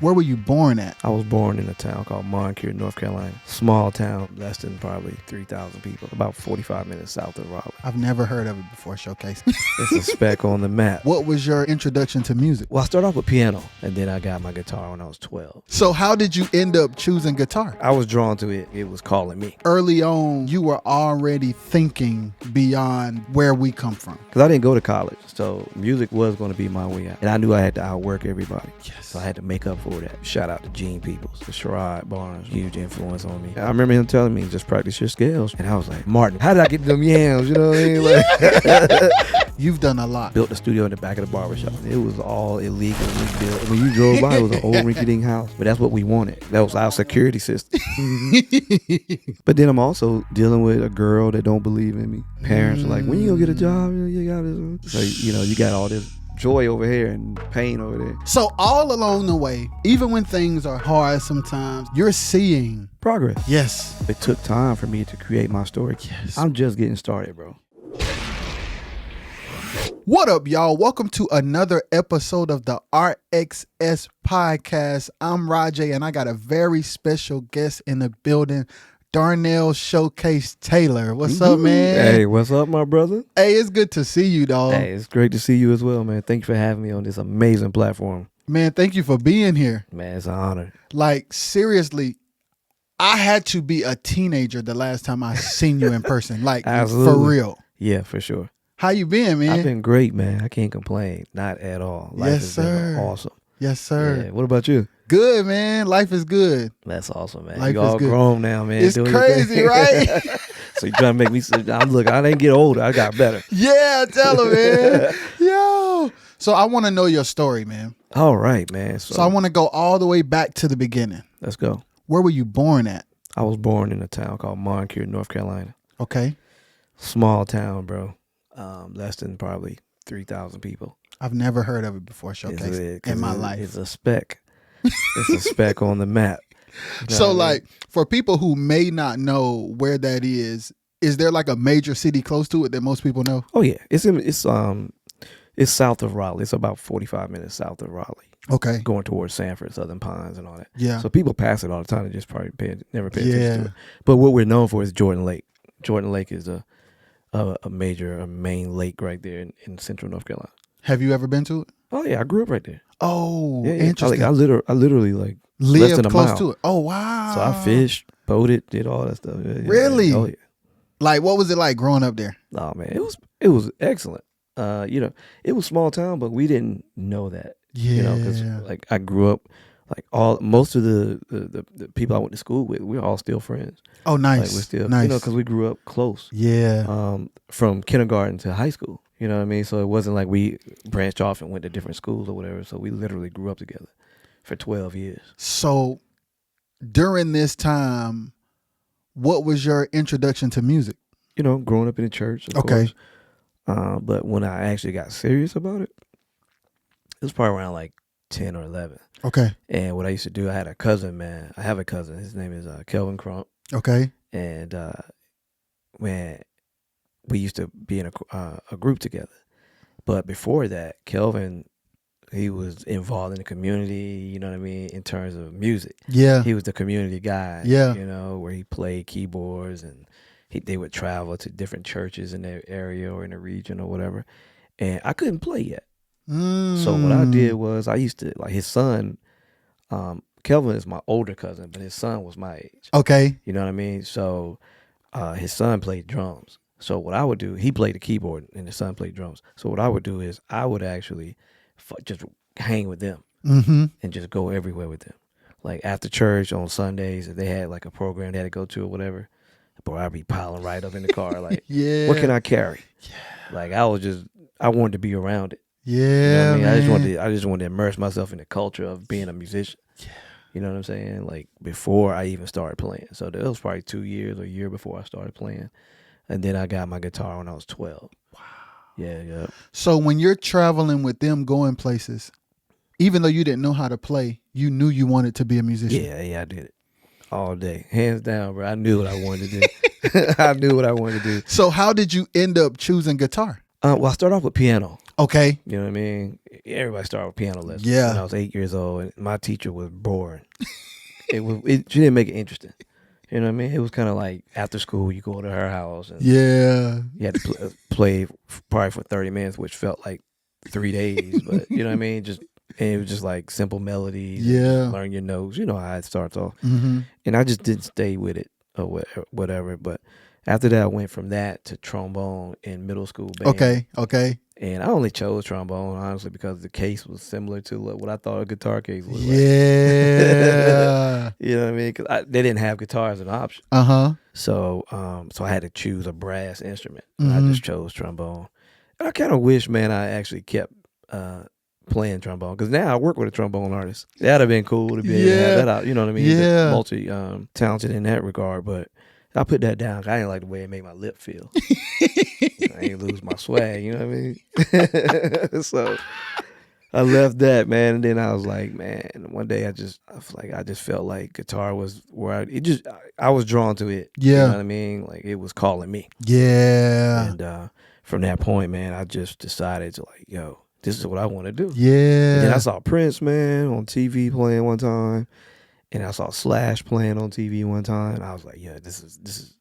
Where were you born at? I was born in a town called Moncrief, North Carolina. Small town, less than probably 3,000 people, about 45 minutes south of Raleigh. I've never heard of it before, Showcase. It's a speck on the map. What was your introduction to music? Well, I started off with piano, and then I got my guitar when I was 12. So how did you end up choosing guitar? I was drawn to it. It was calling me. Early on, you were already thinking beyond where we come from. Because I didn't go to college, so music was going to be my way out. And I knew I had to outwork everybody. Yes. So I had to make up for that. Shout out to Gene Peoples, the Sherrod Barnes, huge influence on me. I remember him telling me, just practice your scales. And I was like, Martin, how did I get them yams? You know what I mean? Like, You've done a lot. built a studio in the back of the barbershop. It was all illegal. We built. When you drove by, it was an old rinky-dink house. But that's what we wanted. That was our security system. But then I'm also dealing with a girl that don't believe in me. Parents are like, when you gonna get a job? You got this. So, you got all this joy over here and pain over there. So all along the way, even when things are hard sometimes, you're seeing Progress. Yes. It took time for me to create my story. Yes. I'm just getting started, bro. What up, y'all? Welcome to another episode of the RXS podcast. I'm Rajay, and I got a very special guest in the building, Darnell Showcase Taylor. What's up, man? Hey, what's up, my brother? Hey, it's good to see you, dog. Hey, it's great to see you as well, man. Thank you for having me on this amazing platform. Man, thank you for being here. Man, it's an honor. Like, seriously, I had to be a teenager the last time I seen you in person. Like, Absolutely. for real. Yeah, for sure. How you been, man? I've been great, man. I can't complain. Not at all. Life Yes, has been sir. awesome. Yes, sir. Yeah. What about you? Good, man. Life is good. That's awesome, man. Life You is all good. grown now, man. It's doing your crazy, thing. right? So you trying to make me sit down. Look, I didn't get older. I got better. Yeah, tell him, man. Yo. So I want to know your story, man. All right, man. So I want to go all the way back to the beginning. Let's go. Where were you born at? I was born in a town called Moncrief, North Carolina. Okay. Small town, bro. Less than probably 3,000 people. I've never heard of it before, Showcase, in my life. It's a speck. It's a speck on the map. You know So, what I mean? like, for people who may not know where that is there like a major city close to it that most people know? Oh yeah, it's south of Raleigh. It's about 45 minutes south of Raleigh, Okay. going towards Sanford, Southern Pines, and all that. Yeah. So people pass it all the time and just probably never pay attention Yeah. to it. But what we're known for is Jordan Lake. Jordan Lake is a main lake right there in central North Carolina. Have you ever been to it? Oh yeah, I grew up right there. Oh, Yeah, yeah. interesting. I literally like less Lived than a close mile. to it. Oh, wow. So I fished, boated, did all that stuff. Yeah, yeah, Really? Yeah. Oh yeah. Like, what was it like growing up there? Oh man, it was excellent. It was small town, but we didn't know that. Yeah. Because like I grew up, like most of the people I went to school with, we're all still friends. Oh, nice. Like we're still, nice. because we grew up close. Yeah. From kindergarten to high school. You know what I mean? So it wasn't like we branched off and went to different schools or whatever. So we literally grew up together for 12 years. So during this time, what was your introduction to music? Growing up in the church, of course. But when I actually got serious about it, it was probably around like 10 or 11. Okay. And what I used to do, I had a cousin, man. I have a cousin. His name is Kelvin Crump. Okay. And man, we used to be in a group together. But before that, Kelvin, he was involved in the community, you know what I mean, in terms of music. Yeah. He was the community guy, Yeah. where he played keyboards and they would travel to different churches in their area or in the region or whatever. And I couldn't play yet. So what I did was I used to, like his son, Kelvin is my older cousin, but his son was my age. Okay. You know what I mean? So his son played drums. So what I would do, he played the keyboard and his son played drums. So what I would do is I would actually just hang with them and just go everywhere with them. Like after church on Sundays, if they had like a program they had to go to or whatever, boy, I'd be piling right up in the car. Like, Yeah. what can I carry? Yeah. Like I wanted to be around it. Yeah. You know what I mean? Man. I just wanted to immerse myself in the culture of being a musician. Yeah. You know what I'm saying? Like before I even started playing. So that was probably 2 years or a year before I started playing. And then I got my guitar when I was 12. Wow. Yeah. So when you're traveling with them, going places, even though you didn't know how to play, you knew you wanted to be a musician. Yeah, I did it all day. Hands down, bro. I knew what I wanted to do. I knew what I wanted to do. So how did you end up choosing guitar? Well, I started off with piano. Okay. You know what I mean? Everybody started with piano lessons Yeah. when I was 8 years old, and my teacher was boring. She didn't make it interesting. You know what I mean? It was kind of like after school, you go to her house and Yeah. you had to play probably for 30 minutes, which felt like 3 days. But you know what I mean? And it was just like simple melodies and just Yeah. learn your notes. You know how it starts off. Mm-hmm. And I just didn't stay with it or whatever. But after that, I went from that to trombone in middle school band. Okay. Okay. And I only chose trombone, honestly, because the case was similar to what I thought a guitar case was like. Yeah. You know what I mean? Because they didn't have guitar as an option. Uh-huh. So I had to choose a brass instrument. And Mm-hmm. I just chose trombone. And I kind of wish, man, I actually kept playing trombone. Because now I work with a trombone artist. That'd have been cool to be able to have that out. You know what I mean? Yeah. Multi-talented in that regard. But I put that down. I didn't like the way it made my lip feel. I ain't lose my swag, you know what I mean? So I left that, man, and then I was like, man, one day I just felt like guitar was where I was drawn to it. Yeah. You know what I mean? Like it was calling me. Yeah. And from that point, man, I just decided to like, yo, this is what I want to do. Yeah. And then I saw Prince, man, on TV playing one time, and I saw Slash playing on TV one time, and I was like, yeah, this is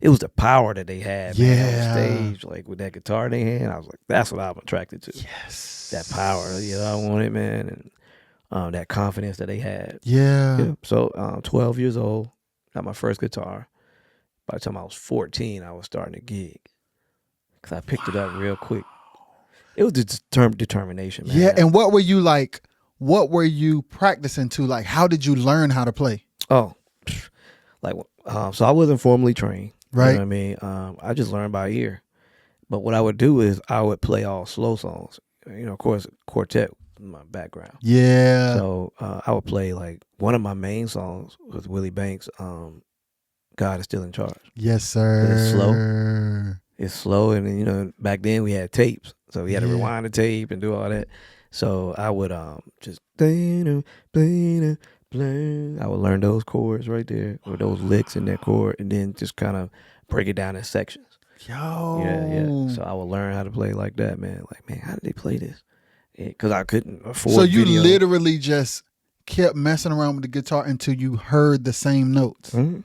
it was the power that they had, man, on the stage, like with that guitar in their hand. I was like, that's what I'm attracted to. Yes. That power, you know, I wanted, man, and that confidence that they had. Yeah. So 12 years old, got my first guitar. By the time I was 14, I was starting to gig because I picked it up real quick. It was determination, man. Yeah. And what were you like? What were you practicing to? Like, how did you learn how to play? Oh, like so I wasn't formally trained, right? You know what I mean? I just learned by ear. But what I would do is I would play all slow songs. You know, of course, quartet was my background. Yeah. So I would play like one of my main songs was Willie Banks' "God Is Still in Charge." Yes, sir. It's slow. It's slow, and you know, back then we had tapes, so we had to rewind the tape and do all that. So I would just I would learn those chords right there, or those licks in that chord, and then just kind of break it down in sections. Yo. Yeah. So I would learn how to play like that, man. Like, man, how did they play this? Because I couldn't afford. So you video. literally just kept messing around with the guitar until you heard the same notes. Mm-hmm.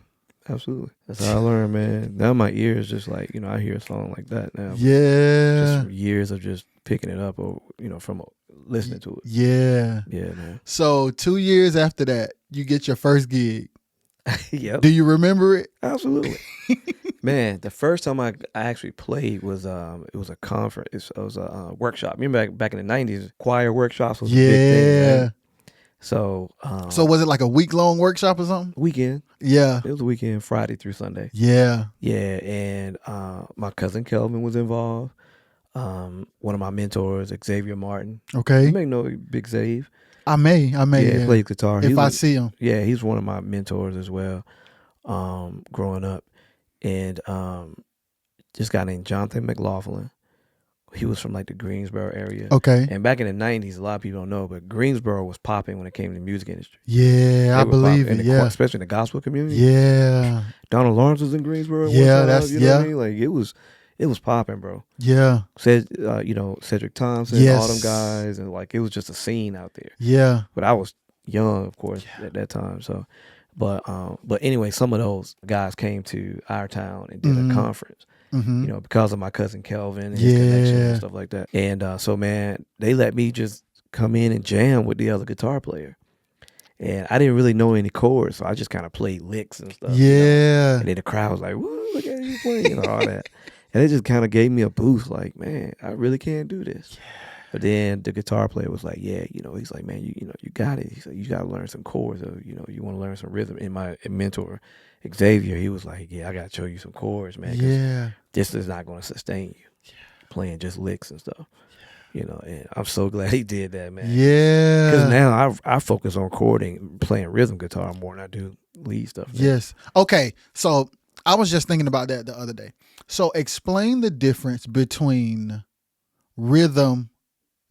Absolutely. That's how I learned, man. Now my ears just like, you know, I hear a song like that now. Yeah. Just from years of just picking it up, or you know, from listening to it. Yeah. Yeah, man. So 2 years after that, you get your first gig. Yep. Do you remember it? Absolutely. Man, the first time I actually played was it was a conference. It was a workshop. Remember back in the 90s, choir workshops was a big thing, man. So was it like a week-long workshop or something? Weekend. Yeah. It was a weekend, Friday through Sunday. Yeah. Yeah, and my cousin Kelvin was involved. One of my mentors, Xavier Martin. Okay. You may know Big Xav. I may. Yeah, he plays guitar. If I see him. Yeah, he's one of my mentors as well, growing up. And this guy named Jonathan McLaughlin. He was from like the Greensboro area. Okay. And back in the 90s, a lot of people don't know, but Greensboro was popping when it came to the music industry. Yeah, I believe it. Yeah. Especially in the gospel community. Yeah. Donald Lawrence was in Greensboro. Yeah, that's, you know what I mean? Like it was popping, bro. Yeah. Cedric Thompson, all them guys, and like it was just a scene out there. Yeah. But I was young, of course, at that time. So, but anyway, some of those guys came to our town and did a conference. Mm-hmm. You know, because of my cousin Kelvin and his connections and stuff like that. And so, man, they let me just come in and jam with the other guitar player. And I didn't really know any chords, so I just kind of played licks and stuff. Yeah. You know? And then the crowd was like, woo, look at you playing, you know, all that. And it just kind of gave me a boost, like, man, I really can't do this. Yeah. But then the guitar player was like, yeah, you know, he's like, man, you know, you got it. He's like, you got to learn some chords, or, you know, you want to learn some rhythm. And my mentor, Xavier, he was like, yeah, I got to show you some chords, man. Yeah. This is not going to sustain you playing just licks and stuff. You know, and I'm so glad he did that, man. Yeah. Because now I focus on chording, playing rhythm guitar more than I do lead stuff. Man. Yes. Okay. So I was just thinking about that the other day. So explain the difference between rhythm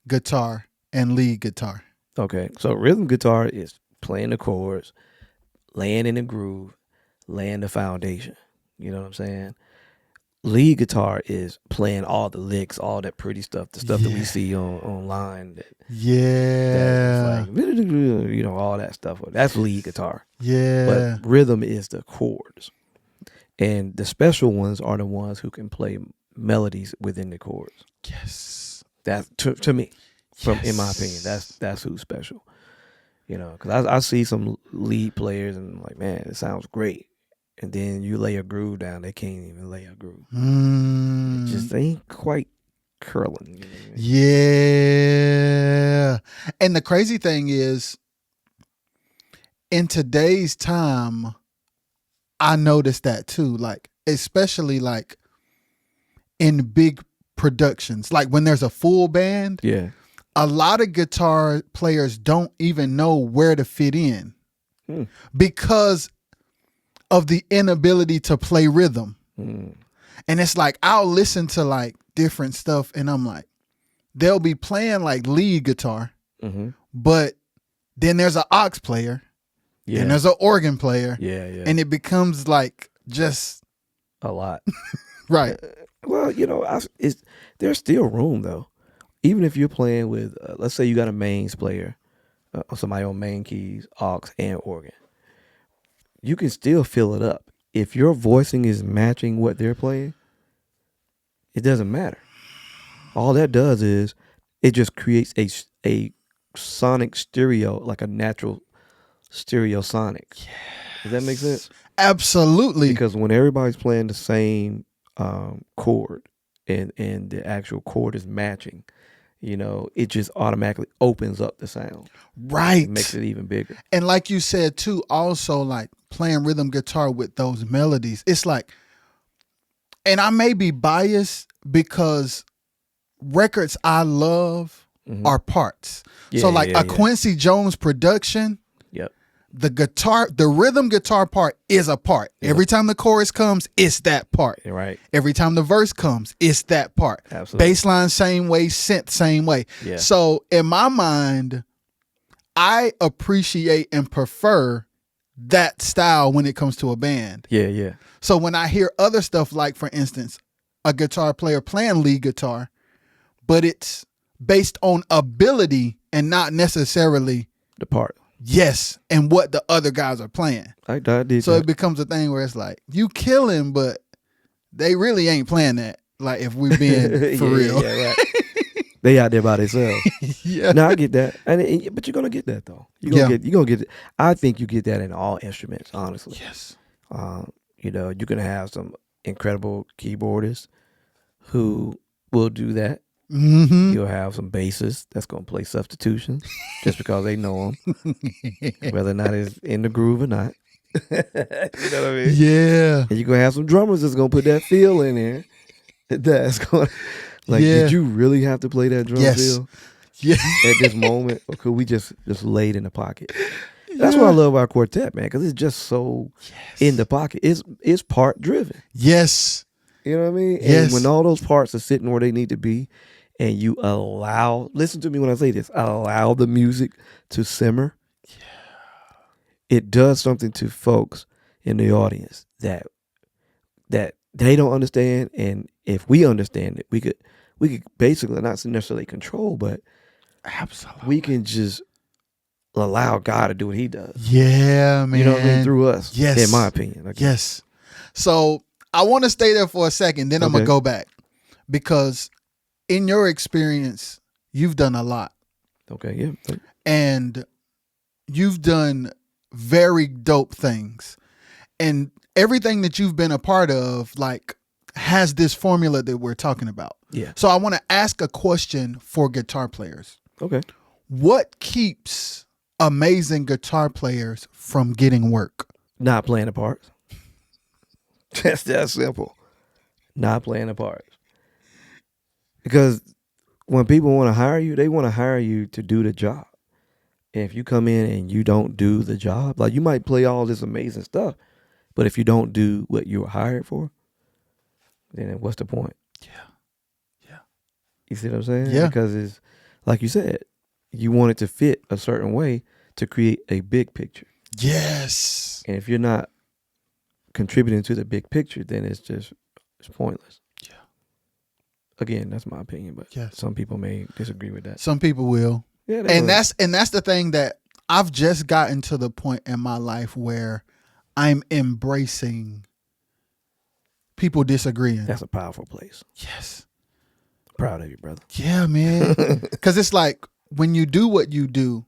guitar and lead guitar. Okay. So rhythm guitar is playing the chords, laying in the groove, laying the foundation. You know what I'm saying? lead guitar is playing all the licks, all that pretty stuff, the stuff that we Yeah. see online. That Yeah. is like, all that stuff. That's lead guitar. Yeah. But rhythm is the chords. And the special ones are the ones who can play melodies within the chords. Yes. That's to me, in my opinion, that's who's special. Because I see some lead players and I'm like, man, it sounds great. And then you lay a groove down, they can't even lay a groove. It just ain't quite curling. You know what I mean? Yeah. And the crazy thing is, in today's time, I noticed that too. Like, especially like in big productions, like when there's a full band, Yeah. a lot of guitar players don't even know where to fit in because of the inability to play rhythm. And it's like, I'll listen to like different stuff and I'm like, they'll be playing like lead guitar, but then there's an aux player and there's an organ player. Yeah. And it becomes like just A lot. right. Well, there's still room though. Even if you're playing with, let's say you got a mains player, somebody on main keys, aux, and organ, you can still fill it up. If your voicing is matching what they're playing, it doesn't matter. All that does is it just creates a sonic stereo, like a natural stereo sonic. Yes. Does that make sense? Absolutely. Because when everybody's playing the same chord and the actual chord is matching, it just automatically opens up the sound. Right. It makes it even bigger. And like you said too, also like playing rhythm guitar with those melodies, it's like, and I may be biased because records I love are parts. So like a Quincy Jones production, the rhythm guitar part is a part. Every time the chorus comes, it's that part. Right. Every time the verse comes, it's that part. Absolutely. Bass line same way, synth same way. Yeah. So in my mind, I appreciate and prefer that style when it comes to a band. Yeah. So when I hear other stuff, like for instance, a guitar player playing lead guitar, but it's based on ability and not necessarily the part. Yes, and what the other guys are playing. I did. So it becomes a thing where it's like, you killing, but they really ain't playing that. Like, if we being for real. Yeah, right. They out there by themselves. Yeah. No, I get that. But you're gonna get that though. You're gonna get it. I think you get that in all instruments, honestly. Yes. You're gonna have some incredible keyboardists who will do that. You'll have some bassists that's gonna play substitutions just because they know them, whether or not it's in the groove or not. You know what I mean? Yeah. And you're gonna have some drummers that's gonna put that feel in there. That's gonna did you really have to play that drum feel? Yeah. At this moment, or could we just lay it in the pocket? That's what I love about quartet, man, because it's just so in the pocket. It's part driven. Yes. You know what I mean? Yes. And when all those parts are sitting where they need to be, and you listen to me when I say this, allow the music to simmer. Yeah. It does something to folks in the audience that they don't understand, and if we understand it, we could basically not necessarily control, but absolutely we can just allow God to do what He does. Yeah, man. You know what I mean? Through us. Yes. In my opinion. Okay. Yes. So I want to stay there for a second, then I'm going to go back. Because in your experience, you've done a lot. Okay, yeah. And you've done very dope things. And everything that you've been a part of, like, has this formula that we're talking about. Yeah. So I want to ask a question for guitar players. Okay. What keeps amazing guitar players from getting work? Not playing the parts. Just that simple. Not playing the parts. Because when people want to hire you, they want to hire you to do the job. And if you come in and you don't do the job, like, you might play all this amazing stuff, but if you don't do what you were hired for, then what's the point? Yeah. You see what I'm saying? Yeah. Because it's, like you said, you want it to fit a certain way to create a big picture. Yes. And if you're not contributing to the big picture, then it's just It's pointless. Yeah. Again, that's my opinion, but Yes. some people may disagree with that. Some people will. Yeah, And that's the thing that I've just gotten to the point in my life where I'm embracing people disagreeing. That's a powerful place. Yes. Proud of you, brother. Yeah, man. Because it's like when you do what you do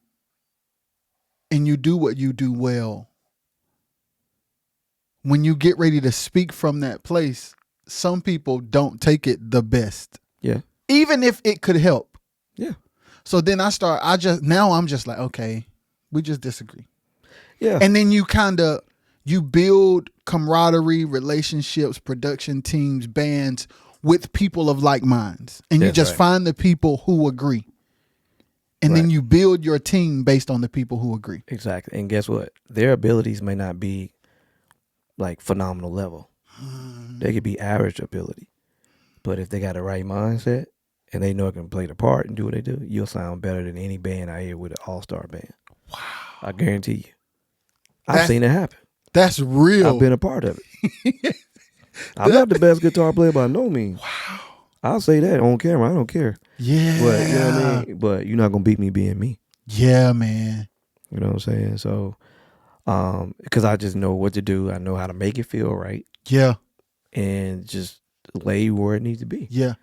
and you do what you do well, when you get ready to speak from that place, some people don't take it the best. Yeah. Even if it could help. Yeah. So then I'm just like, okay, we just disagree. Yeah. And then you build camaraderie, relationships, production teams, bands with people of like minds. And you just find the people who agree. And then you build your team based on the people who agree. Exactly. And guess what? Their abilities may not be like phenomenal level. They could be average ability. But if they got the right mindset and they know it can play the part and do what they do, you'll sound better than any band I hear with an all-star band. Wow. I guarantee you. I've seen it happen. That's real. I've been a part of it. I'm not the best guitar player by no means. Wow. I'll say that on camera. I don't care. Yeah. But you know what I mean? But you're not gonna beat me being me. Yeah, man. You know what I'm saying? So because I just know what to do. I know how to make it feel right. Yeah. And just lay where it needs to be. Yeah.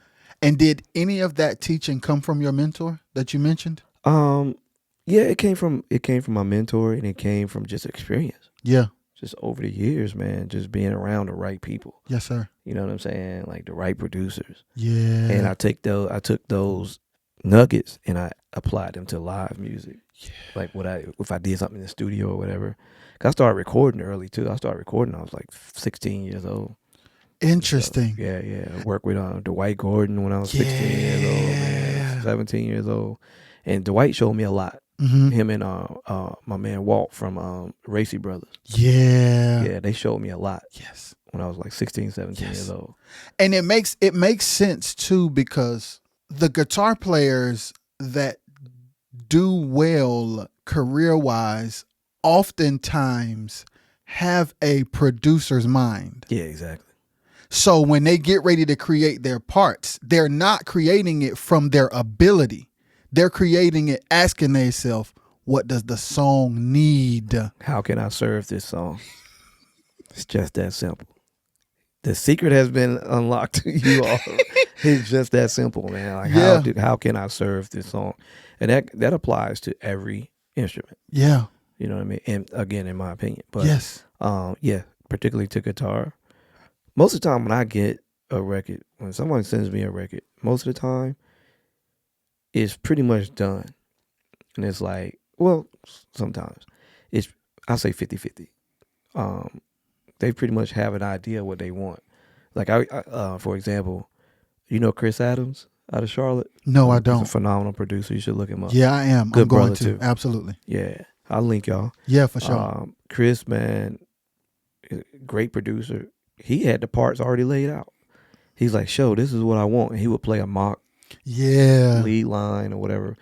And did any of that teaching come from your mentor that you mentioned? Yeah, it came from my mentor, and it came from just experience. Yeah. Just over the years, man, just being around the right people. Yes, sir. You know what I'm saying? Like the right producers. Yeah. And I took those nuggets and I applied them to live music. Yeah. Like if I did something in the studio or whatever. 'Cause I started recording early too. I started recording, I was like 16 years old. Interesting. So, yeah. I worked with Dwight Gordon when I was 16 years old, man. 17 years old. And Dwight showed me a lot. Mm-hmm. Him and my man Walt from Racy Brothers. Yeah. Yeah, they showed me a lot. Yes. When I was like 16, 17 years old. And it makes sense too, because the guitar players that do well career-wise oftentimes have a producer's mind. Yeah, exactly. So when they get ready to create their parts, they're not creating it from their ability. They're creating it asking themselves, what does the song need? How can I serve this song? It's just that simple. The secret has been unlocked to you all. It's just that simple, man. Like how can I serve this song? And that applies to every instrument. Yeah. You know what I mean? And again, in my opinion. But yes. Particularly to guitar. Most of the time when I get a record, when someone sends me a record, most of the time it's pretty much done. And it's like, well, sometimes I say 50-50. They pretty much have an idea of what they want. Like I for example, you know Chris Adams out of Charlotte? No, I don't. He's a phenomenal producer. You should look him up. Yeah, I am. Good I'm going brother to. too. Absolutely. Yeah. I'll link y'all. Yeah, for sure. Chris, man, great producer. He had the parts already laid out. He's like, this is what I want. And he would play a mock lead line or whatever.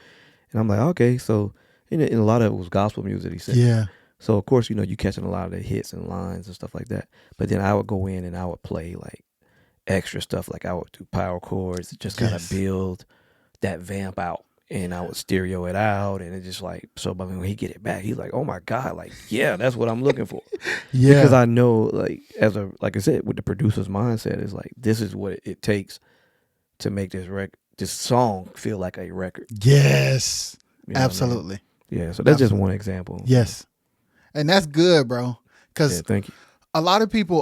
And I'm like, okay. So, and a lot of it was gospel music, he said. Yeah. So, of course, you catching a lot of the hits and lines and stuff like that. But then I would go in and I would play like extra stuff. Like I would do power chords, just kind of build that vamp out. And I would stereo it out. And it just like, so but when he get it back, he's like, oh my God, like, yeah, that's what I'm looking for. Yeah. Because I know, like I said, with the producer's mindset, is like, this is what it takes to make this song feel like a record. Yes. You know absolutely. I mean? Yeah. So that's just one example. Yes. And that's good, bro. Because thank you. A lot of people,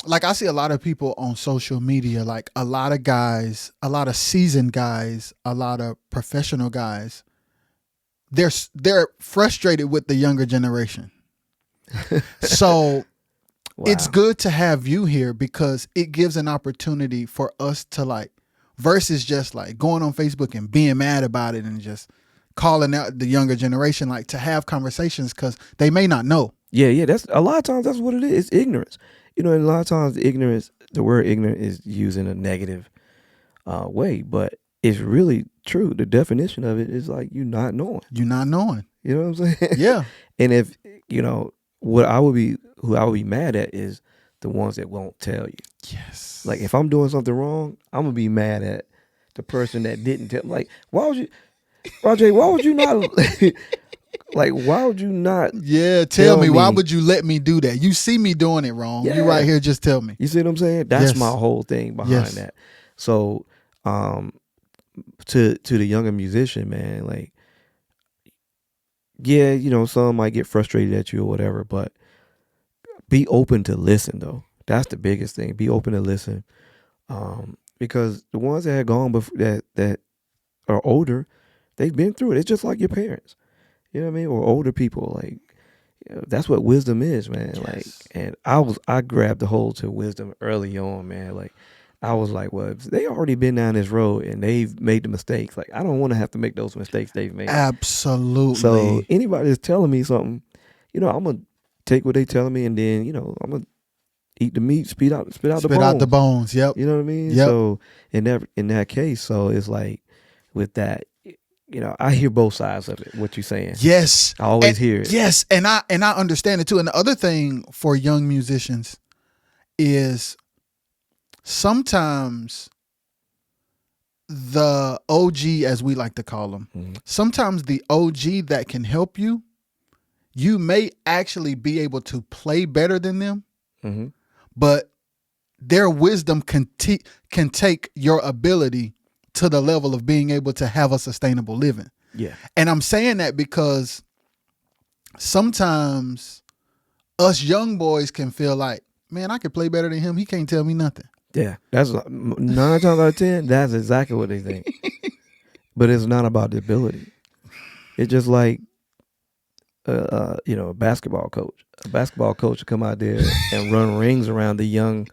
like I see a lot of people on social media, like a lot of guys, a lot of seasoned guys, a lot of professional guys, they're frustrated with the younger generation. So it's good to have you here because it gives an opportunity for us to like, versus just like going on Facebook and being mad about it and just calling out the younger generation, like to have conversations because they may not know. Yeah. That's a lot of times that's what it is. It's ignorance. And a lot of times the word ignorant is used in a negative way, but it's really true. The definition of it is like you not knowing. You're not knowing. You know what I'm saying? Yeah. And if, who I would be mad at is the ones that won't tell you. Yes. Like if I'm doing something wrong, I'm gonna be mad at the person that didn't tell. Like, why would you, Rajay? Why would you not? Like, why would you not? Yeah, tell me, why would you let me do that? You see me doing it wrong. Yeah. You right here, just tell me. You see what I'm saying? That's Yes. my whole thing behind Yes. that. So, to the younger musician, man, like, yeah, you know, some might get frustrated at you or whatever, but be open to listen though. That's the biggest thing. Be open to listen, because the ones that had gone before that are older, they've been through it. It's just like your parents, you know what I mean, or older people. Like, you know, that's what wisdom is, man. Yes. Like, and I grabbed the hold to wisdom early on, man. Like, I was like, well, if they already been down this road and they've made the mistakes, like, I don't want to have to make those mistakes they've made. Absolutely. So anybody that's telling me something, you know, I'm gonna take what they telling me, and then, you know, I'm gonna eat the meat, spit out the bones. Spit out the bones. Yep. You know what I mean? Yep. So in that case, so it's like with that, you know, I hear both sides of it. What you're saying? Yes. I always hear it. Yes, and I understand it too. And the other thing for young musicians is sometimes the OG, as we like to call them, sometimes the OG that can help you, you may actually be able to play better than them, but their wisdom can take your ability to the level of being able to have a sustainable living. Yeah. And I'm saying that because sometimes us young boys can feel like, man, I could play better than him. He can't tell me nothing. Yeah. That's 9 times out of 10. That's exactly what they think. But it's not about the ability. It's just like, you know, a basketball coach. A basketball coach will come out there and run rings around the young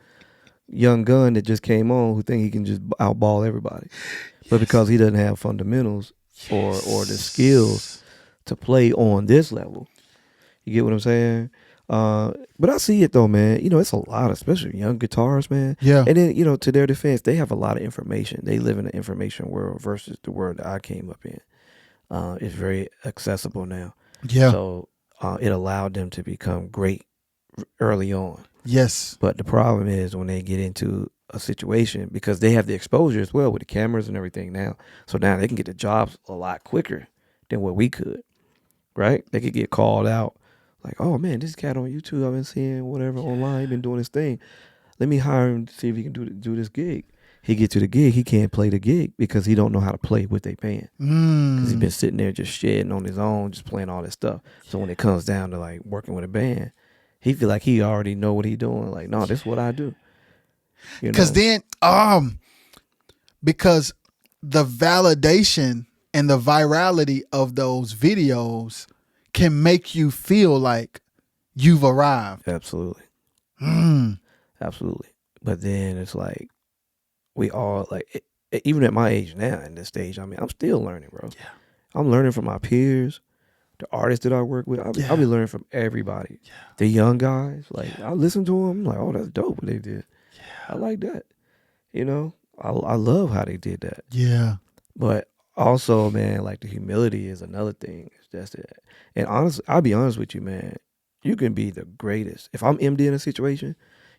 gun that just came on, who think he can just outball everybody. But because he doesn't have fundamentals or the skills to play on this level, you get what I'm saying? But I see it though, man. You know, it's a lot, especially young guitarists, man. Yeah. And then, you know, to their defense, they have a lot of information. They live in an information world versus the world that I came up in. It's very accessible now. Yeah. So it allowed them to become great early on. Yes. But the problem is when they get into a situation, because they have the exposure as well with the cameras and everything now. So now they can get the jobs a lot quicker than what we could, right? They could get called out like, oh man, this cat on YouTube, I've been seeing whatever online, he been doing his thing. Let me hire him to see if he can do this gig. He get to the gig, he can't play the gig because he don't know how to play what they paying. Because he's been sitting there just shedding on his own, just playing all this stuff. So when it comes down to like working with a band, he feel like he already know what he doing. Like, no, this is what I do. Because then, because the validation and the virality of those videos can make you feel like you've arrived. Absolutely. Absolutely. But then it's like, we all like, even at my age now, in this stage, I mean, I'm still learning, bro. Yeah. I'm learning from my peers, the artists that I work with. I'll be learning from everybody. Yeah. The young guys, like, I listen to them, I'm like, oh, that's dope what they did. Yeah. I like that. You know, I love how they did that. Yeah. But also, man, like the humility is another thing. It's just it. And honestly, I'll be honest with you, man. You can be the greatest. If I'm MD in a situation,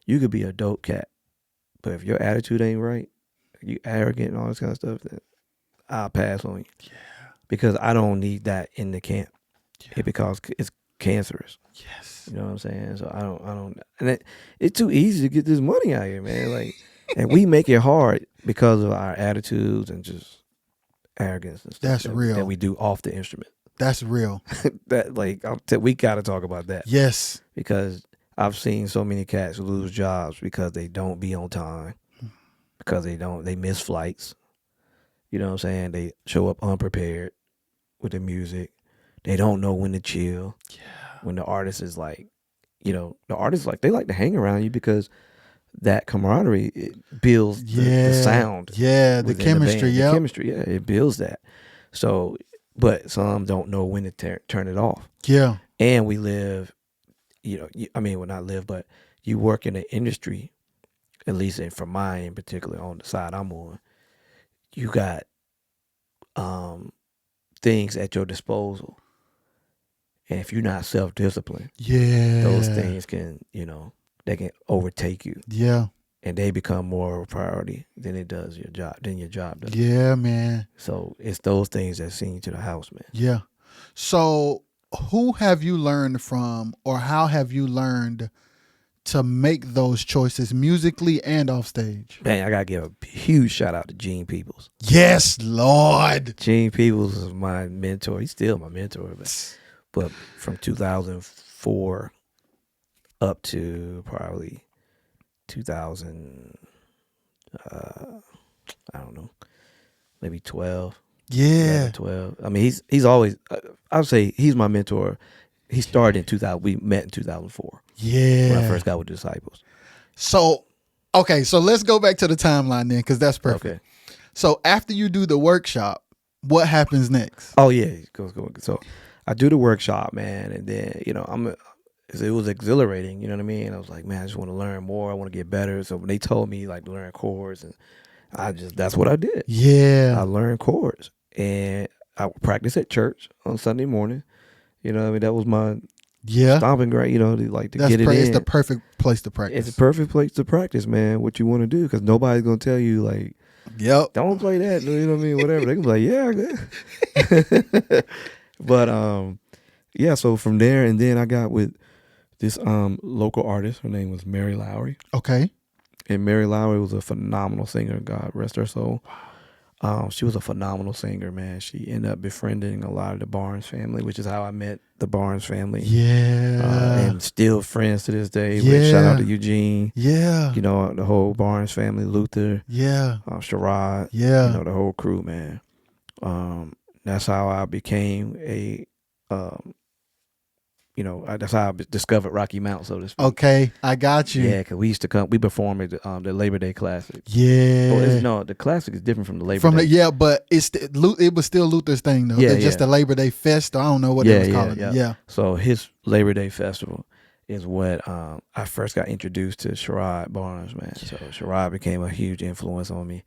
you could be a dope cat. But if your attitude ain't right, you arrogant and all this kind of stuff, then I'll pass on you. Yeah. Because I don't need that in the camp. Yeah. Because it's cancerous. Yes. You know what I'm saying? So I don't, and it's too easy to get this money out here, man. Like, and we make it hard because of our attitudes and just arrogance and stuff. That's real. That we do off the instrument. That's real. That like we got to talk about that. Yes. Because I've seen so many cats lose jobs because they don't be on time, because they miss flights. You know what I'm saying? They show up unprepared with the music. They don't know when to chill. Yeah. When the artist is like, you know, the artists like, they like to hang around you because that camaraderie, it builds the sound. Yeah, the chemistry. The chemistry, yeah, it builds that. So, but some don't know when to turn it off. Yeah. And we live, you know, I mean, well, not live, but you work in an industry, at least for mine in particular, on the side I'm on, you got things at your disposal. And if you're not self-disciplined, those things can, you know, they can overtake you. Yeah. And they become more of a priority than it does your job, does. Yeah, man. So it's those things that send you to the house, man. Yeah. So who have you learned from, or how have you learned to make those choices musically and off stage? Man, I gotta give a huge shout out to Gene Peoples. Yes, Lord. Gene Peoples is my mentor. He's still my mentor, but from 2004 up to probably 2000, I don't know, maybe 12. Yeah. 12. I mean, he's always, I would say he's my mentor. He started in 2000. We met in 2004. Yeah. When I first got with Disciples. So, okay, so let's go back to the timeline then, because that's perfect. Okay. So after you do the workshop, what happens next? Oh yeah, go. So I do the workshop, man, and then it was exhilarating. You know what I mean? I was like, man, I just want to learn more. I want to get better. So when they told me like to learn chords, and that's what I did. Yeah. I learned chords, and I would practice at church on Sunday morning. You know what I mean? That was my stomping ground. You know, to get it in. It's the perfect place to practice. It's the perfect place to practice, man. What you want to do, because nobody's gonna tell you like, yep, don't play that. You know what I mean? Whatever. They can be like, yeah, good. But yeah. So from there, and then I got with this local artist. Her name was Mary Lowry. Okay. And Mary Lowry was a phenomenal singer. God rest her soul. She was a phenomenal singer, man. She ended up befriending a lot of the Barnes family, which is how I met the Barnes family. Yeah. And still friends to this day. Yeah. Shout out to Eugene. Yeah. You know, the whole Barnes family, Luther. Yeah. Sherrod. Yeah. You know, the whole crew, man. That's how I became a that's how I discovered Rocky Mount, so to speak. Okay, I got you. Yeah, because we used to we performed at the Labor Day Classic. Yeah. No, the Classic is different from the Labor Day. Yeah, but it was still Luther's thing, though. Yeah, Just the Labor Day Fest. I don't know what they was calling it. Yeah. So his Labor Day Festival is what I first got introduced to Sherrod Barnes, man. So Sherrod became a huge influence on me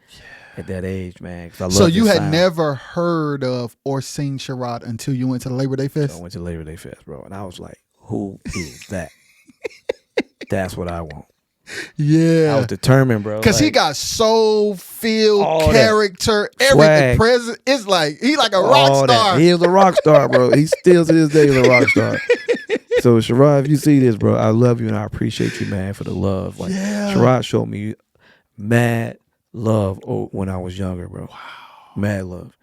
at that age, man. So you had never heard of or seen Sherrod until you went to the Labor Day Fest? So I went to the Labor Day Fest, bro. And I was like, who is that? That's what I want. Yeah. I was determined, bro. Because he got soul, feel, character, everything. Present. It's like, he like a rock star. He is a rock star, bro. He still to this day is a rock star. So Sherrod, if you see this, bro, I love you and I appreciate you, man, for the love. Like Sherrod showed me mad love when I was younger, bro. Wow. Mad love.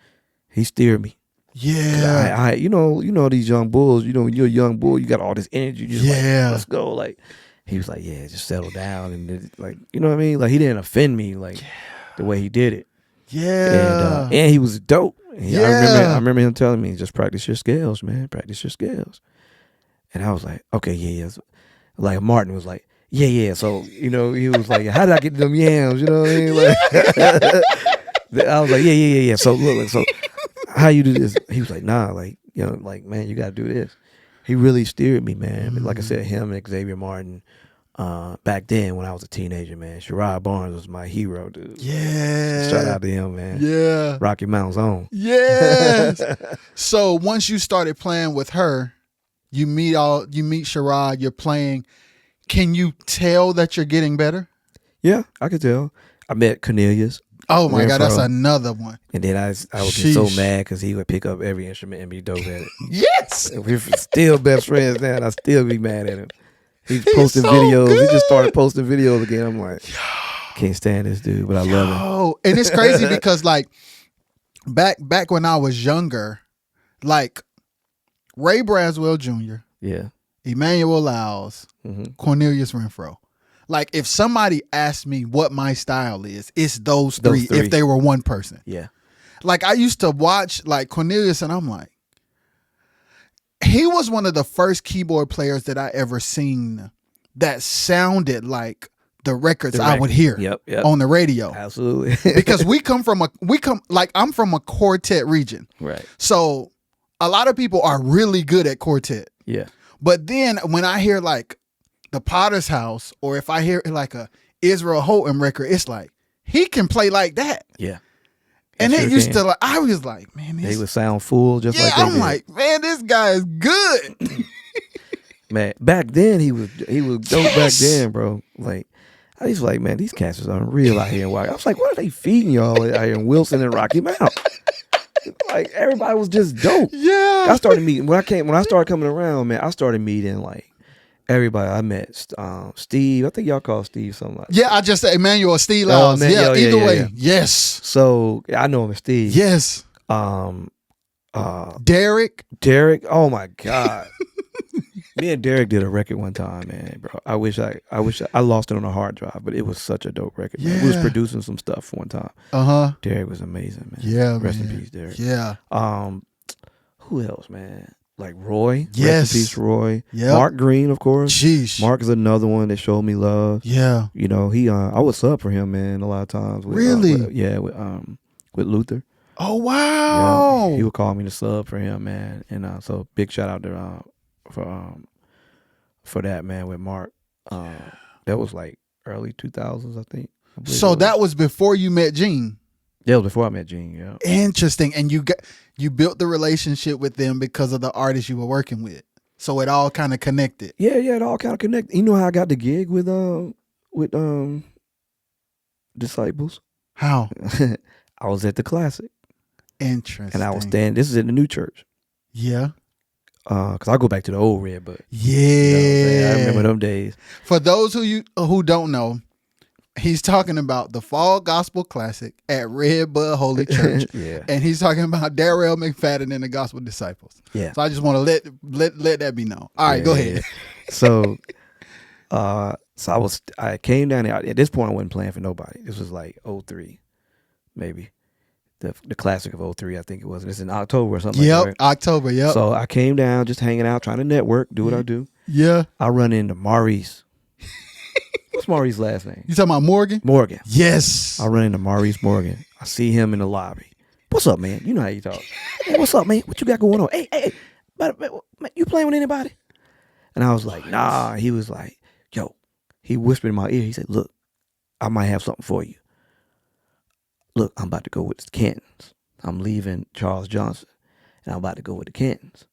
He steered me. Yeah. I you know these young bulls, when you're a young bull, you got all this energy. You just like, let's go. Like, he was like, yeah, just settle down. And like, you know what I mean? Like, he didn't offend me like the way he did it. Yeah. And he was dope. I remember him telling me, just practice your scales, man. Practice your scales. And I was like, okay, yeah. Like Martin was like, yeah. So, he was like, how did I get them yams? You know what I mean? Like, I was like, yeah. So look, so how you do this? He was like, nah, like, man, you got to do this. He really steered me, man. But like I said, him and Xavier Martin, back then when I was a teenager, man, Sherrod Barnes was my hero, dude. Yeah. Shout out to him, man. Yeah. Rocky Mountain's own. Yes. So once you started playing with her, you meet Sherrod, you're playing. Can you tell that you're getting better? Yeah, I could tell. I met Cornelius. Oh my God, that's another one. And then I would be so mad because he would pick up every instrument and be dope at it. Yes. And we're still best friends now, and I still be mad at him. He's posting videos. Good. He just started posting videos again. I'm like, can't stand this dude, but I love him. Oh, and it's crazy because like back when I was younger, like Ray Braswell Jr., Emmanuel Lyles, Cornelius Renfro. Like, if somebody asked me what my style is, it's those three if they were one person. Yeah. Like, I used to watch, like, Cornelius, and I'm like, he was one of the first keyboard players that I ever seen that sounded like the records I would hear on the radio. Absolutely. Because I'm from a quartet region. Right. So a lot of people are really good at quartet. Yeah. But then when I hear like the Potter's House, or if I hear like a Israel Houghton record, it's like, he can play like that. Yeah. And it used to, like, I was like, man, they would sound full just like that. I'm like, man, this guy is good. Man, back then he was dope. Back then, bro. Like I was like, man, these cats is unreal out here in Waukesha. I was like, what are they feeding y'all out here in Wilson and Rocky Mount? Like everybody was just dope. Yeah. I started meeting when I started coming around, man. I started meeting like everybody. I met Steve. I think y'all call Steve something like that. Yeah, I just said Emmanuel or Steve Lyles. Either way. Yeah. Yes. So I know him as Steve. Yes. Derek. Oh my God. Me and Derek did a record one time, man, bro. I wish I lost it on a hard drive, but it was such a dope record. Man. Yeah. We was producing some stuff one time. Derek was amazing, man. Yeah, Rest man. in peace, Derek. Yeah. Who else, man? Like Roy. Yes. Rest in peace, Roy. Yep. Mark Green, of course. Jeez. Mark is another one that showed me love. Yeah. You know, he I would sub for him, man, a lot of times. Really? With Luther. Oh wow. Yeah, he would call me to sub for him, man. And so big shout out to for that, man, with Mark. That was like early 2000s, I think. So that was before you met Gene. Yeah, it was before I met Gene. Yeah. Interesting. And you built the relationship with them because of the artists you were working with. So it all kind of connected. Yeah, it all kind of connected. You know how I got the gig with Disciples? How? I was at the Classic. Interesting. And I was standing. This is in the new church. Yeah. Cause I go back to the old Red, but yeah, you know what I'm saying? I remember them days. For those who don't know, he's talking about the Fall Gospel Classic at Red Bud Holy Church. Yeah, and he's talking about Darrell McFadden and the Gospel Disciples. Yeah, so I just want to let that be known. All right, go ahead. Yeah. So I came down there. At this point, I wasn't playing for nobody. This was like 03, maybe. The classic of 03, I think it was. It's in October or something like that. Right? October, yep. So I came down just hanging out, trying to network, do what I do. Yeah. I run into Maurice. What's Maurice's last name? You talking about Morgan? Morgan. Yes. I run into Maurice Morgan. I see him in the lobby. What's up, man? You know how you talk. Hey, what's up, man? What you got going on? Hey, man, you playing with anybody? And I was like, nah. He was like, yo. He whispered in my ear. He said, look, I might have something for you. Look, I'm about to go with the Cantons. I'm leaving Charles Johnson, and I'm about to go with the Cantons.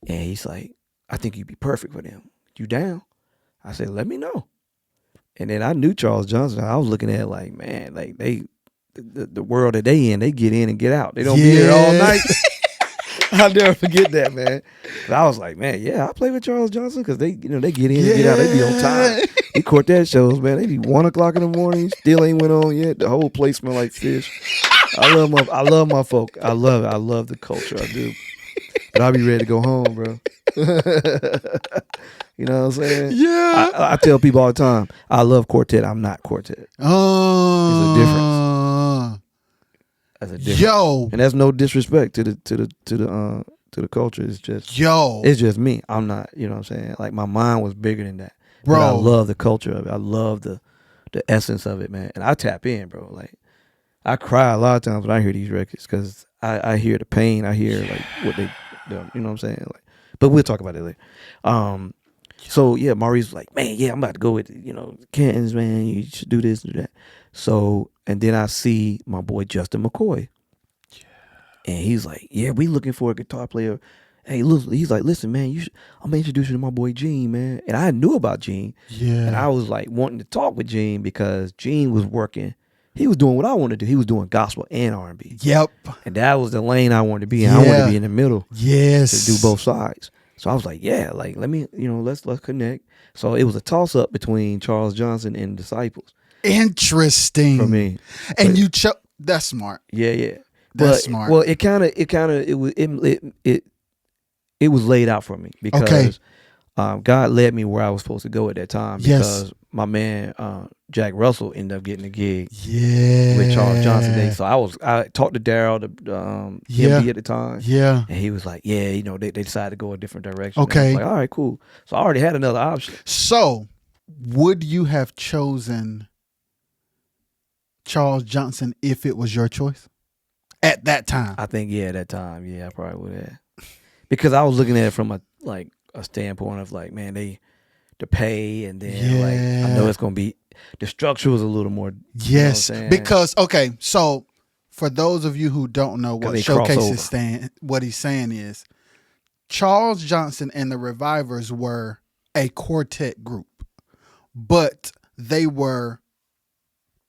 And he's like, I think you'd be perfect for them. You down? I said, let me know. And then I knew Charles Johnson. I was looking at it like, man, like the world that they in, they get in and get out. They don't be here all night. I'll never forget that, man. But I was like, man, yeah, I play with Charles Johnson because they get in and get out. They be on time. He quartet shows, man. They be 1 o'clock in the morning. Still ain't went on yet. The whole place smell like fish. I love my folk. I love it. I love the culture. I do. But I'll be ready to go home, bro. You know what I'm saying? Yeah. I tell people all the time, I love quartet. I'm not quartet. Oh. There's a difference. That's a difference. Yo. And that's no disrespect to the culture. It's just it's just me. I'm not, you know what I'm saying? Like my mind was bigger than that. Bro. But I love the culture of it. I love the essence of it, man. And I tap in, bro. Like I cry a lot of times when I hear these records because I hear the pain. I hear like what they do. You know what I'm saying? Like, but we'll talk about it later. So yeah, Maurice was like, man, yeah, I'm about to go with, Cantons, man. You should do this, do that. So, and then I see my boy Justin McCoy. Yeah. And he's like, yeah, we looking for a guitar player. Hey, look, he's like, listen, man, I'm gonna introduce you to my boy Gene, man. And I knew about Gene. Yeah. And I was like wanting to talk with Gene because Gene was working. He was doing what I wanted to do. He was doing gospel and R&B. Yep. And that was the lane I wanted to be in. I wanted to be in the middle. Yes. To do both sides. So I was like, yeah, like let me, let's connect. So it was a toss up between Charles Johnson and Disciples. Interesting for me. And that's smart. Yeah. That's smart. Well, it was laid out for me because God led me where I was supposed to go at that time because my man Jack Russell ended up getting a gig with Charles Johnson. So I talked to Darrell, the MD at the time. Yeah. And he was like, yeah, they decided to go a different direction. Okay. I was like, all right, cool. So I already had another option. So would you have chosen Charles Johnson if it was your choice at that time? I think, at that time, I probably would have. Because I was looking at it from a standpoint of like, man, the pay and then like I know it's gonna be the structure was a little more. Yes, because so for those of you who don't know what Showcase is what he's saying is Charles Johnson and the Revivers were a quartet group, but they were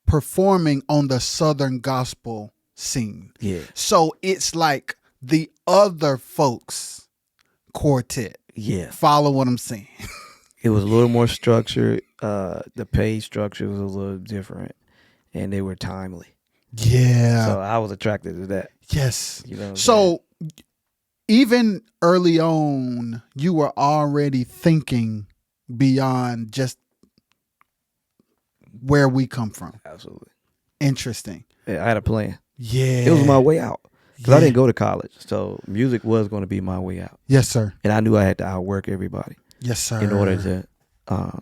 performing on the Southern gospel scene. Yeah. So it's like the other folks' quartet. Yeah. Follow what I'm saying? It was a little more structured. The pay structure was a little different, and they were timely. Yeah. So I was attracted to that. Yes. You know. So even early on, you were already thinking beyond just where we come from. Absolutely. Interesting. Yeah, I had a plan. Yeah. It was my way out. Because Yeah. I didn't go to college. So music was going to be my way out. Yes, sir. And I knew I had to outwork everybody. Yes, sir. In order to,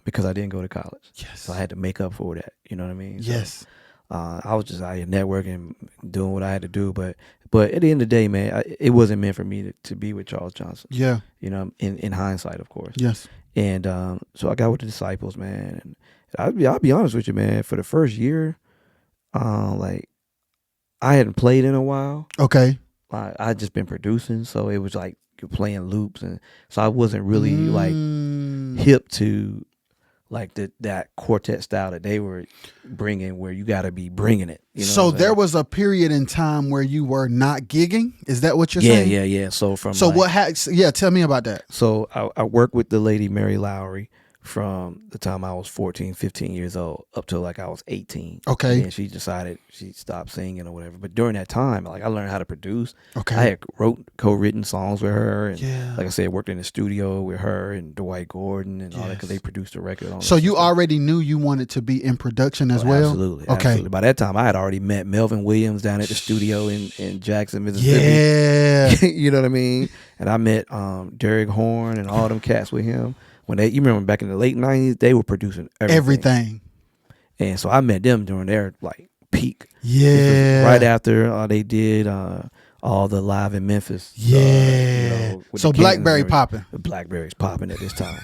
because I didn't go to college. Yes. So I had to make up for that. You know what I mean? Yes. So, I was just out here networking, doing what I had to do. But at the end of the day, man, it wasn't meant for me to be with Charles Johnson. Yeah. You know, in hindsight, of course. Yes. And so I got with the Disciples, man. And I'll be honest with you, man. For the first year, like I hadn't played in a while. Okay. I just been producing, so it was like you're playing loops, and so I wasn't really like hip to like that quartet style that they were bringing, where you got to be bringing it. You know So there was a period in time where you were not gigging. Is that what you're saying? Yeah. So tell me about that. So I worked with the lady Mary Lowry from the time I was 14, 15 years old up till like I was 18. Okay. And she decided she stopped singing or whatever. But during that time, like I learned how to produce. Okay. I had co-written songs with her. And Yeah. like I said, worked in the studio with her and Dwight Gordon and all that, because they produced a record on it. So you already knew you wanted to be in production as well? Absolutely. Okay. Absolutely. By that time, I had already met Melvin Williams down at the studio in Jackson, Mississippi. Yeah. You know what I mean? And I met Derek Horn and all them cats with him. When you remember back in the late 90s, they were producing everything. And so I met them during their like peak. Yeah. Right after they did all the live in Memphis. Yeah. So Blackberry popping. The Blackberry's popping at this time.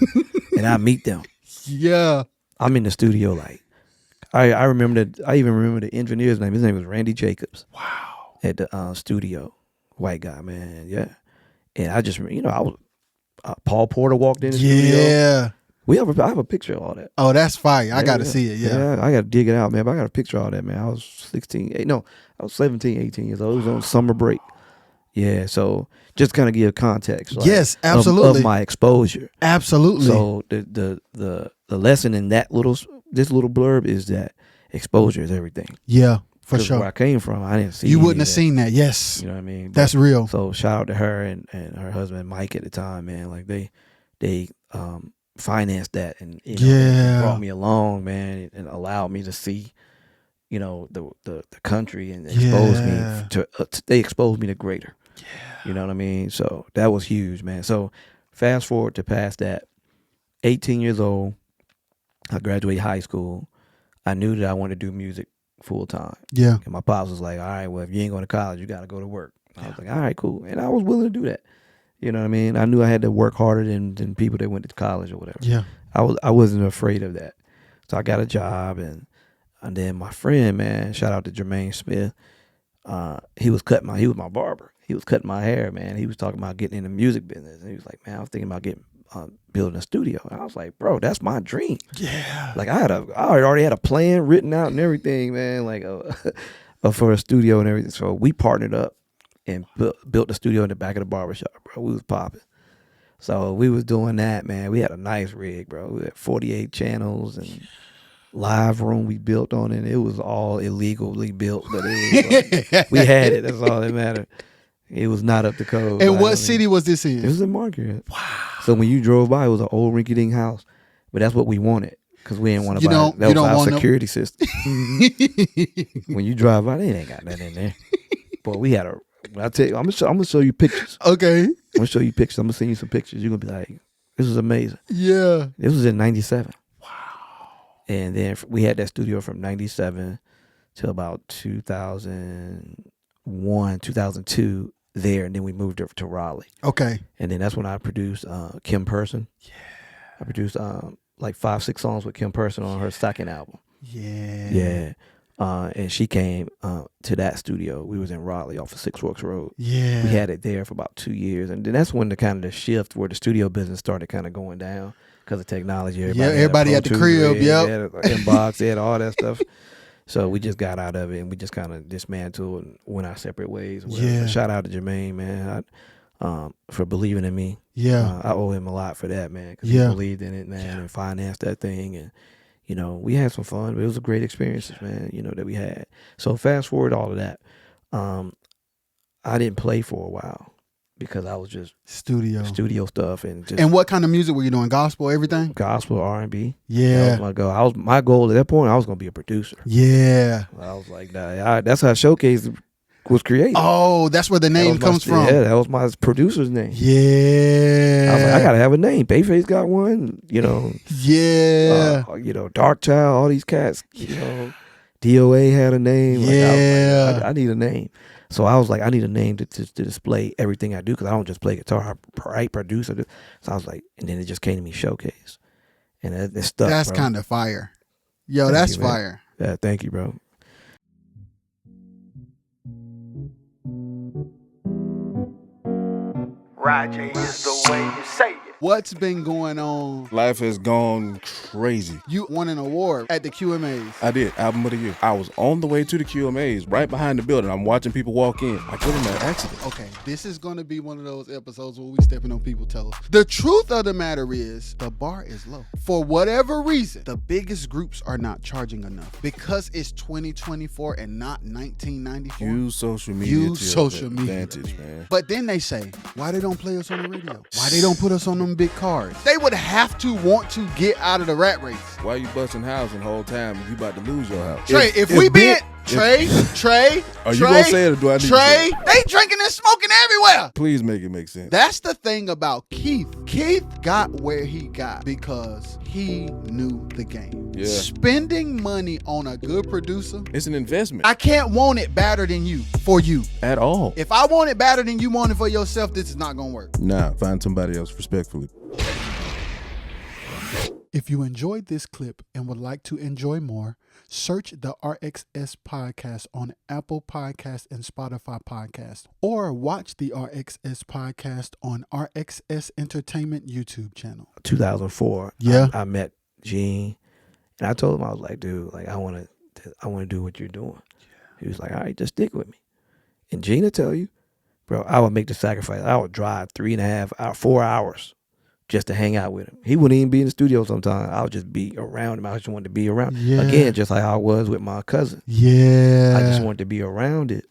And I meet them. Yeah. I'm in the studio like, I remember I even remember the engineer's name. His name was Randy Jacobs. Wow. At the studio. White guy, man. Yeah. And I just, I was, Paul Porter walked in the studio. Yeah. I have a picture of all that. Oh, that's fire. I got to see it. Yeah. I got to dig it out, man. But I got a picture of all that, man. I was 17, 18 years old. It was on summer break. Yeah. So just kind of give context. Like, yes, absolutely. Of my exposure. Absolutely. So the lesson in this little blurb is that exposure is everything. Yeah. For sure. Where I came from, I didn't see. You wouldn't have seen that. Yes. You know what I mean? That's real. So shout out to her and her husband Mike at the time, man. Like they financed that and brought me along, man, and allowed me to see, the country and exposed me to. They exposed me to greater. Yeah. You know what I mean? So that was huge, man. So fast forward to past that, 18 years old, I graduated high school. I knew that I wanted to do music full time. Yeah. And my pops was like, all right, well, if you ain't going to college, you got to go to work. And I was like, all right, cool. And I was willing to do that. You know what I mean? I knew I had to work harder than people that went to college or whatever. Yeah. I wasn't afraid of that. So I got a job, and then my friend, man, shout out to Jermaine Smith. He was my barber. He was cutting my hair, man. He was talking about getting in the music business. And he was like, man, I was thinking about building a studio. And I was like, bro, that's my dream. Yeah. Like I already had a plan written out and everything, man, like for a studio and everything. So we partnered up and built the studio in the back of the barbershop, bro. We was popping. So we was doing that, man. We had a nice rig, bro. We had 48 channels and live room we built on it. It was all illegally built, but it was like, we had it. That's all that mattered. It was not up to code. And what city was this in? It was in Marquette. Wow. So when you drove by, it was an old rinky-dink house, but that's what we wanted because we didn't want to buy it. That was our security system. When you drive by, they ain't got nothing in there. Boy, we had I tell you, I'm gonna show you pictures. Okay. I'm gonna show you pictures. I'm gonna send you some pictures. You're gonna be like, this is amazing. Yeah. This was in 97. Wow. And then we had that studio from 97 till about 2001, 2002 there. And then we moved over to Raleigh. Okay. And then that's when I produced Kim Person. Yeah. I produced like 5-6 songs with Kim Person on her second album. Yeah. Yeah. And she came to that studio. We was in Raleigh off of Six Forks Road. Yeah. We had it there for about 2 years. And then that's when the shift where the studio business started kind of going down. because of technology. Everybody had at a the Pro Tools crib. rig, Yep. they had an inbox, they had all that stuff. So we just got out of it and we just kind of dismantled and went our separate ways. Yeah. But shout out to Jermaine, man, for believing in me. Yeah. I owe him a lot for that, man, because Yeah. he believed in it, man, and financed that thing. And, you know, we had some fun, but it was a great experiences, man, you know, that we had. So fast forward all of that. I didn't play for a while because I was just studio stuff and just. And what kind of music were you doing? Gospel, everything? Gospel, R&B. Yeah. That was my goal. My goal at that point, I was going to be a producer. Yeah. I was like, nah, that's how Showcase was created. Oh, that's where the name comes from. Yeah, that was my producer's name. Yeah. I was like, I gotta have a name. Bayface got one, you know. Yeah. You know, Dark Child, all these cats, you know. DOA had a name. Yeah. I need a name. So I was like, I need a name to display everything I do because I don't just play guitar, I write, produce. So I was like, and then it just came to me, Showcase. And it stuck. That's kind of fire. Yo, that's you, fire. Yeah, thank you, bro. Rajay is the way you say it. What's been going on? Life has gone crazy. You won an award at the QMAs. I did, Album of the Year. I was on the way to the QMAs, right behind the building. I'm watching people walk in. I get in an accident. Okay, this is going to be one of those episodes where we stepping on people's toes. The truth of the matter is, the bar is low. For whatever reason, the biggest groups are not charging enough. Because it's 2024 and not 1994. Use social media to your advantage, man. But then they say, why they don't play us on the radio? Why they don't put us on them big cars? They would have to want to get out of the rat race. Why you busting housing the whole time if you about to lose your house? Trey, if we been Trey, are you gonna say it or do I need to say it? They drinking and smoking everywhere. Please make it make sense. That's the thing about Keith. Keith got where he got because he knew the game. Yeah. Spending money on a good producer, It's an investment. I can't want it better than you for you. At all. If I want it better than you want it for yourself, this is not gonna work. Nah, find somebody else respectfully. If you enjoyed this clip and would like to enjoy more, search the RXS Podcast on Apple Podcasts and Spotify Podcasts, or watch the RXS Podcast on RXS Entertainment YouTube channel. 2004. Yeah. I met Gene, and I told him, I was like, dude, like I want to do what you're doing. He was like, all right, just stick with me. And Gene will tell you, bro, I would make the sacrifice. I would drive 4 hours just to hang out with him. He wouldn't even be in the studio sometimes. I would just be around him. I just wanted to be around. Yeah. Again, just like I was with my cousin. Yeah. I just wanted to be around it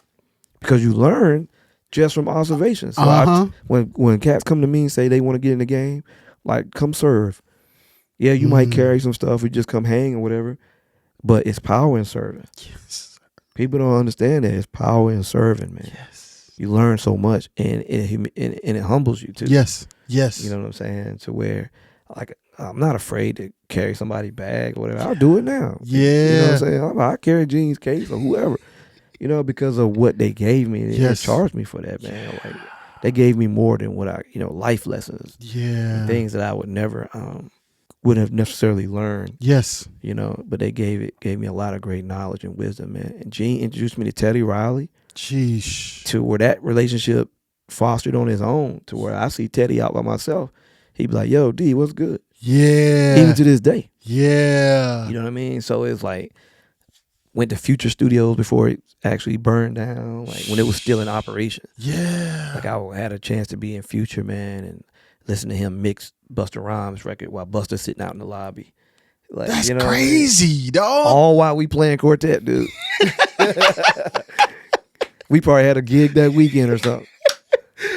because you learn just from observation. So when cats come to me and say they want to get in the game, like, come serve. Yeah, you might carry some stuff or just come hang or whatever, but it's power in serving. Yes. People don't understand that. It's power in serving, man. Yes. You learn so much, and it humbles you too. Yes. Yes. You know what I'm saying? To where, like, I'm not afraid to carry somebody's bag or whatever. I'll do it now. Yeah. You know what I'm saying? I carry Gene's case or whoever, you know, because of what they gave me. They charged me for that, man. Like, they gave me more than what life lessons. Yeah. Things that I would never, wouldn't have necessarily learned. Yes. You know, but they gave me a lot of great knowledge and wisdom, man. And Gene introduced me to Teddy Riley. Sheesh. To where that relationship fostered on his own, to where I see Teddy out by myself. He'd be like, yo, D, what's good? Yeah. Even to this day. Yeah. You know what I mean? So it's like, went to Future Studios before it actually burned down, like when it was still in operation. Yeah. Like I had a chance to be in Future, man, and listen to him mix Busta Rhymes record while Busta sitting out in the lobby. Like, that's you know, crazy, dog. All while we playing quartet, dude. We probably had a gig that weekend or something.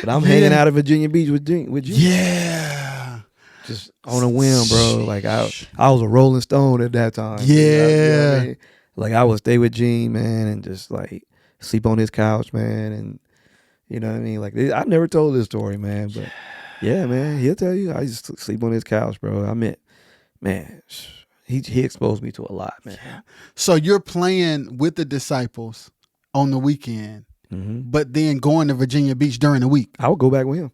But I'm hanging out at Virginia Beach with you. Yeah. Just on a whim, bro. Like I was a Rolling Stone at that time. Yeah. You know what I mean? Like I would stay with Gene, man, and just like sleep on his couch, man, and you know what I mean? Like I never told this story, man, but yeah, man, he'll tell you. I just sleep on his couch, bro. I mean, man, he exposed me to a lot, man. Yeah. So you're playing with the Disciples on the weekend, but then going to Virginia Beach during the week. I would go back with him.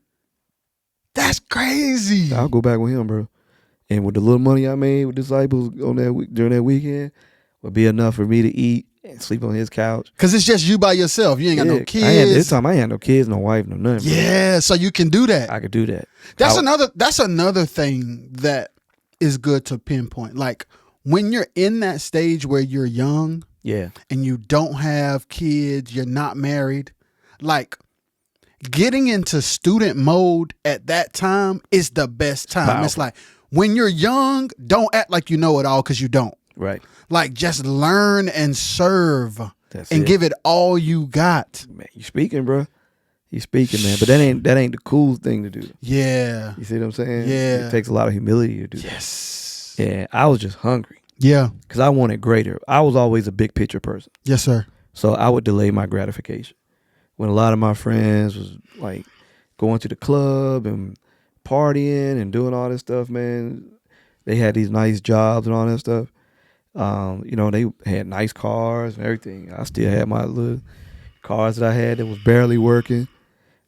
That's crazy. I'll go back with him, bro. And with the little money I made with Disciples on that during that weekend, would be enough for me to eat and sleep on his couch. Cause it's just you by yourself. You ain't got no kids. This time I ain't had no kids, no wife, no nothing. Yeah, bro. So you can do that. I could do that. That's another thing that is good to pinpoint. Like when you're in that stage where you're young Yeah. and you don't have kids, you're not married, like getting into student mode at that time is the best time. Powerful. It's like when you're young, don't act like you know it all because you don't. Right. Like just learn and serve That's and it. give it all you got. Man, you speaking, bro. You speaking, man. But that ain't the cool thing to do. Yeah. You see what I'm saying? Yeah. It takes a lot of humility to do Yes. that. Yeah. I was just hungry Yeah. because I wanted greater. I was always a big picture person. Yes, sir. So I would delay my gratification. When a lot of my friends was like going to the club and partying and doing all this stuff, man, they had these nice jobs and all that stuff. They had nice cars and everything. I still had my little cars that I had that was barely working,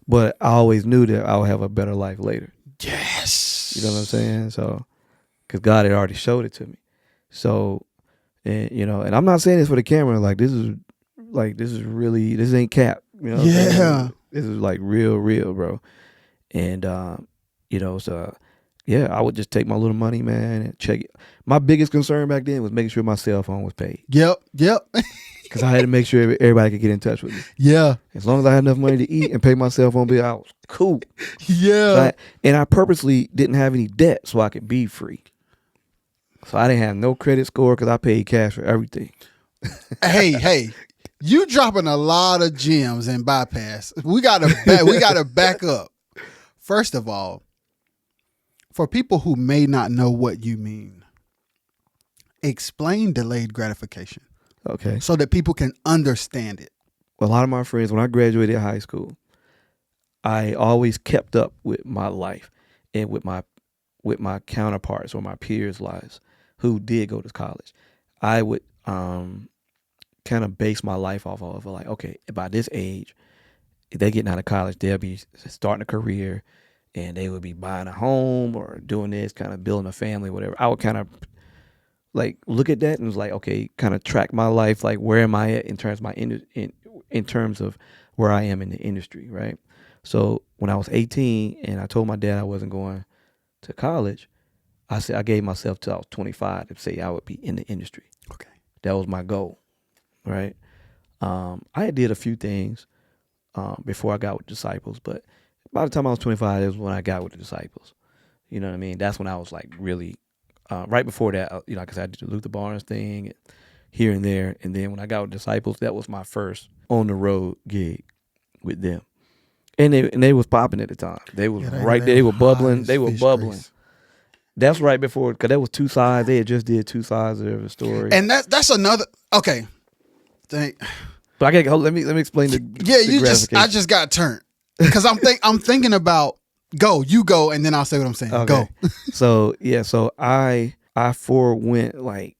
but I always knew that I would have a better life later. Yes. You know what I'm saying? So, because God had already showed it to me. So, and I'm not saying this for the camera. Like this is ain't cap. You know what I'm saying? Yeah. This is like real, bro. And I would just take my little money, man, and check it. My biggest concern back then was making sure my cell phone was paid. Yep. Because I had to make sure everybody could get in touch with me. Yeah. As long as I had enough money to eat and pay my cell phone bill, I was cool. Yeah. And I purposely didn't have any debt so I could be free. So I didn't have no credit score because I paid cash for everything. Hey, you dropping a lot of gems in bypass. We gotta back up. First of all, for people who may not know what you mean, explain delayed gratification Okay. so that people can understand it. A lot of my friends, when I graduated high school, I always kept up with my life and with my counterparts or my peers' lives who did go to college. I would kind of base my life off of like, okay, by this age, if they're getting out of college, they'll be starting a career and they would be buying a home or doing this, kind of building a family, whatever. I would kind of like look at that and was like, okay, kind of track my life, like where am I at in terms of in terms of where I am in the industry, right? So when I was 18 and I told my dad I wasn't going to college, I said I gave myself till I was 25 to say I would be in the industry. Okay. That was my goal, right? I did a few things before I got with Disciples, but by the time I was 25, it was when I got with the Disciples. You know what I mean? That's when I was like really, right before that, because I did the Luther Barnes thing here and there. And then when I got with Disciples, that was my first on the road gig with them. And they was popping at the time. They was right there. They were bubbling. They were bubbling. Grease. That's right before, because that was two sides. They had just did two sides of the story. And that's another. Okay. But let me explain the I just got turned because I'm thinking about you go, and then I'll say what I'm saying. Okay. Go. So I forewent like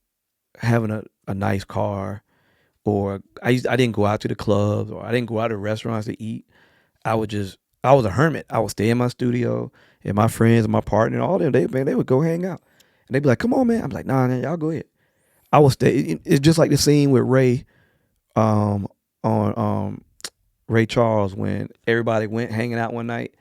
having a nice car, or I didn't go out to the clubs, or I didn't go out to restaurants to eat. I was a hermit. I would stay in my studio, and my friends and my partner and all them, they would go hang out. And they'd be like, come on, man. I'm like, nah, y'all go ahead. I would stay. It's just like the scene with Ray on Ray Charles when everybody went hanging out one night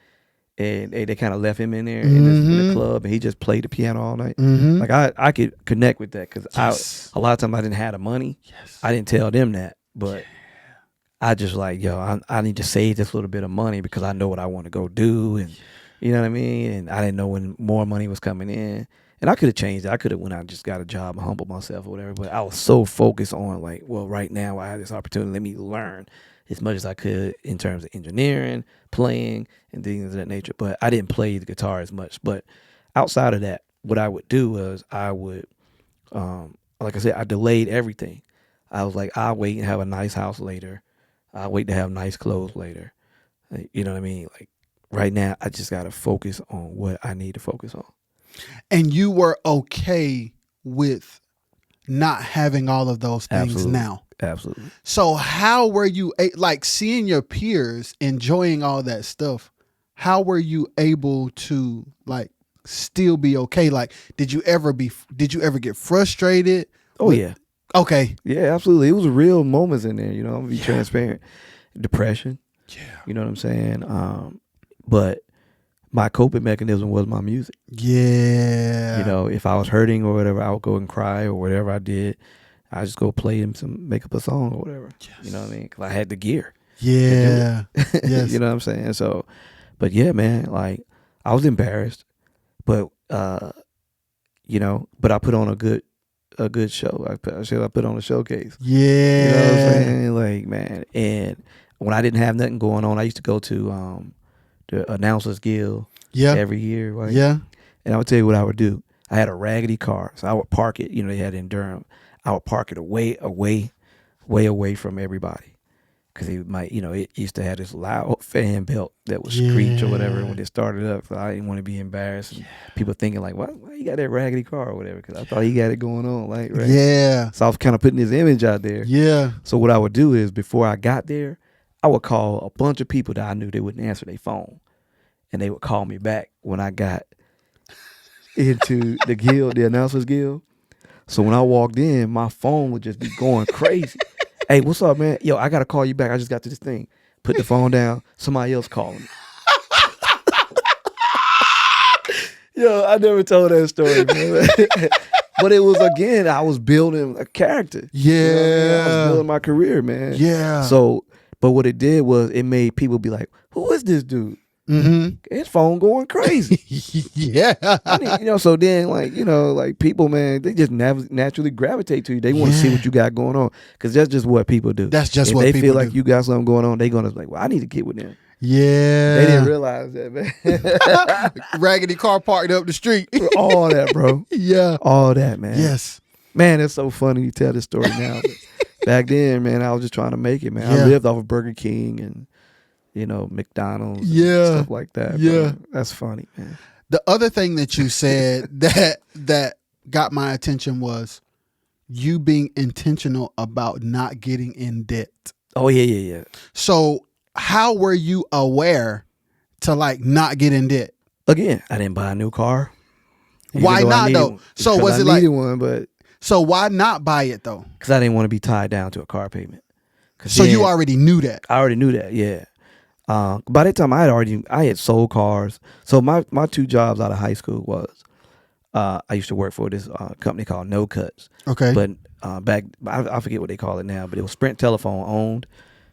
and they kind of left him in there in the club and he just played the piano all night. Mm-hmm. Like I could connect with that because Yes. a lot of times I didn't have the money. Yes. I didn't tell them that, but I just like, I need to save this little bit of money because I know what I want to go do, and you know what I mean? And I didn't know when more money was coming in. And I could have changed it. I could have went out and just got a job and humbled myself or whatever. But I was so focused on like, well, right now I have this opportunity. Let me learn as much as I could in terms of engineering, playing, and things of that nature. But I didn't play the guitar as much. But outside of that, what I would do was I would, like I said, I delayed everything. I was like, I'll wait and have a nice house later. I'll wait to have nice clothes later. You know what I mean? Like right now, I just got to focus on what I need to focus on. And you were okay with not having all of those things Absolutely. now. Absolutely. So how were you like seeing your peers enjoying all that stuff? How were you able to like still be okay? Like, did you ever get frustrated? Oh yeah. Okay. Yeah, absolutely. It was real moments in there, I'm gonna be transparent. Depression. Yeah. You know what I'm saying? But my coping mechanism was my music. Yeah. You know, if I was hurting or whatever, I would go and cry or whatever I did. I just go play him make up a song or whatever. Yes. You know what I mean? 'Cause I had the gear. Yeah. Yes. You know what I'm saying? So, but yeah, man, like I was embarrassed, but you know, but I put on a good show. I put on a showcase. Yeah. You know what I'm saying? Like, man, and when I didn't have nothing going on, I used to go to the Announcers Guild every year, right? Yeah. And I would tell you what I would do. I had a raggedy car, so I would park it. You know, they had it in Durham. I would park it way away from everybody, because it might, you know, it used to have this loud fan belt that would screech or whatever when it started up. So I didn't want to be embarrassed. And people thinking like, why you got that raggedy car or whatever? Because I thought he got it going on, like, right? Yeah. So I was kind of putting his image out there. Yeah. So what I would do is, before I got there, I would call a bunch of people that I knew they wouldn't answer their phone, and they would call me back when I got into the guild, the Announcers Guild. So when I walked in, my phone would just be going crazy. Hey, what's up, man? Yo, I gotta call you back. I just got to this thing. Put the phone down. Somebody else calling me. Yo, I never told that story, man. But it was, again, I was building a character. Yeah. You know what I mean? I was building my career, man. Yeah. So, but what it did was it made people be like, who is this dude? Mm-hmm. His phone going crazy. Yeah. You know, so then, like, you know, like people, man, they just naturally gravitate to you. They want to see what you got going on, because that's just what people do. That's just if what they people feel do. like you got something going on, they gonna like, well, I need to get with them. Yeah. They didn't realize that, man. Raggedy car parked up the street. All that, bro. Yeah. All that, man. Yes. Man, it's so funny you tell this story now. But back then, man, I was just trying to make it, man. Yeah. I lived off of Burger King and, you know, McDonald's and stuff like that. Yeah. Bro. That's funny, man. The other thing that you said that got my attention was you being intentional about not getting in debt. Oh, yeah. So how were you aware to like not get in debt? Again, I didn't buy a new car. Why not though? So was it like one, but so why not buy it though? because I didn't want to be tied down to a car payment. So you already knew that. I already knew that, yeah. By that time, I had sold cars. So my two jobs out of high school was I used to work for this company called No Cuts. Okay. But back, I forget what they call it now, but it was Sprint Telephone owned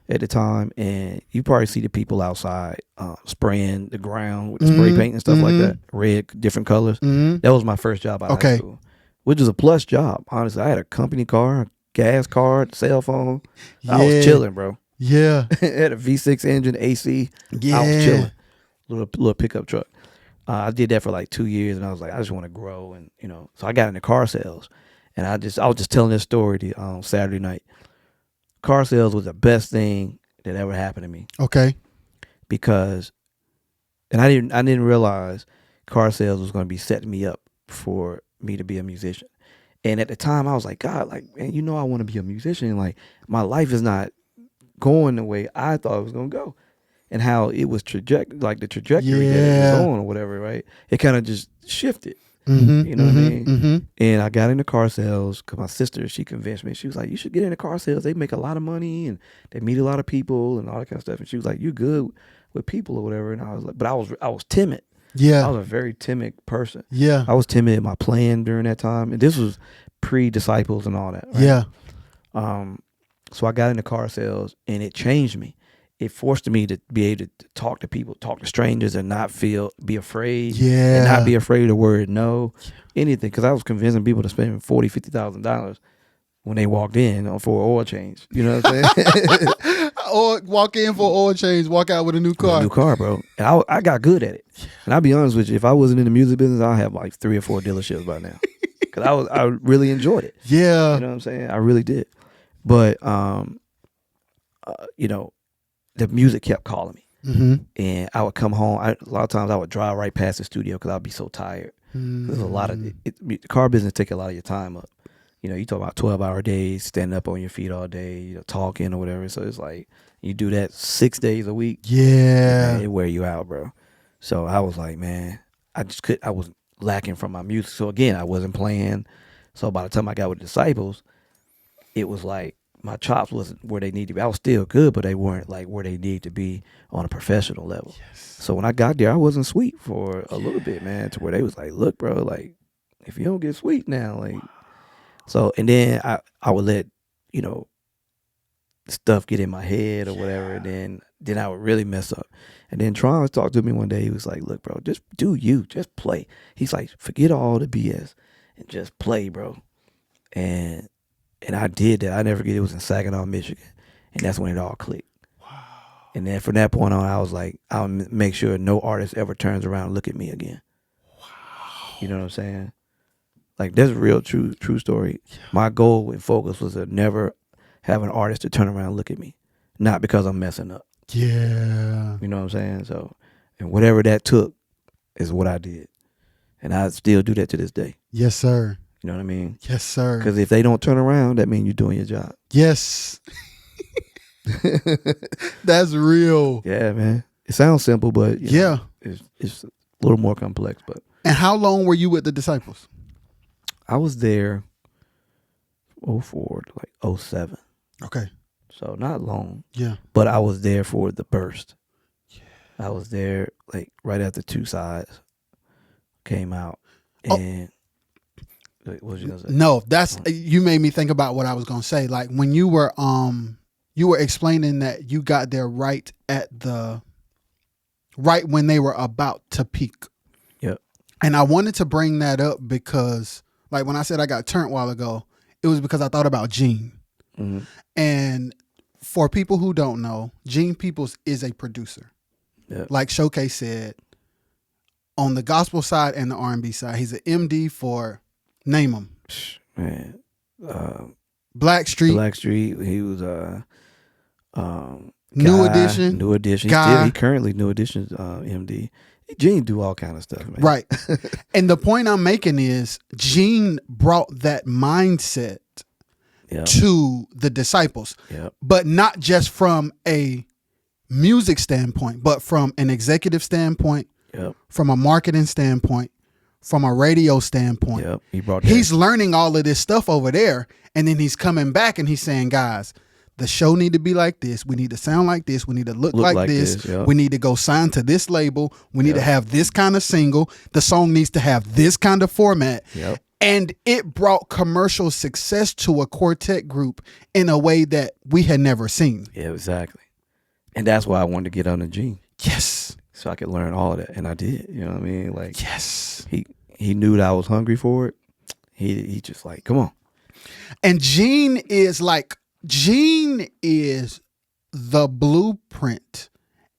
at the time, and you probably see the people outside spraying the ground with the spray paint and stuff like that, red, different colors. That was my first job out of high school, which is a plus job. Honestly, I had a company car, a gas card, cell phone. I was chilling, bro. Yeah. Had a V6 engine, AC. Yeah. I was chilling. Little pickup truck. I did that for like 2 years, and I was like, I just want to grow, and you know, so I got into car sales, and I was just telling this story on Saturday night. Car sales was the best thing that ever happened to me, Okay. because, and I didn't realize car sales was going to be setting me up for me to be a musician. And at the time, I was like, God, like, man, you know, I want to be a musician. Like, my life is not going the way I thought it was going to go, and how it was the trajectory that it was on or whatever, right? It kind of just shifted. You know what I mean? And I got into car sales because my sister, she convinced me. She was like, you should get into car sales. They make a lot of money and they meet a lot of people and all that kind of stuff. And she was like, you're good with people or whatever. And I was like, but I was timid. Yeah. I was a very timid person. Yeah. I was timid in my playing during that time. And this was pre-Disciples and all that. Right? Yeah. So I got into car sales, and it changed me. It forced me to be able to talk to people, talk to strangers, and not be afraid. Yeah. And not be afraid of the word no, anything. Because I was convincing people to spend $40,000-$50,000 when they walked in for an oil change. You know what I'm saying? Or walk in for oil change, walk out with a new car. A new car, bro. And I got good at it. And I'll be honest with you, if I wasn't in the music business, I'd have like 3 or 4 dealerships by now. Because I really enjoyed it. Yeah. You know what I'm saying? I really did. But, you know, the music kept calling me. And I would come home. A lot of times I would drive right past the studio because I'd be so tired. There's a lot of the car business take a lot of your time up. You know, you talk about 12-hour days, standing up on your feet all day, you know, talking or whatever. So it's like you do that 6 days a week. Yeah. Man, it wear you out, bro. So I was like, man, I was lacking from my music. So again, I wasn't playing. So by the time I got with Disciples, it was like my chops wasn't where they need to be. I was still good, but they weren't like where they need to be on a professional level. So when I got there, I wasn't sweet for a little bit, man, to where they was like, look, bro, like, if you don't get sweet now, like, so, and then I would let, you know, stuff get in my head or whatever, and then I would really mess up. And then Tron talked to me one day. He was like, look, bro, just do you. Just play. He's like, forget all the BS and just play, bro. And I did that. I never forget, it was in Saginaw, Michigan. And that's when it all clicked. Wow. And then from that point on, I was like, I'll make sure no artist ever turns around and look at me again. Wow. You know what I'm saying? Like, that's a real true story. Yeah. My goal and focus was to never have an artist to turn around and look at me. Not because I'm messing up. Yeah. You know what I'm saying? So, and whatever that took is what I did. And I still do that to this day. Yes, sir. You know what I mean? Yes, sir. Because if they don't turn around, that means you're doing your job. Yes. That's real. Yeah, man. It sounds simple, but yeah, it's a little more complex. But and how long were you with the Disciples? I was there 04 to like 07. Okay. So not long. Yeah. But I was there for the burst. Yeah. I was there like right after Two Sides came out. And what was you gonna say? No, that's you made me think about what I was gonna say. Like when you were explaining that you got there right when they were about to peak. Yep. And I wanted to bring that up because like when I said I got turned a while ago, it was because I thought about Gene. Mm-hmm. And for people who don't know, Gene Peoples is a producer. Yep. Like Showcase said, on the gospel side and the R&B side, he's an MD for name them. Man, Blackstreet. He was New Edition. He currently New Edition's MD. Gene do all kind of stuff, man. Right. And the point I'm making is Gene brought that mindset to the Disciples, but not just from a music standpoint, but from an executive standpoint, from a marketing standpoint, from a radio standpoint. He brought that. He's learning all of this stuff over there, and then he's coming back and he's saying, guys, the show need to be like this. We need to sound like this. We need to look like this. We need to go sign to this label. We need to have this kind of single. The song needs to have this kind of format. And it brought commercial success to a quartet group in a way that we had never seen. Yeah, exactly. And that's why I wanted to get on the Gene. Yes. So I could learn all of that. And I did. You know what I mean? Like, yes. He knew that I was hungry for it. He just like, come on. And Gene is the blueprint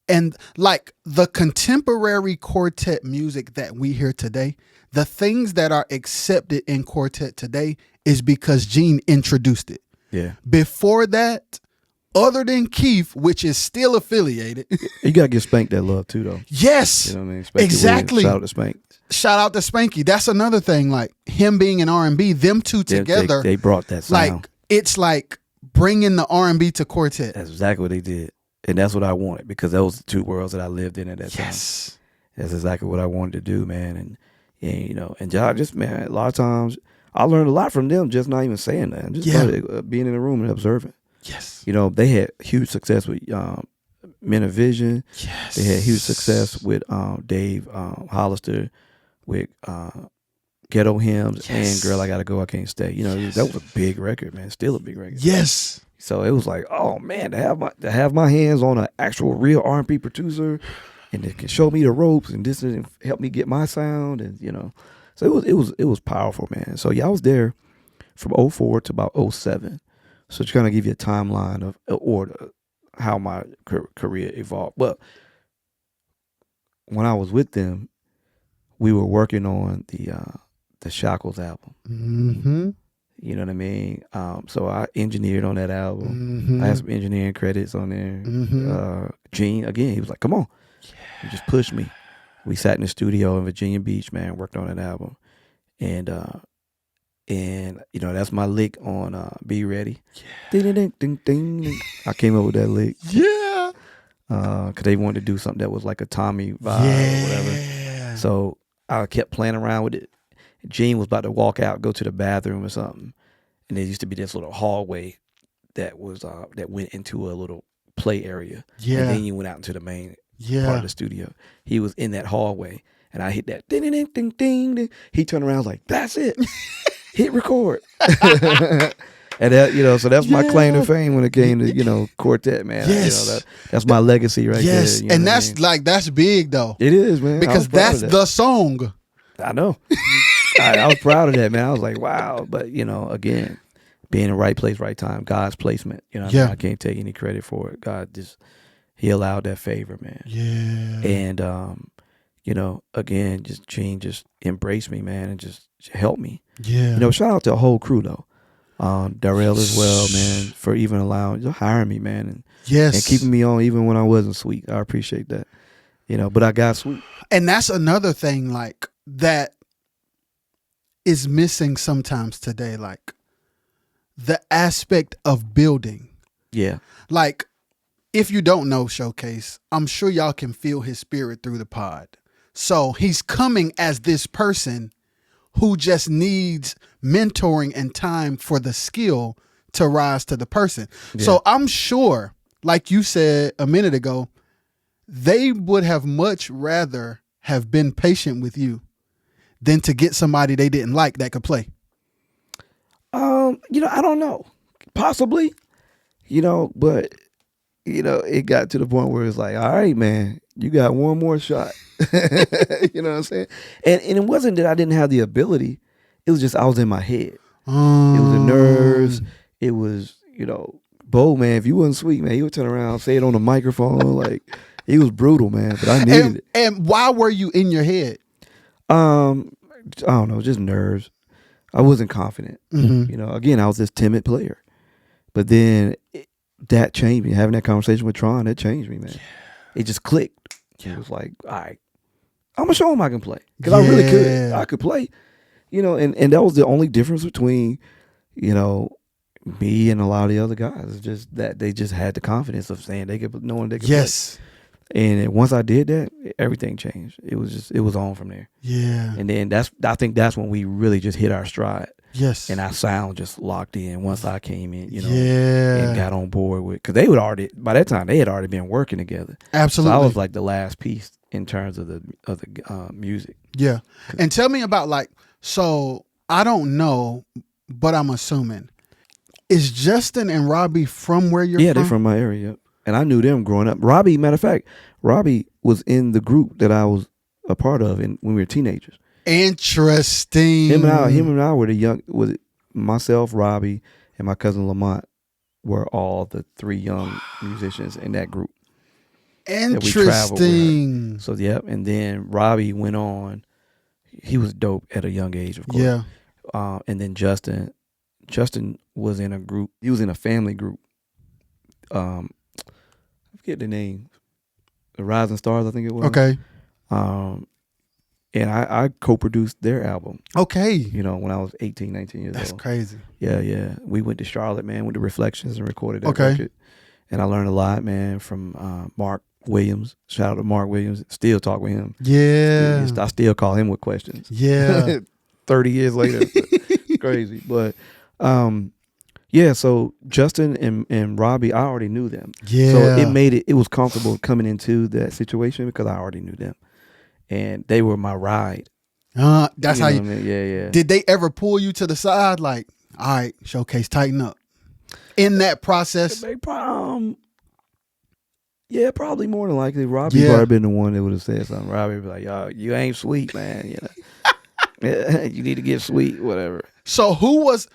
and like the contemporary quartet music that we hear today. The things that are accepted in quartet today is because Gene introduced it. Yeah. Before that, other than Keith, which is still affiliated. You got to give Spank that love too, though. Yes. You know what I mean? Spanky exactly. Shout out to Spank. Shout out to Spanky. That's another thing. Like him being in R&B, them two together. They brought that sound. Like it's like bringing the R&B to quartet. That's exactly what they did. And that's what I wanted because those were the two worlds that I lived in at that time. That's exactly what I wanted to do, man. And you know, and just, man, a lot of times I learned a lot from them just not even saying that. Just being in the room and observing. Yes. You know, they had huge success with Men of Vision. Yes. They had huge success with Dave Hollister, with Ghetto Hymns, and Girl, I Gotta Go, I Can't Stay. You know, that was a big record, man. Still a big record. Yes. So it was like, oh man, to have my hands on an actual real R&B producer, and it can show me the ropes and this and help me get my sound, and you know, so it was powerful, man. So yeah, I was there from 04 to about 07. So to kind of give you a timeline of how my career evolved. But when I was with them, we were working on the Shackles album. Mm-hmm. You know what I mean? So I engineered on that album. Mm-hmm. I had some engineering credits on there. Mm-hmm. Gene, again, he was like, come on. He just pushed me. We sat in the studio in Virginia Beach, man, worked on that album. And you know, that's my lick on Be Ready. Yeah. Ding, ding, ding, ding, ding. I came up with that lick. Yeah. Because they wanted to do something that was like a Tommy vibe or whatever. So I kept playing around with it. Gene was about to walk out, go to the bathroom or something. And there used to be this little hallway that was that went into a little play area. Yeah. And then you went out into the main part Yeah. of the studio. He was in that hallway, and I hit that ding ding ding ding ding. He turned around like, "That's it, hit record." And that, so that's my claim to fame when it came to quartet, man. Yes. That's my legacy right there. Yes. And that's like that's big though. It is, man. Because that's the song. I know. I was proud of that, man. I was like, wow. But again, being in the right place, right time, God's placement. I can't take any credit for it. God He allowed that favor, man. Yeah. And again, Gene just embraced me, man, and just helped me. Yeah. Shout out to the whole crew though. Darnell as well, man, for even hiring me, man, and keeping me on even when I wasn't sweet. I appreciate that. But I got sweet. And that's another thing like that is missing sometimes today, like the aspect of building. Yeah. Like, if you don't know Showcase, I'm sure y'all can feel his spirit through the pod. So he's coming as this person who just needs mentoring and time for the skill to rise to the person. Yeah. So I'm sure, like you said a minute ago, they would have much rather have been patient with you than to get somebody they didn't like that could play. I don't know. Possibly, but it got to the point where it's like, all right, man, you got one more shot. You know what I'm saying? And it wasn't that I didn't have the ability. It was just I was in my head. It was the nerves. It was, Bo, man, if you wasn't sweet, man, he would turn around, say it on the microphone. Like, he was brutal, man, but I needed it. And why were you in your head? I don't know, just nerves. I wasn't confident. Mm-hmm. Again, I was this timid player. But then that changed me. Having that conversation with Tron, that changed me, man. Yeah. It just clicked. Yeah. It was like, all right, I'm going to show him I can play. Because I really could. I could play. And that was the only difference between, me and a lot of the other guys. It's just that they just had the confidence of saying knowing they could play. And once I did that, everything changed. It was on from there. Yeah. And then I think that's when we really just hit our stride. Yes. And our sound just locked in once I came in, and got on board with, because they would already, by that time, they had already been working together. Absolutely. So I was like the last piece in terms of the music. Yeah. And tell me about so I don't know, but I'm assuming, is Justin and Robbie from where you're from? Yeah, they're from my area. Yep. And I knew them growing up. Matter of fact, Robbie was in the group that I was a part of when we were teenagers. Interesting. Him and I were the young. Was myself, Robbie, and my cousin Lamont were all the three young musicians in that group. Interesting. So and then Robbie went on. He was dope at a young age, of course. Yeah. And then Justin was in a group. He was in a family group. I forget the name. The Rising Stars, I think it was. Okay. And I co-produced their album. Okay. When I was 18, 19 years old. That's crazy. Yeah. We went to Charlotte, man, went to Reflections and recorded that record. And I learned a lot, man, from Mark Williams. Shout out to Mark Williams. Still talk with him. Yeah. I still call him with questions. Yeah. 30 years later. It's crazy. But so Justin and Robbie, I already knew them. Yeah. So it was comfortable coming into that situation because I already knew them. And they were my ride. That's how you. I mean? Yeah. Did they ever pull you to the side, like, all right, Showcase, tighten up? In that process, probably more than likely. Robbie would have been the one that would have said something. Robbie would be like, "Yo, you ain't sweet, man. You need to get sweet, whatever." So who was,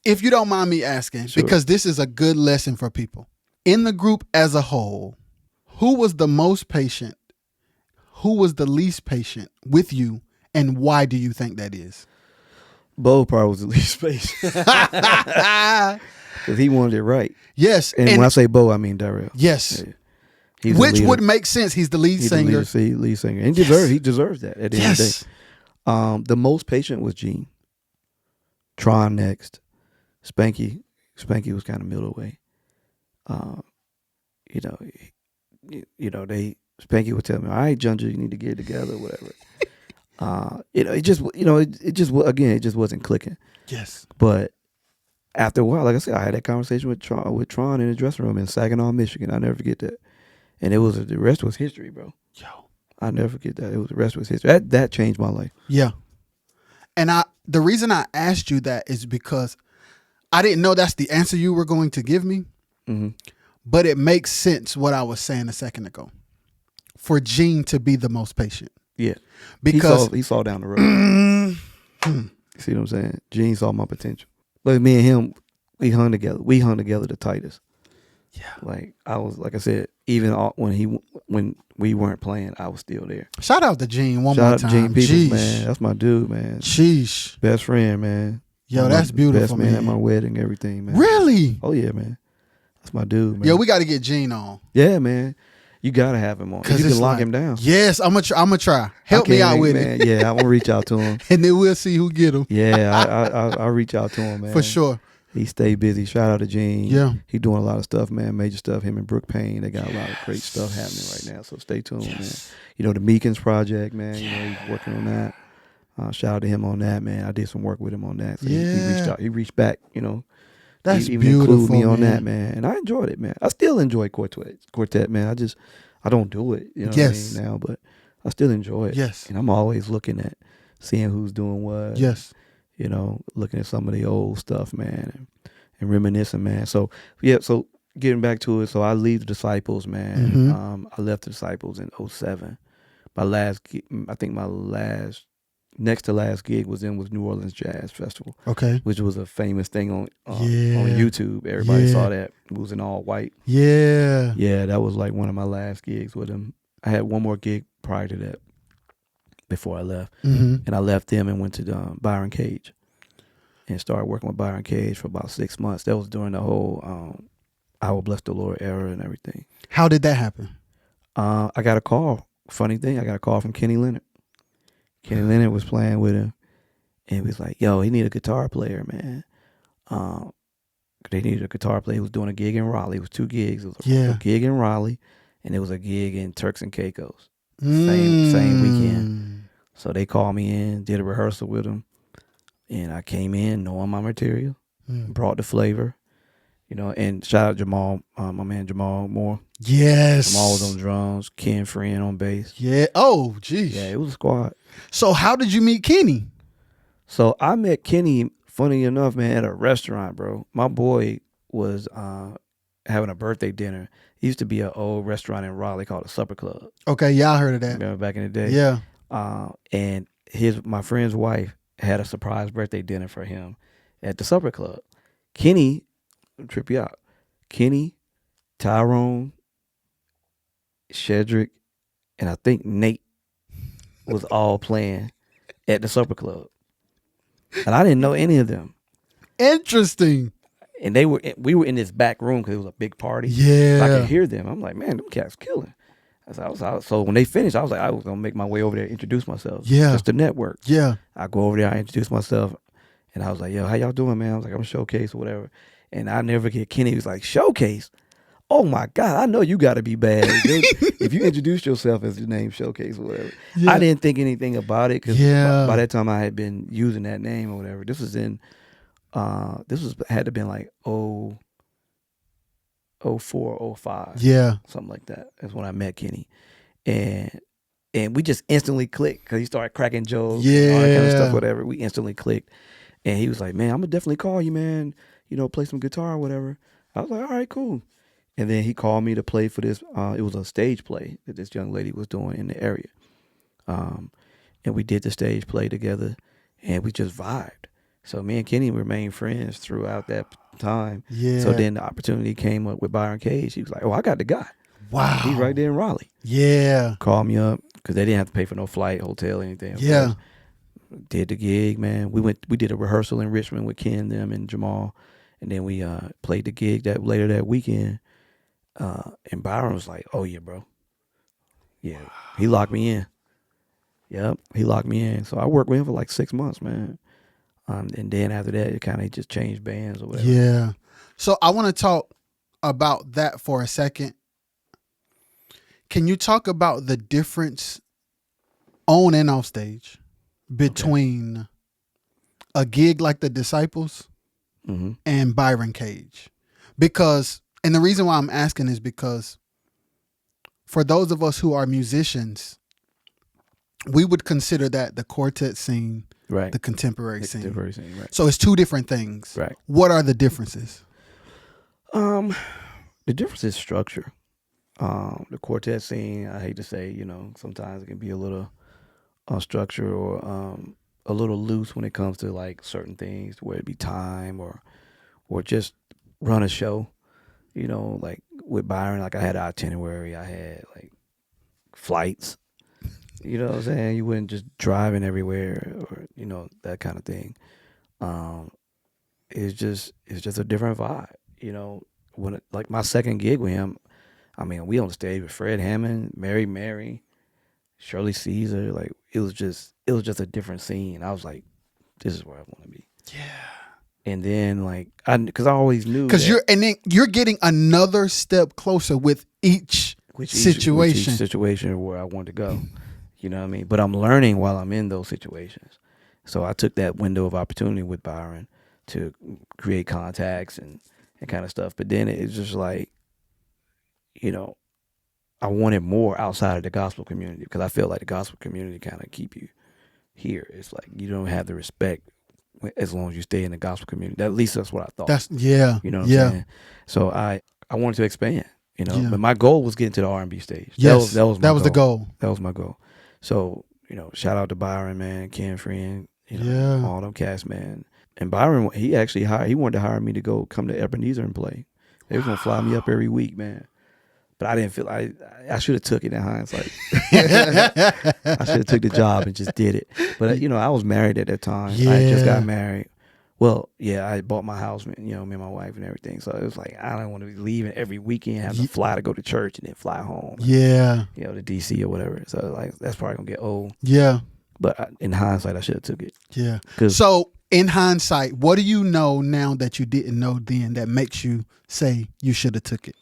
if you don't mind me asking, Sure. because this is a good lesson for people in the group as a whole, who was the most patient? Who was the least patient with you, and why do you think that is? Bo probably was the least patient because he wanted it right. Yes, and when I say Bo, I mean Darnell. Yes, yeah. Which would make sense. He's the lead singer. The lead singer, and he deserves that at the end of the day. The most patient was Gene. Tron next. Spanky was kind of middle way. Spanky would tell me, "All right, Junja, you need to get it together, whatever." It just wasn't clicking. Yes, but after a while, like I said, I had that conversation with Tron in the dressing room in Saginaw, Michigan. I never forget that. And the rest was history, bro. Yo. I never forget that. The rest was history. That changed my life. Yeah. And the reason I asked you that is because I didn't know that's the answer you were going to give me, but it makes sense what I was saying a second ago. For Gene to be the most patient. Yeah. Because he saw down the road. You see what I'm saying? Gene saw my potential. But me and him, we hung together. We hung together the tightest. Yeah. Like I said, even when we weren't playing, I was still there. Shout out to Gene one Shout more out time. to Gene Peoples, Jeesh. man. That's my dude, man. Sheesh. Best friend, man. Yo, that's beautiful, best man. At man. my wedding, everything, man. Really? Oh yeah, man. That's my dude, man. Yo, we got to get Gene on. Yeah, man. You gotta have him on. Cause you can lock him down. Yes, I'm gonna try. Help me out with man. it. Yeah, I'm gonna reach out to him. And then we'll see who get him. Yeah, I'll reach out to him, man. For sure. He stay busy. Shout out to Gene. Yeah. He doing a lot of stuff, man. Major stuff. Him and Brooke Payne, they got a lot of great stuff happening right now. So stay tuned, man. You know, the Meekins project, man. You know, he's working on that. Shout out to him on that, man. I did some work with him on that. So he reached out. He reached back, you know. That's he even beautiful, included me on man. that, man. And I enjoyed it, man. I still enjoy quartet, man. I don't do it, you know what I mean, now, but I still enjoy it. Yes. And I'm always looking at seeing who's doing what. Yes. You know, looking at some of the old stuff, man, and reminiscing, man. So, yeah, so getting back to it, so I leave the Disciples, man. I left the Disciples in 2007. My next to last gig was New Orleans Jazz Festival. Okay. Which was a famous thing on YouTube. Everybody saw that. It was in all white. Yeah. Yeah, that was like one of my last gigs with him. I had one more gig prior to that before I left. And I left them and went to Byron Cage and started working with Byron Cage for about 6 months. That was during the whole I Will Bless the Lord era and everything. How did that happen? I got a call. Funny thing, I got a call from Kenny Leonard. Kenny Leonard was playing with him, and he was like, yo, he need a guitar player, man. They needed a guitar player. He was doing a gig in Raleigh. It was 2 gigs. It was a gig in Raleigh, and it was a gig in Turks and Caicos. Same weekend. So they called me in, did a rehearsal with him, and I came in knowing my material, brought the flavor, you know, and shout out Jamal, my man Jamal Moore. Yes. Jamal was on drums, Ken Friend on bass. Yeah. Oh, geez. Yeah, it was a squad. So how did you meet Kenny? So I met Kenny, funny enough, man, at a restaurant, bro. My boy was having a birthday dinner. It used to be an old restaurant in Raleigh called the Supper Club. Okay, yeah, I heard of that. Remember back in the day? Yeah. And my friend's wife had a surprise birthday dinner for him at the Supper Club. Kenny, trip you out. Kenny, Tyrone, Shedrick, and I think Nate was all playing at the Supper Club. And I didn't know any of them. Interesting. And we were in this back room because it was a big party. Yeah. So I could hear them. I'm like, man, them cats killing. So when they finished, I was like, I was going to make my way over there, introduce myself. Yeah. Just to network. Yeah. I go over there, I introduce myself, and I was like, yo, how y'all doing, man? I was like, I'm a showcase or whatever. And I never get Kenny was like, showcase? Oh my God, I know you got to be bad. If you introduce yourself as your name Showcase or whatever. Yeah. I didn't think anything about it because by that time I had been using that name or whatever. This was had to have been like 04, 05. Yeah. Something like that. That's when I met Kenny. And we just instantly clicked because he started cracking jokes and all that kind of stuff, whatever. We instantly clicked. And he was like, man, I'm going to definitely call you, man. You know, play some guitar or whatever. I was like, all right, cool. And then he called me to play for this. It was a stage play that this young lady was doing in the area. And we did the stage play together, and we just vibed. So me and Kenny remained friends throughout that time. Yeah. So then the opportunity came up with Byron Cage. He was like, oh, I got the guy. Wow. He's right there in Raleigh. Yeah. Called me up because they didn't have to pay for no flight, hotel, anything. Yeah. Did the gig, man. We did a rehearsal in Richmond with Ken, them, and Jamal. And then we played the gig later that weekend. And Byron was like, oh, yeah, bro. Yeah. Wow. He locked me in. Yep. He locked me in. So I worked with him for like 6 months, man. And then after that, it kind of just changed bands or whatever. Yeah. So I want to talk about that for a second. Can you talk about the difference on and off stage between a gig like the Disciples and Byron Cage. And the reason why I'm asking is because for those of us who are musicians, we would consider that the quartet scene, Right. the contemporary The scene. contemporary scene, right. So it's two different things. Right. What are the differences? The difference is structure. The quartet scene, I hate to say, sometimes it can be a little structure or a little loose when it comes to like certain things, whether it be time or just run a show. Like with Byron, like I had an itinerary, I had like flights. You know what I'm saying? You wouldn't just driving everywhere or that kind of thing. It's just a different vibe. When like my second gig with him, I mean, we on the stage with Fred Hammond, Mary, Shirley Caesar. Like it was just a different scene. I was like, this is where I want to be. Yeah. And then like because I always knew because you're getting another step closer with each situation. Each situation where I want to go. You know what I mean? But I'm learning while I'm in those situations. So I took that window of opportunity with Byron to create contacts and kind of stuff. But then it's just like, I wanted more outside of the gospel community because I feel like the gospel community kind of keep you here. It's like you don't have the respect as long as you stay in the gospel community. At least that's what I thought. You know what I'm saying? So I wanted to expand, but my goal was getting to the R&B stage. Yes, that was the goal. That was my goal. So, shout out to Byron, man, Ken Friend, all them cast, man. And Byron, he wanted to hire me to come to Ebenezer and play. They was going to fly me up every week, man. But I didn't feel I should have took it in hindsight. I should have took the job and just did it. But I was married at that time. Yeah. I just got married. Well, yeah, I bought my house, me and my wife and everything. So it was like I don't want to be leaving every weekend, have to fly to go to church and then fly home. Yeah. To DC or whatever. So like that's probably gonna get old. Yeah. But in hindsight, I should have took it. Yeah. So in hindsight, what do you know now that you didn't know then that makes you say you should have took it?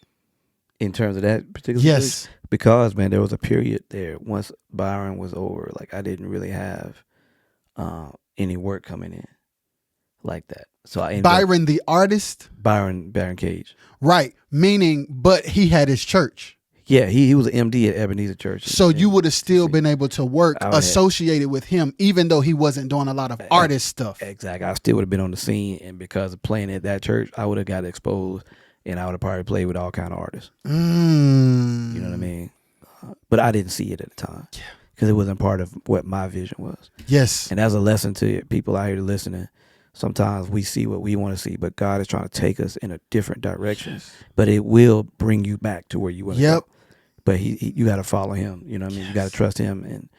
In terms of that particular yes situation? Because man, there was a period there once Byron was over, like I didn't really have any work coming in like that. So I ended Byron the artist? Byron Cage. Right. Meaning, but he had his church. Yeah, he was an MD at Ebenezer Church. So you would have still been able to work associated with him, even though he wasn't doing a lot of artist stuff. Exactly. I still would have been on the scene, and because of playing at that church, I would have got exposed, and I would have probably played with all kind of artists. You know what I mean? But I didn't see it at the time because it wasn't part of what my vision was. Yes. And as a lesson to people out here listening, sometimes we see what we want to see, but God is trying to take us in a different direction. Yes. But it will bring you back to where you want to go. But you got to follow him. You know what I mean? You got to trust him.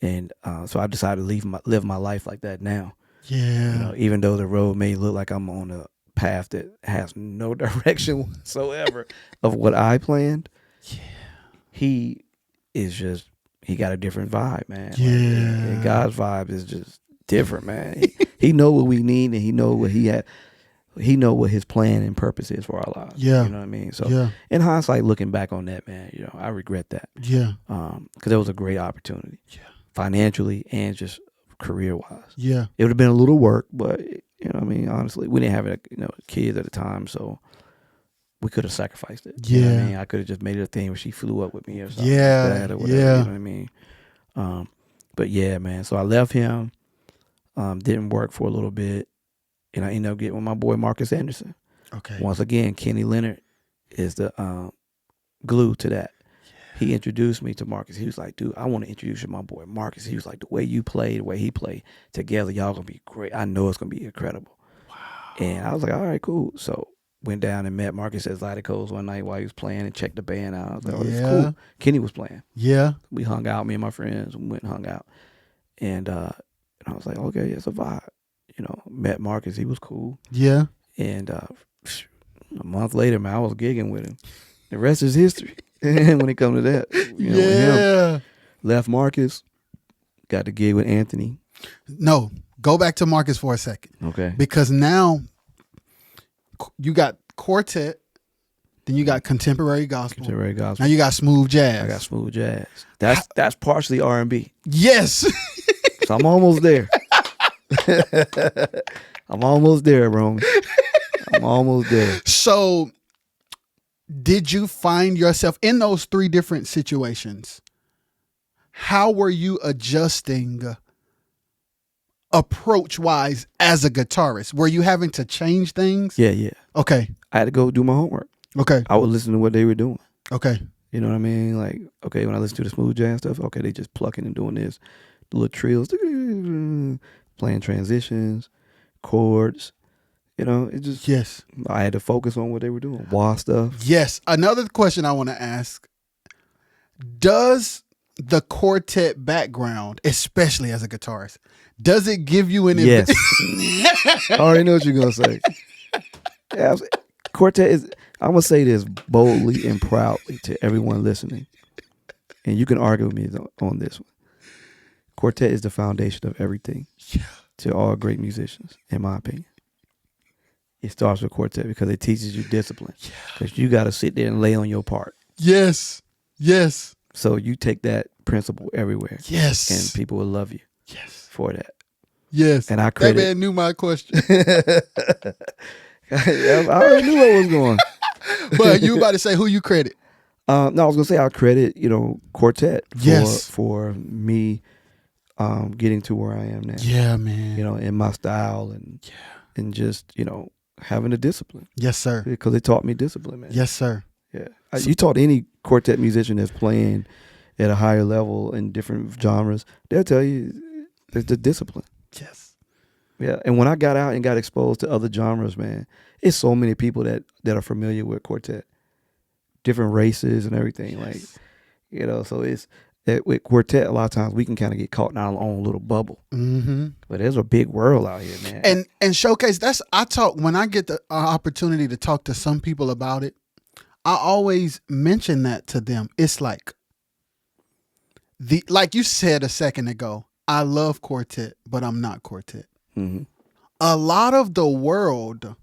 And so I decided to live my life like that now. Yeah. Even though the road may look like I'm on a path that has no direction whatsoever of what I planned. Yeah. He got a different vibe, man. Yeah. And God's vibe is just different, man. He know what we need, and he know what he know what his plan and purpose is for our lives. Yeah. You know what I mean? So in hindsight, looking back on that, man, I regret that. Yeah. Because it was a great opportunity. Yeah. Financially and just career wise. Yeah. It would have been a little work, but you know what I mean? Honestly, we didn't have kids at the time, so we could have sacrificed it. Yeah. You know what I mean? I could have just made it a thing where she flew up with me or something. Yeah. Like that or whatever, yeah. You know what I mean? But yeah, man. So I left him. Didn't work for a little bit. And I ended up getting with my boy Marcus Anderson. Okay. Once again, Kenny Leonard is the glue to that. Yeah. He introduced me to Marcus. He was like, dude, I want to introduce you to my boy Marcus. He was like, the way you play, the way he played together, y'all going to be great. I know it's going to be incredible. Wow. And I was like, all right, cool. So went down and met Marcus at Zydeco's one night while he was playing and checked the band out. I was like, oh, that's cool. Kenny was playing. Yeah. We hung out, me and my friends, we went and hung out. And I was like, okay, it's a vibe. Met Marcus. He was cool. Yeah. And a month later, man, I was gigging with him. The rest is history. When it comes to that, with him, left Marcus, got the gig with Anthony. No, go back to Marcus for a second. Okay. Because now you got quartet, then you got contemporary gospel. Now you got smooth jazz. I got smooth jazz. That's partially R&B. Yes. So I'm almost there. I'm almost there, bro. I'm almost there. So, did you find yourself in those 3 different situations? How were you adjusting approach wise as a guitarist? Were you having to change things? Yeah. Okay. I had to go do my homework. Okay. I would listen to what they were doing. Okay. You know what I mean? Like, okay, when I listen to the smooth jazz stuff, okay, they just plucking and doing this. The little trills, playing transitions, chords. You know, it just, Yes. I had to focus on what they were doing. Wah stuff. Yes. Another question I want to ask. Does the quartet background, especially as a guitarist, does it give you an Yes. I already know what you're going to say. Yeah, quartet is, I'm going to say this boldly and proudly to everyone listening. And you can argue with me on this one. Quartet is the foundation of everything to all great musicians, in my opinion. It starts with quartet because it teaches you discipline. Because you got to sit there and lay on your part. Yes. Yes. So you take that principle everywhere. Yes. And people will love you. Yes. For that. Yes. And I That credit. man knew my question. I already knew where it was going. But you about to say who you credit? No, I was gonna say I credit, quartet for me getting to where I am now. Yeah, man. In my style and just, having a discipline. Yes, sir. Because it taught me discipline, man. Yes, sir. Yeah. You taught any quartet musician that's playing at a higher level in different genres, they'll tell you it's the discipline. Yes. Yeah. And when I got out and got exposed to other genres, man, it's so many people that are familiar with quartet. Different races and everything. Yes. So it's with quartet, a lot of times we can kind of get caught in our own little bubble. Mm-hmm. But there's a big world out here, man. And Showcase, when I get the opportunity to talk to some people about it, I always mention that to them. It's like like you said a second ago, I love quartet, but I'm not quartet. Mm-hmm. A lot of the world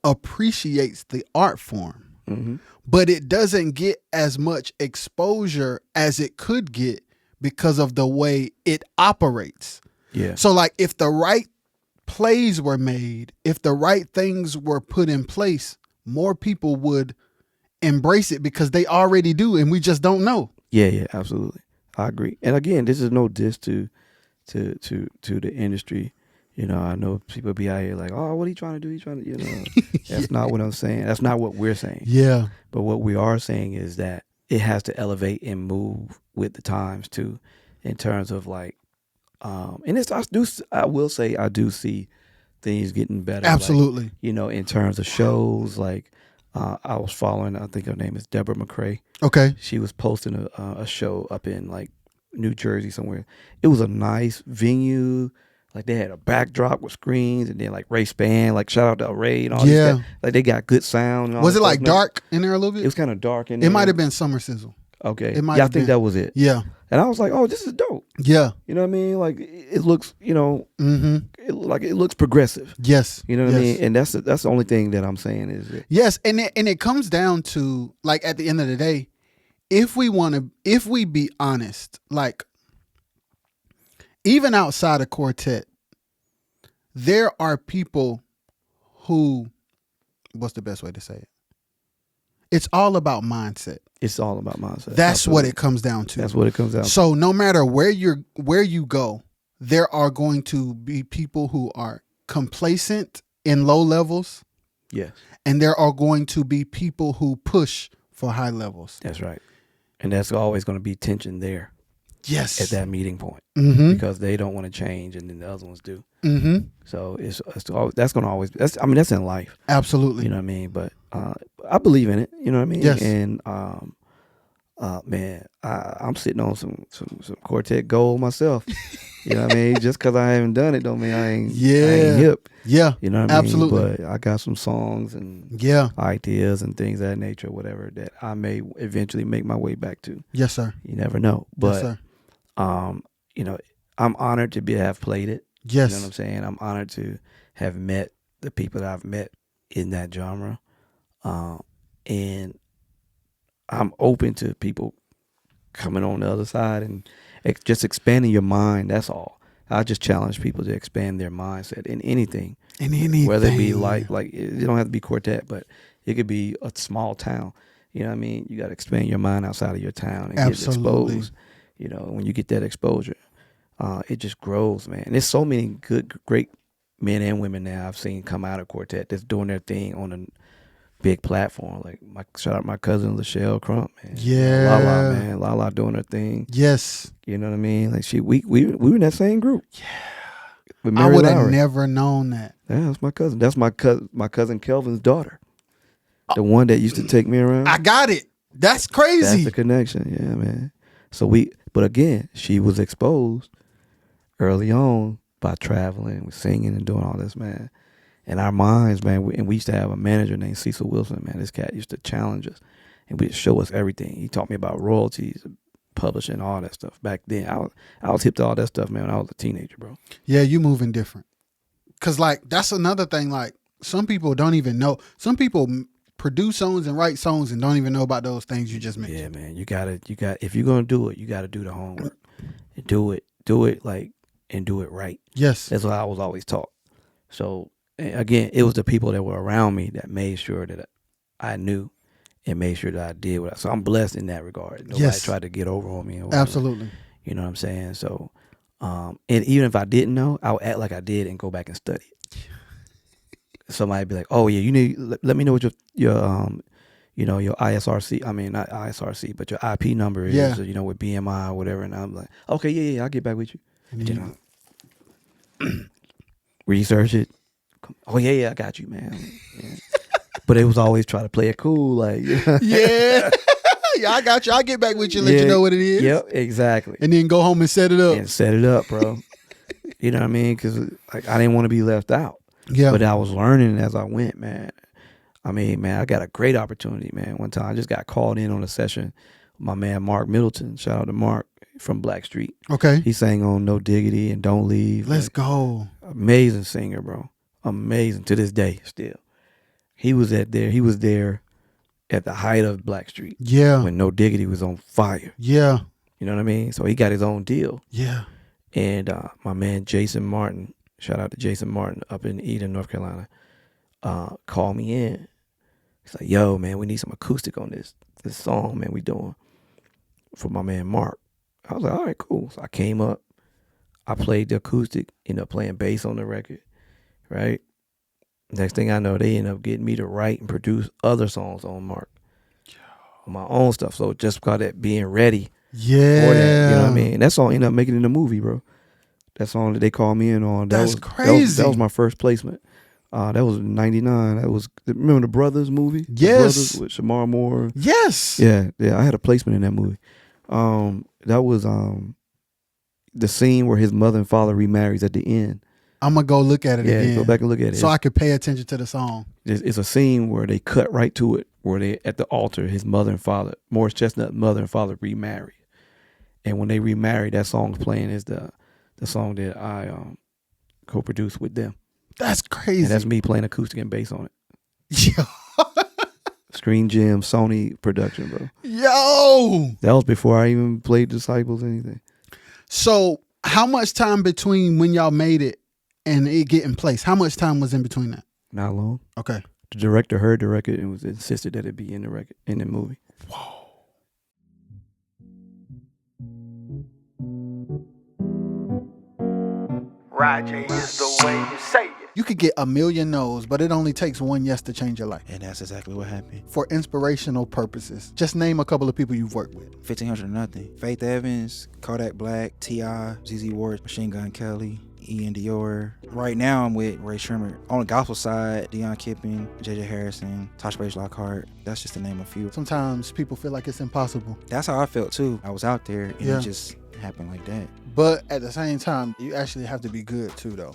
appreciates the art form, Mm-hmm. but it doesn't get as much exposure as it could get because of the way it operates. Yeah. So like if the right plays were made, if the right things were put in place, more people would embrace it because they already do and we just don't know. Yeah, absolutely. I agree. And again, this is no diss to the industry. I know people be out here like, oh, what are you trying to do? That's not what I'm saying. That's not what we're saying. Yeah. But what we are saying is that it has to elevate and move with the times too, in terms of like, and I will say I do see things getting better. Absolutely. Like, in terms of shows, like I was following, I think her name is Deborah McCrae. Okay. She was posting a show up in like New Jersey somewhere. It was a nice venue. Like they had a backdrop with screens and then like Ray Span, like shout out to Ray and all this stuff. Like they got good sound. And all was it stuff. like dark in there a little bit? It was kind of dark in there. It might have been Summer Sizzle. Okay. It might I have think been. that was it. Yeah. And I was like, oh, this is dope. Yeah. You know what I mean? Like it looks, Mm-hmm. it looks progressive. Yes. You know what I mean? And that's the only thing that I'm saying is that. Yes, and it comes down to like at the end of the day, if we be honest, like even outside of quartet, there are people who, what's the best way to say it? It's all about mindset. It's all about mindset. That's Absolutely. what it comes down to. That's what it comes down to. So no matter where you go, there are going to be people who are complacent in low levels. Yes. And there are going to be people who push for high levels. That's right. And that's always going to be tension there. Yes. At that meeting point. Mm-hmm. Because they don't want to change and then the other ones do. Mm-hmm. So that's going to always, that's in life. Absolutely. You know what I mean? But I believe in it. You know what I mean? Yes. And man, I'm sitting on some quartet gold myself. You know what I mean? Just because I haven't done it don't mean I ain't hip. Yeah. You know what I mean? Absolutely. But I got some songs and ideas and things of that nature, whatever, that I may eventually make my way back to. Yes, sir. You never know. But yes, sir. I'm honored to have played it. Yes. You know what I'm saying? I'm honored to have met the people that I've met in that genre. And I'm open to people coming on the other side and just expanding your mind. That's all. I just challenge people to expand their mindset in anything. In anything. Whether it be like it don't have to be quartet, but it could be a small town. You know what I mean? You got to expand your mind outside of your town and Absolutely. get exposed. You know, when you get that exposure, it just grows, man. And there's so many great men and women now I've seen come out of quartet that's doing their thing on a big platform. Like shout out my cousin Lachelle Crump, man. Yeah. Lala, man. Lala doing her thing. Yes. You know what I mean? Like we were in that same group. Yeah. With I Mary would have Lowry. never known that. Yeah, that's my cousin. That's my cousin Kelvin's daughter. The one that used to take me around. I got it. That's crazy. That's the connection. Yeah, man. So but again, she was exposed early on by traveling, with singing and doing all this, man. And our minds, man, and we used to have a manager named Cecil Wilson, man. This cat used to challenge us and we'd show us everything. He taught me about royalties, publishing, all that stuff. Back then, I was hip to all that stuff, man, when I was a teenager, bro. Yeah, you moving different. Because, like, that's another thing. Like, some people don't even know. Some people produce songs and write songs and don't even know about those things you just mentioned. Yeah, man. You got if you're going to do it, you got to do the homework. And do it like, and do it right. Yes. That's what I was always taught. So, again, it was the people that were around me that made sure that I knew and made sure that I did what so I'm blessed in that regard. Nobody tried to get over on me. Or absolutely. You know what I'm saying? So, and even if I didn't know, I would act like I did and go back and study it. Somebody'd be like, "Oh yeah, you need. Let me know what your your ISRC. I mean, not ISRC, but your IP number is. Yeah. You know, with BMI or whatever." And I'm like, "Okay, yeah, I'll get back with you." Research it. Oh yeah, I got you, man. Yeah. But they was always try to play it cool, like yeah, yeah, I got you. I'll get back with you and let you know what it is. Yep, exactly. And then go home and set it up. And set it up, bro. You know what I mean? Because like I didn't want to be left out. Yeah. But I was learning as I went, man. I mean, man, I got a great opportunity, man. One time I just got called in on a session with my man Mark Middleton. Shout out to Mark from Blackstreet. Okay. He sang on No Diggity and Don't Leave. Let's go. Amazing singer, bro. Amazing to this day still. He was there at the height of Blackstreet. Yeah. When No Diggity was on fire. Yeah. You know what I mean? So he got his own deal. Yeah. And my man Jason Martin, shout out to Jason Martin up in Eden, North Carolina, called me in. He's like, "Yo, man, we need some acoustic on this song, man, we doing for my man Mark." I was like, "All right, cool." So I came up, I played the acoustic, ended up playing bass on the record, right? Next thing I know, they ended up getting me to write and produce other songs on Mark, on my own stuff. So just because that being ready for that, you know what I mean? That song ended up making it in the movie, bro. That song that they called me in on. That's crazy. That was my first placement. That was in '99. That was, remember the Brothers movie? Yes. The Brothers with Shamar Moore. Yes. Yeah. I had a placement in that movie. That was the scene where his mother and father remarries at the end. I'm going to go look at it again. Yeah, go back and look at it. So I could pay attention to the song. It's a scene where they cut right to it, where they at the altar, his mother and father, Morris Chestnut mother and father remarry. And when they remarry, that song's playing is the song that I co-produced with them. That's crazy. And that's me playing acoustic and bass on it. Yo. Screen Gem, Sony production, bro. Yo. That was before I even played Disciples or anything. So how much time between when y'all made it and it get in place? How much time was in between that? Not long. Okay. The director heard the record and was insisted that it be in the record, in the movie. Whoa. Rajay is the way you say it. You could get a million no's, but it only takes one yes to change your life. And that's exactly what happened. For inspirational purposes, just name a couple of people you've worked with. 1500 to nothing. Faith Evans, Kodak Black, T.I., ZZ Ward, Machine Gun Kelly, Ian Dior. Right now I'm with Ray Shrimmer. On the gospel side, Deion Kipping, J.J. Harrison, Tosh Page Lockhart. That's just to name a few. Sometimes people feel like it's impossible. That's how I felt too. I was out there and Yeah. it just happened like that. But at the same time, you actually have to be good too, though.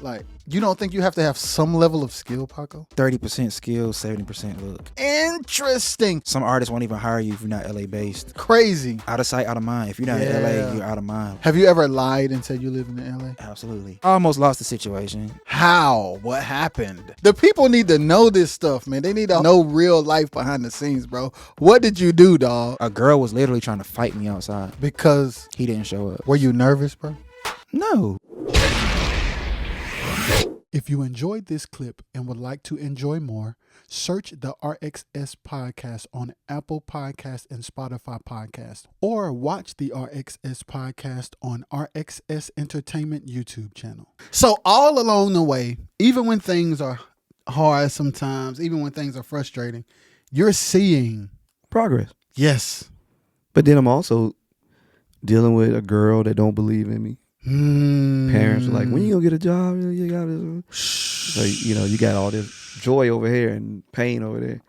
Like, you don't think you have to have some level of skill, Paco? 30% skill, 70% look. Interesting. Some artists won't even hire you if you're not LA based. Crazy. Out of sight, out of mind. If you're not in LA, you're out of mind. Have you ever lied and said you live in LA? Absolutely. I almost lost the situation. How? What happened? The people need to know this stuff, man. They need to know real life behind the scenes, bro. What did you do, dog? A girl was literally trying to fight me outside. Because He didn't show up. were you nervous, bro? No. If you enjoyed this clip and would like to enjoy more, search the RXS Podcast on Apple Podcast and Spotify Podcast, or watch the RXS Podcast on RXS Entertainment YouTube channel. So all along the way, even when things are hard sometimes, even when things are frustrating, you're seeing Progress. yes. But then I'm also dealing with a girl that don't believe in me. Parents are like, when you gonna get a job? You got this. So you got all this joy over here and pain over there.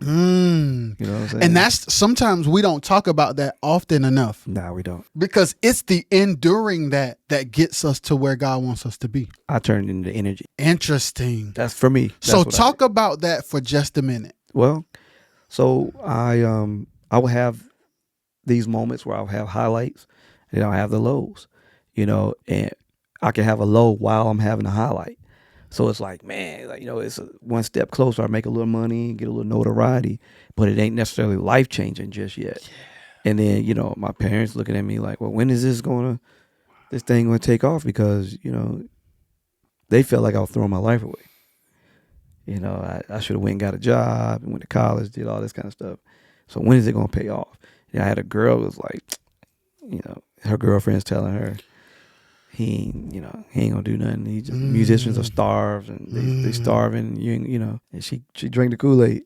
You know what I'm saying? And that's sometimes we don't talk about that often enough. Nah, we don't. Because it's the enduring that gets us to where God wants us to be. I turned into energy. Interesting. That's for me. That's So what talk about that for just a minute. Well, so I will have these moments where I'll have highlights and I'll have the lows, and I can have a low while I'm having a highlight. So it's like, man, it's one step closer. I make a little money, get a little notoriety, but it ain't necessarily life changing just yet. Yeah. And then, my parents looking at me like, well, when is this thing gonna take off? Because, they felt like I was throwing my life away. I should have went and got a job and went to college, did all this kind of stuff. So when is it gonna pay off? I had a girl who was like, her girlfriend's telling her he ain't gonna do nothing. Musicians are starved and they starving. And she drank the Kool-Aid.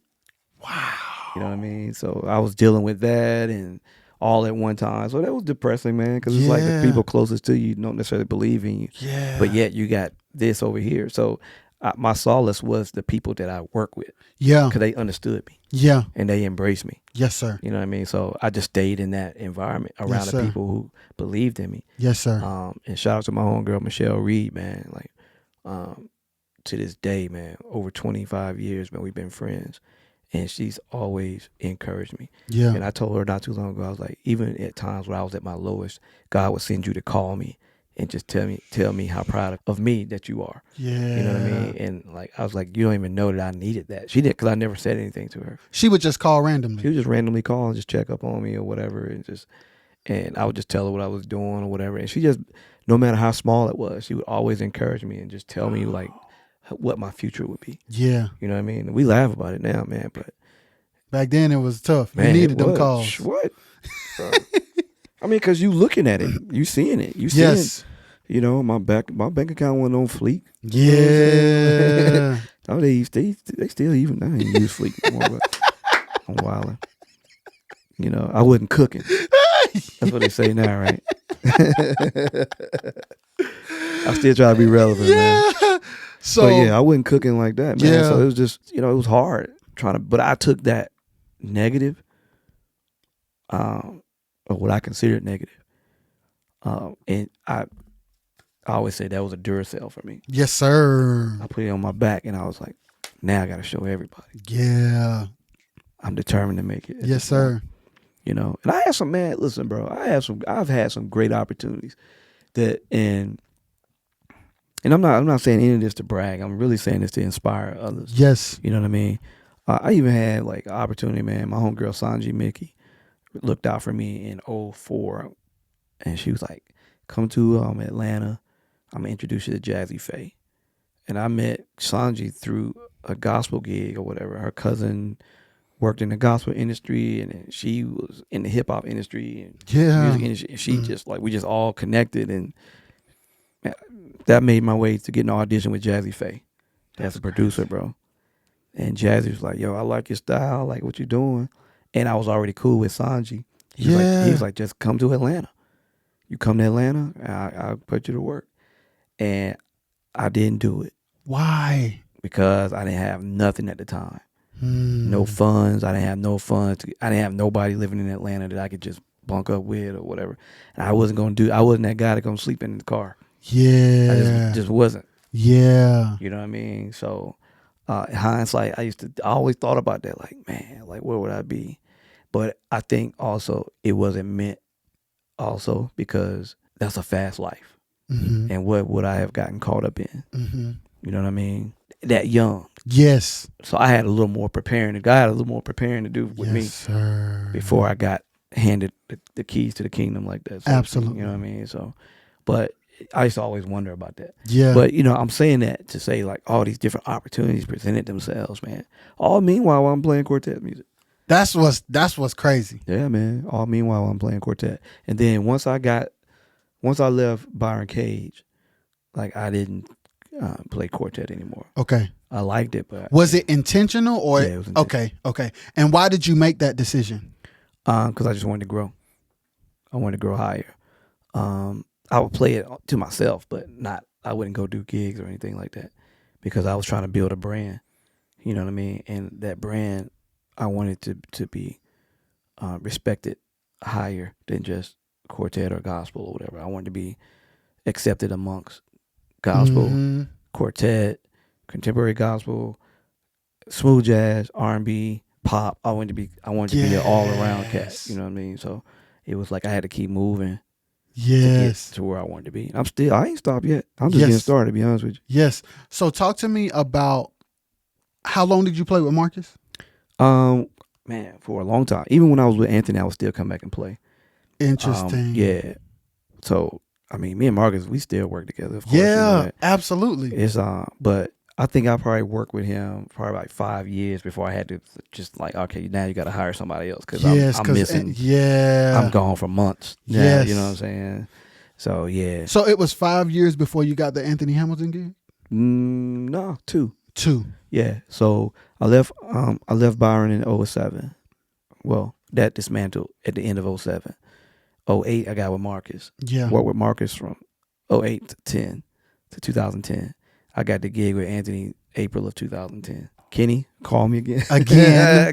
Wow. You know what I mean? So I was dealing with that and all at one time. So that was depressing, man, because it's like the people closest to you don't necessarily believe in you. Yeah. But yet you got this over here. So my solace was the people that I work with. Yeah. Because they understood me. Yeah. And they embraced me. Yes, sir. You know what I mean? So I just stayed in that environment around the people who believed in me. Yes, sir. And shout out to my homegirl, Michelle Reed, man. Like, to this day, man, over 25 years, man, we've been friends. And she's always encouraged me. Yeah. And I told her not too long ago, I was like, even at times where I was at my lowest, God would send you to call me and just tell me how proud of me that you are. Yeah. You know what I mean? And like, I was like, you don't even know that I needed that. She didn't, because I never said anything to her. She would just call randomly. She would just randomly call and just check up on me or whatever. And I would just tell her what I was doing or whatever. And she just, no matter how small it was, she would always encourage me and just tell me like what my future would be. Yeah. You know what I mean? And we laugh about it now, man, but back then it was tough. Man, you needed them calls. What? I mean, because you looking at it, you seeing it, you seeing. Yes. My bank account went on Fleek. Yeah. Oh, they still even now use Fleek anymore, but I'm wilding. I wasn't cooking. That's what they say now, right? I still try to be relevant, man. So but yeah, I wasn't cooking like that, man. Yeah. So it was just, it was hard but I took that negative, or what I considered negative, and I always say that was a Duracell for me. yes, sir. I put it on my back, and I was like, now I got to show everybody. Yeah. I'm determined to make it. Yes, sir. And I had some, man, listen, bro, I've had some great opportunities and I'm not saying any of this to brag. I'm really saying this to inspire others. Yes. You know what I mean? I even had like an opportunity, man. My homegirl, Sanji Mickey, looked out for me in 2004, and she was like, come to Atlanta. I'm going to introduce you to Jazzy Faye. And I met Sanji through a gospel gig or whatever. Her cousin worked in the gospel industry, and she was in the hip hop industry and music industry. And she just like, we just all connected, and that made my way to getting an audition with Jazzy Faye. That's a producer, bro. And Jazzy was like, yo, I like your style, I like what you're doing. And I was already cool with Sanji. He was like, just come to Atlanta. You come to Atlanta, I'll put you to work. And I didn't do it. Why? Because I didn't have nothing at the time. No funds. I didn't have no funds. I didn't have nobody living in Atlanta that I could just bunk up with or whatever. And I wasn't that guy to come sleep in the car. Yeah. I just wasn't. Yeah. You know what I mean? So in hindsight, I always thought about that, like, man, like where would I be? But I think also it wasn't meant also because that's a fast life. Mm-hmm. And what would I have gotten caught up in? Mm-hmm. You know what I mean? That young. Yes. So I had a little more preparing. God had a little more preparing to do with me sir. Before I got handed the keys to the kingdom like that. So Absolutely. You know what I mean? So, but I used to always wonder about that. Yeah. But I'm saying that to say like all these different opportunities presented themselves, man. All meanwhile while I'm playing quartet music. That's what's crazy. Yeah, man. All meanwhile while I'm playing quartet. And then once I left Byron Cage, like I didn't play quartet anymore. Okay. I liked it, but Was it intentional or Yeah, it was intentional. Okay. And why did you make that decision? Because I just wanted to grow. I wanted to grow higher. I would play it to myself, but I wouldn't go do gigs or anything like that because I was trying to build a brand. You know what I mean? And that brand, I wanted to be respected higher than just quartet or gospel or whatever. I wanted to be accepted amongst gospel, Mhm. quartet, contemporary gospel, smooth jazz, R&B, pop. I wanted to be an all around cat. Yes. You know what I mean? So it was like I had to keep moving to Yes. get to where I wanted to be. I ain't stopped yet. I'm just getting started, to be honest with you. Yes. So talk to me about how long did you play with Marcus? Man, for a long time. Even when I was with Anthony, I would still come back and play. Interesting. Yeah. So I mean, me and Marcus, we still work together. Of course, you know Yeah, that. absolutely. It's but I think I probably worked with him probably like 5 years before I had to just like, okay, now you got to hire somebody else because I'm missing. I'm gone for months. Now, Yes. You know what I'm saying? So yeah. So it was 5 years before you got the Anthony Hamilton gig? No, 2. 2. Yeah. So I left Byron in 2007. Well, that dismantled at the end of 2007. 2008, I got with Marcus. Yeah. Worked with Marcus from 2008 to 2010. I got the gig with Anthony April of 2010. Kenny, call me again.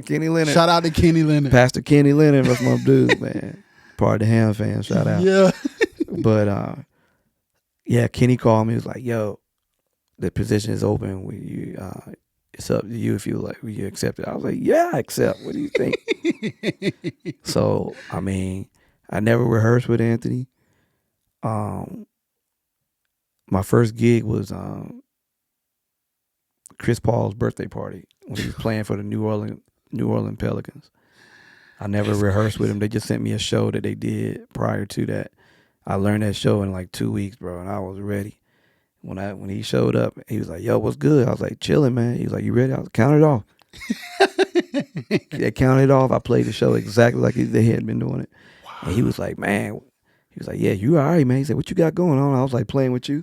Kenny Leonard. Shout out to Kenny Leonard. Pastor Kenny Leonard, that's my dude, man. Part of the Ham fam, shout out. Yeah. But yeah, Kenny called me. He was like, "Yo, the position is open. Will you? It's up to you if will you accept it?" I was like, "Yeah, I accept. What do you think?" So I mean, I never rehearsed with Anthony. My first gig was Chris Paul's birthday party when he was playing for the New Orleans Pelicans. I never rehearsed with him. They just sent me a show that they did prior to that. I learned that show in like 2 weeks, bro, and I was ready. When he showed up, he was like, "Yo, what's good?" I was like, "Chilling, man." He was like, "You ready?" I was like, "Count it off." They counted it off. I played the show exactly like they had been doing it. Wow. And he was like, "Man," he was like, "Yeah, you all right, man?" He said, "What you got going on?" I was like, "Playing with you."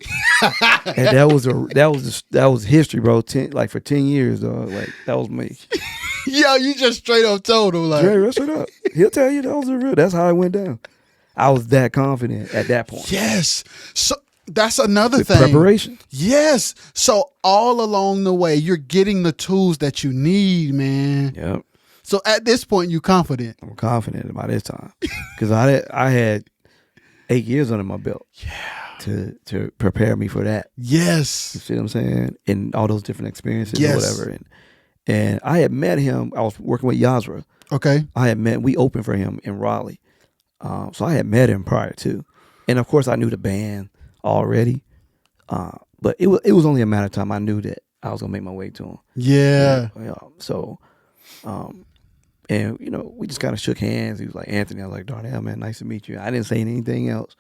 And that was history, bro. For 10 years, dog. Like that was me. Yo, you just straight up told him like, Dre, rest it up. He'll tell you that was the real. That's how it went down. I was that confident at that point. Yes. So that's another With thing. preparation. Yes. So all along the way, you're getting the tools that you need, man. Yep. So at this point, you confident. I'm confident by this time because I had 8 years under my belt. Yeah. To prepare me for that. Yes. You see what I'm saying? And all those different experiences Yes. or whatever. And I had met him. I was working with Yazra. Okay. We opened for him in Raleigh. So I had met him prior to. And of course I knew the band already. But it was only a matter of time. I knew that I was gonna make my way to him. Yeah. So and we just kind of shook hands. He was like, "Anthony," I was like, "Darnell, man, nice to meet you." I didn't say anything else.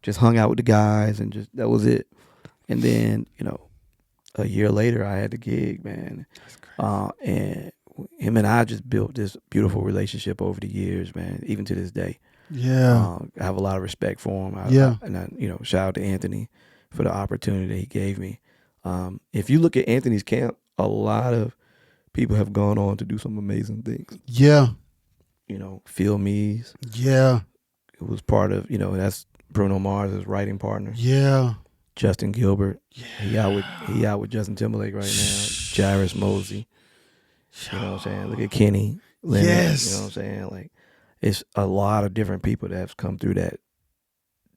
Just hung out with the guys and just that was it. And then, a year later I had the gig, man. That's crazy. And him and I just built this beautiful relationship over the years, man, even to this day. Yeah. I have a lot of respect for him. I shout out to Anthony for the opportunity that he gave me. If you look at Anthony's camp, a lot of people have gone on to do some amazing things. Yeah. Phil Mees. Yeah. It was part of, that's Bruno Mars' writing partner. Yeah. Justin Gilbert. Yeah. He out with Justin Timberlake right now. Jairus Mosey. You know what I'm saying? Look at Kenny Leonard. Yes. You know what I'm saying? Like it's a lot of different people that have come through that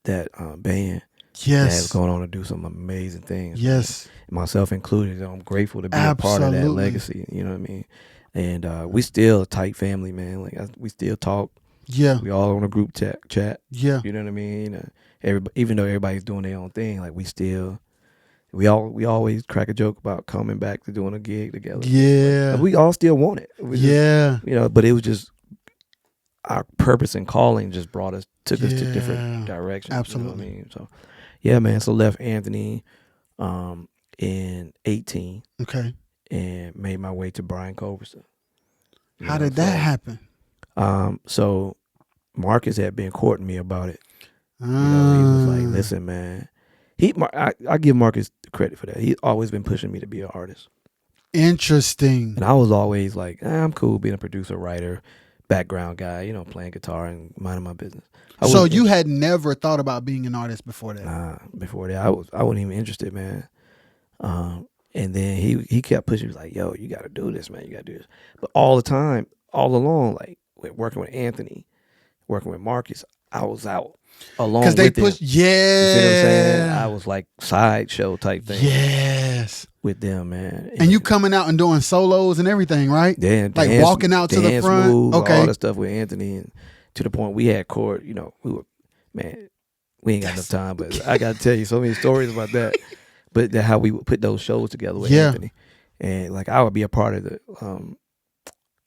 band. Yes. That have gone on to do some amazing things. Yes. Man. Myself included. I'm grateful to be Absolutely. a part of that legacy. You know what I mean? And we still a tight family, man. Like we still talk. Yeah. We all on a group chat. Yeah. You know what I mean? Even though everybody's doing their own thing, like we always crack a joke about coming back to doing a gig together. Yeah. Like, we all still want it. Yeah. Just, but it was just our purpose and calling just took us to different directions. Absolutely. You know what I mean? So Yeah, man. So left Anthony in 18 Okay. and made my way to Brian Culverson. How did that happen? So Marcus had been courting me about it. You know, he was like, "Listen, man." I give Marcus credit for that. He's always been pushing me to be an artist. Interesting. And I was always like, I'm cool being a producer, writer, background guy, you know, playing guitar and minding my business. So you had never thought about being an artist before that? Nah, before that, I wasn't even interested, man. And then he kept pushing me like, yo, you got to do this, man. You got to do this. But all the time, all along, like working with Anthony, working with Marcus, I was out alone with them. Pushed, You see what I'm saying? I was like sideshow type thing. Yes. With them, man. And you coming out and doing solos and everything, right? Yeah, like dance, walking out to the front. Moves, okay. all that stuff with Anthony, and to the point we had court. You know, we ain't got enough time, but I got to tell you so many stories about that. But how we would put those shows together with Anthony, and like I would be a part of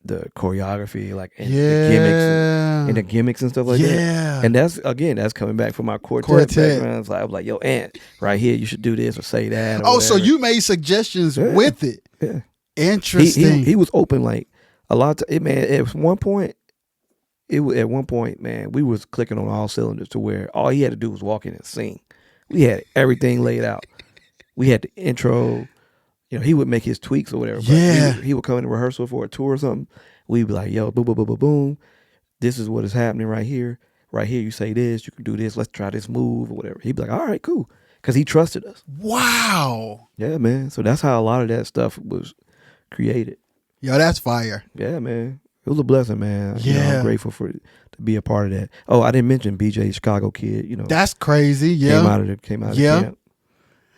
the choreography, like and the gimmicks and stuff like that. And that's coming back from my quartet background. It's like, I was like, yo, Ant, right here, you should do this or say that. Or so you made suggestions with it. Yeah. Interesting. He was open like a lot of man. At one point, man, we was clicking on all cylinders to where all he had to do was walk in and sing. We had everything laid out. We had the intro. You know, he would make his tweaks or whatever. But he would come into rehearsal for a tour or something. We'd be like, yo, boom, boom, boom, boom, boom. This is what is happening right here. Right here, you say this, you can do this. Let's try this move or whatever. He'd be like, all right, cool. Because he trusted us. Wow. Yeah, man. So that's how a lot of that stuff was created. Yo, that's fire. Yeah, man. It was a blessing, man. Yeah. You know, I'm grateful to be a part of that. Oh, I didn't mention BJ, Chicago kid. You know, that's crazy. Yeah. Came out of the camp.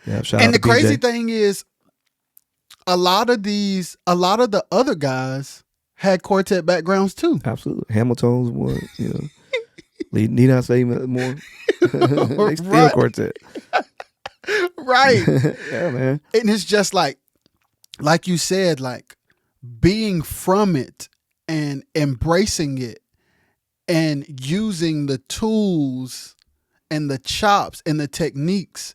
Yeah, shout out and the to crazy BJ. thing is, a lot of the other guys had quartet backgrounds too. Absolutely. Hamilton's one, you know. Need I say more? They still quartet. Right. Yeah, man. And it's just like you said, like being from it and embracing it and using the tools and the chops and the techniques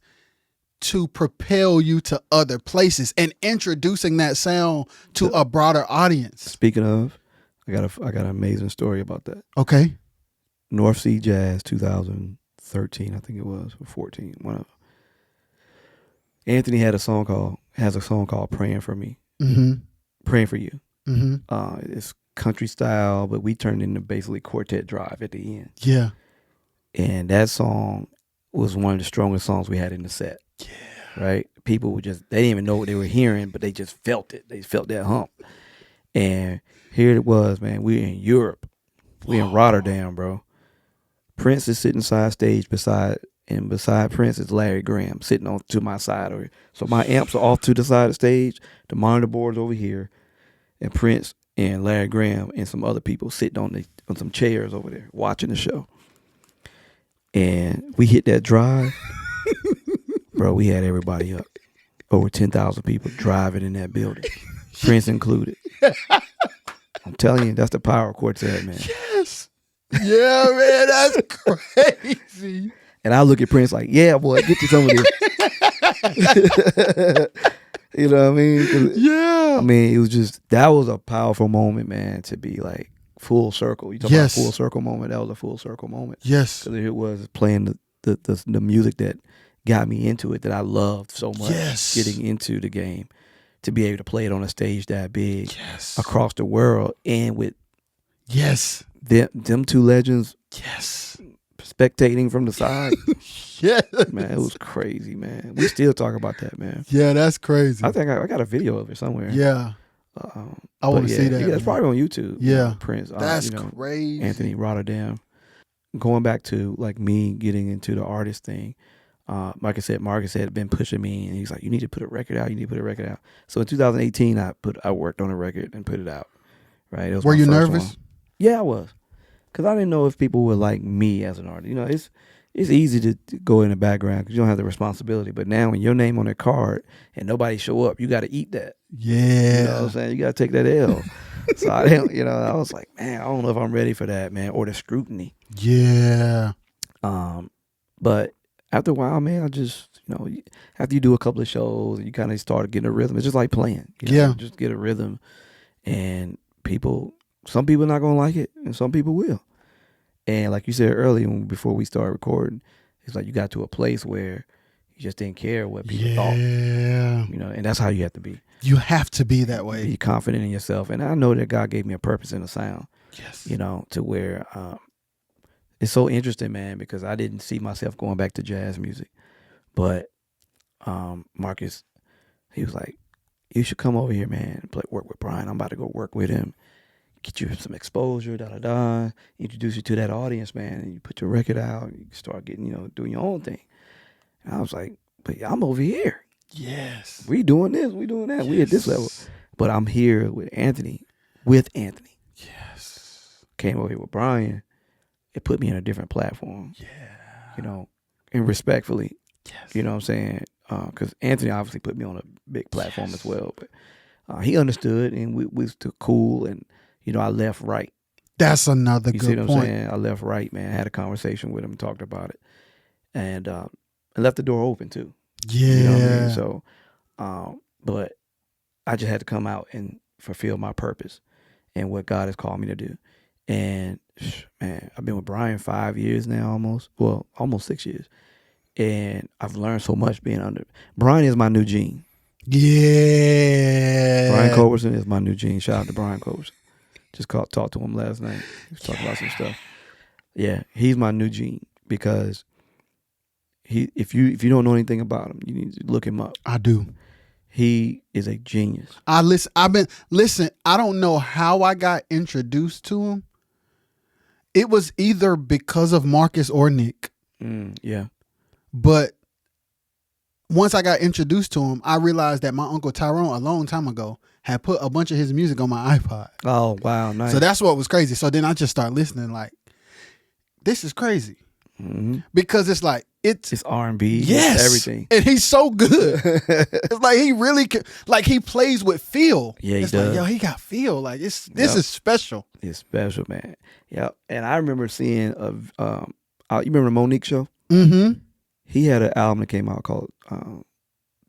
to propel you to other places and introducing that sound to a broader audience. Speaking of, I got an amazing story about that. Okay. North Sea Jazz 2013, I think it was, or 14, one of them. Anthony has a song called Praying for Me. Mm-hmm. Praying for You. Mm-hmm. It's country style, but we turned into basically quartet drive at the end. Yeah. And that song was one of the strongest songs we had in the set. Yeah. Right? People they didn't even know what they were hearing, but they just felt it. They felt that hump. And here it was, man. We're in Europe. We're in Rotterdam, bro. Prince is sitting side stage beside Prince is Larry Graham sitting on to my side. So my amps are off to the side of the stage. The monitor board's over here. And Prince and Larry Graham and some other people sitting on some chairs over there watching the show. And we hit that drive. Bro, we had everybody up. Over 10,000 people driving in that building. Prince included. I'm telling you, that's the power of quartet, man. Yes. Yeah, man, that's crazy. And I look at Prince like, yeah, boy, get you some of this. You know what I mean? Yeah. I mean, it was that was a powerful moment, man, to be like full circle. You talk about a full circle moment. That was a full circle moment. Yes. Because it was playing the music that got me into it, that I loved so much. Yes. Getting into the game, to be able to play it on a stage that big across the world, and with them two legends spectating from the side. Man, it was crazy, man. We still talk about that, man. Yeah, that's crazy. I think I got a video of it somewhere. Yeah. I want to see that. Yeah, it's probably on YouTube. Yeah. Prince. That's crazy. Anthony Rotterdam. Going back to like me getting into the artist thing, like I said, Marcus had been pushing me, and he's like, you need to put a record out. You need to put a record out. So in 2018, I worked on a record and put it out. Right. It was Were you my first nervous? one. Yeah, I was. Because I didn't know if people would like me as an artist. You know, it's easy to go in the background because you don't have the responsibility. But now when your name on a card and nobody show up, you got to eat that. Yeah. You know what I'm saying? You got to take that L. So I didn't, I was like, man, I don't know if I'm ready for that, man, or the scrutiny. Yeah. But after a while, man, I just, after you do a couple of shows, you kind of start getting a rhythm. It's just like playing. Yeah. Just get a rhythm, and some people are not gonna like it, and some people will. And like you said earlier, before we started recording, it's like you got to a place where you just didn't care what people thought. And that's how you have to be. You have to be that way. Be confident in yourself. And I know that God gave me a purpose in the sound. Yes. To where it's so interesting, man, because I didn't see myself going back to jazz music. But Marcus, he was like, you should come over here, man, and work with Brian. I'm about to go work with him. Get you some exposure, introduce you to that audience, man, and you put your record out, and you start getting, doing your own thing. And I was like, but I'm over here. Yes. We doing this, we doing that. Yes. We at this level. But I'm here with Anthony. Yes. Came over here with Brian. It put me in a different platform. Yeah. And respectfully. Yes. You know what I'm saying? Because Anthony obviously put me on a big platform as well. But he understood, and we was too cool, and I left right. That's another you good see what point. I'm saying? I left right, man. I had a conversation with him and talked about it. And left the door open too. Yeah. You know what I mean? So, but I just had to come out and fulfill my purpose and what God has called me to do. And man, I've been with Brian 5 years now, almost 6 years. And I've learned so much being under. Brian is my new Gene. Yeah. Brian Culberson is my new Gene. Shout out to Brian Culberson. Just talked to him last night. He was talking about some stuff. Yeah, he's my new Gene because if you don't know anything about him, you need to look him up. I do. He is a genius. I don't know how I got introduced to him. It was either because of Marcus or Nick. Yeah. But once I got introduced to him, I realized that my Uncle Tyrone, a long time ago, had put a bunch of his music on my iPod. Oh, wow. Nice. So that's what was crazy. So then I just started listening like, this is crazy. Mm-hmm. Because it's like, it's R&B. Yes. It's everything. And he's so good. It's like he really he plays with feel. Yeah, he it's does. Like, yo, he got feel. Like this is special. It's special, man. Yeah. And I remember seeing you remember the Monique show? Mm-hmm. He had an album that came out called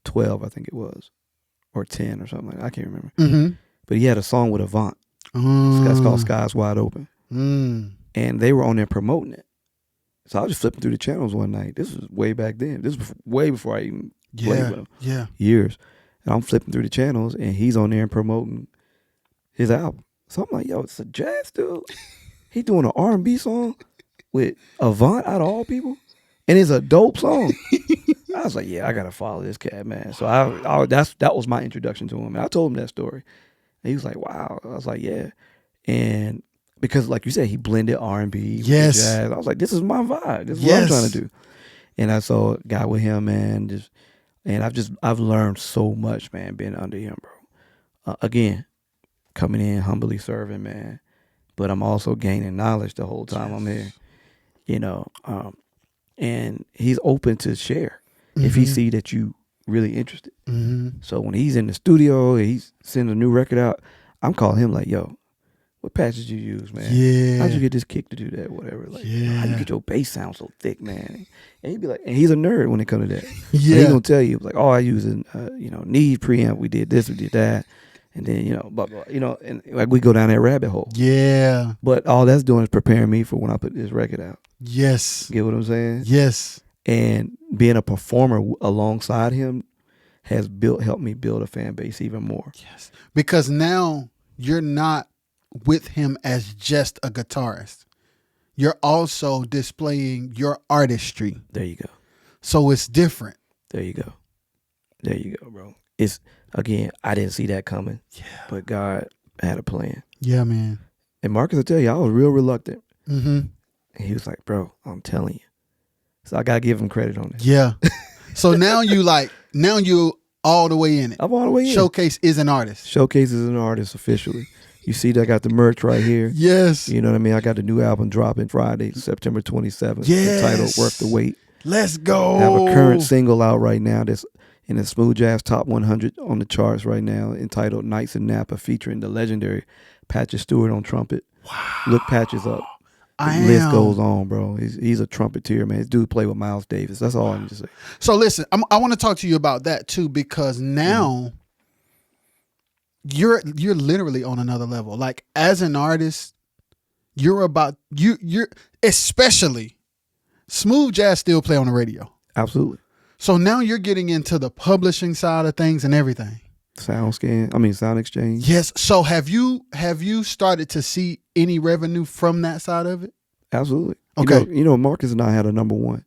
12, I think it was, or 10 or something like that. I can't remember. Mm-hmm. But he had a song with Avant. It's called Skies Wide Open. And they were on there promoting it. So I was just flipping through the channels one night. This was way back then. This was way before I even played with him. Yeah. Years. And I'm flipping through the channels, and he's on there and promoting his album. So I'm like, yo, it's a jazz dude. He doing an R&B song with Avant out of all people. And it's a dope song. I was like, yeah, I gotta follow this cat, man. So that was my introduction to him. And I told him that story. And he was like, wow. I was like, yeah. And because like you said, he blended R&B with jazz. I was like, this is my vibe. This is what I'm trying to do. And I got with him, man. I've learned so much, man, being under him, bro. Again, coming in, humbly serving, man. But I'm also gaining knowledge the whole time I'm here. And he's open to share if he see that you really interested. Mm-hmm. So when he's in the studio, he's sending a new record out, I'm calling him like, yo, what patch did you use, man? Yeah. How'd you get this kick to do that? Whatever. Like, Yeah. how you get your bass sound so thick, man? And he'd be like, and he's a nerd when it comes to that. Yeah. He's gonna tell you like, oh, I use a Neve preamp. We did this, we did that, and then blah, blah, and like we go down that rabbit hole. Yeah. But all that's doing is preparing me for when I put this record out. Yes. Get what I'm saying? Yes. And being a performer alongside him has helped me build a fan base even more. Yes. Because now you're not with him as just a guitarist. You're also displaying your artistry. There you go. So it's different. There you go. There you go, bro. It's, again, I didn't see that coming. Yeah. But God had a plan. Yeah, man. And Marcus will tell you, I was real reluctant. Mm-hmm. And he was like, bro, I'm telling you. So I got to give him credit on it. Yeah. So now you all the way in it. I'm all the way in. Showcase is an artist. Showcase is an artist officially. You see that I got the merch right here. Yes. You know what I mean? I got the new album dropping Friday, September 27th. Yes. Entitled Worth the Wait. Let's go. I have a current single out right now that's in the Smooth Jazz Top 100 on the charts right now, entitled Nights in Napa, featuring the legendary Patches Stewart on trumpet. Wow. Look Patches up. I list goes am. on, bro. He's a trumpeter, man. This dude play with Miles Davis. That's all I'm just saying. So listen, I want to talk to you about that too, because now you're literally on another level. Like as an artist, you're especially smooth jazz still play on the radio. Absolutely. So now you're getting into the publishing side of things and everything. Sound exchange. Yes. So have you started to see any revenue from that side of it? Absolutely. Okay. You know, Marcus and I had a #1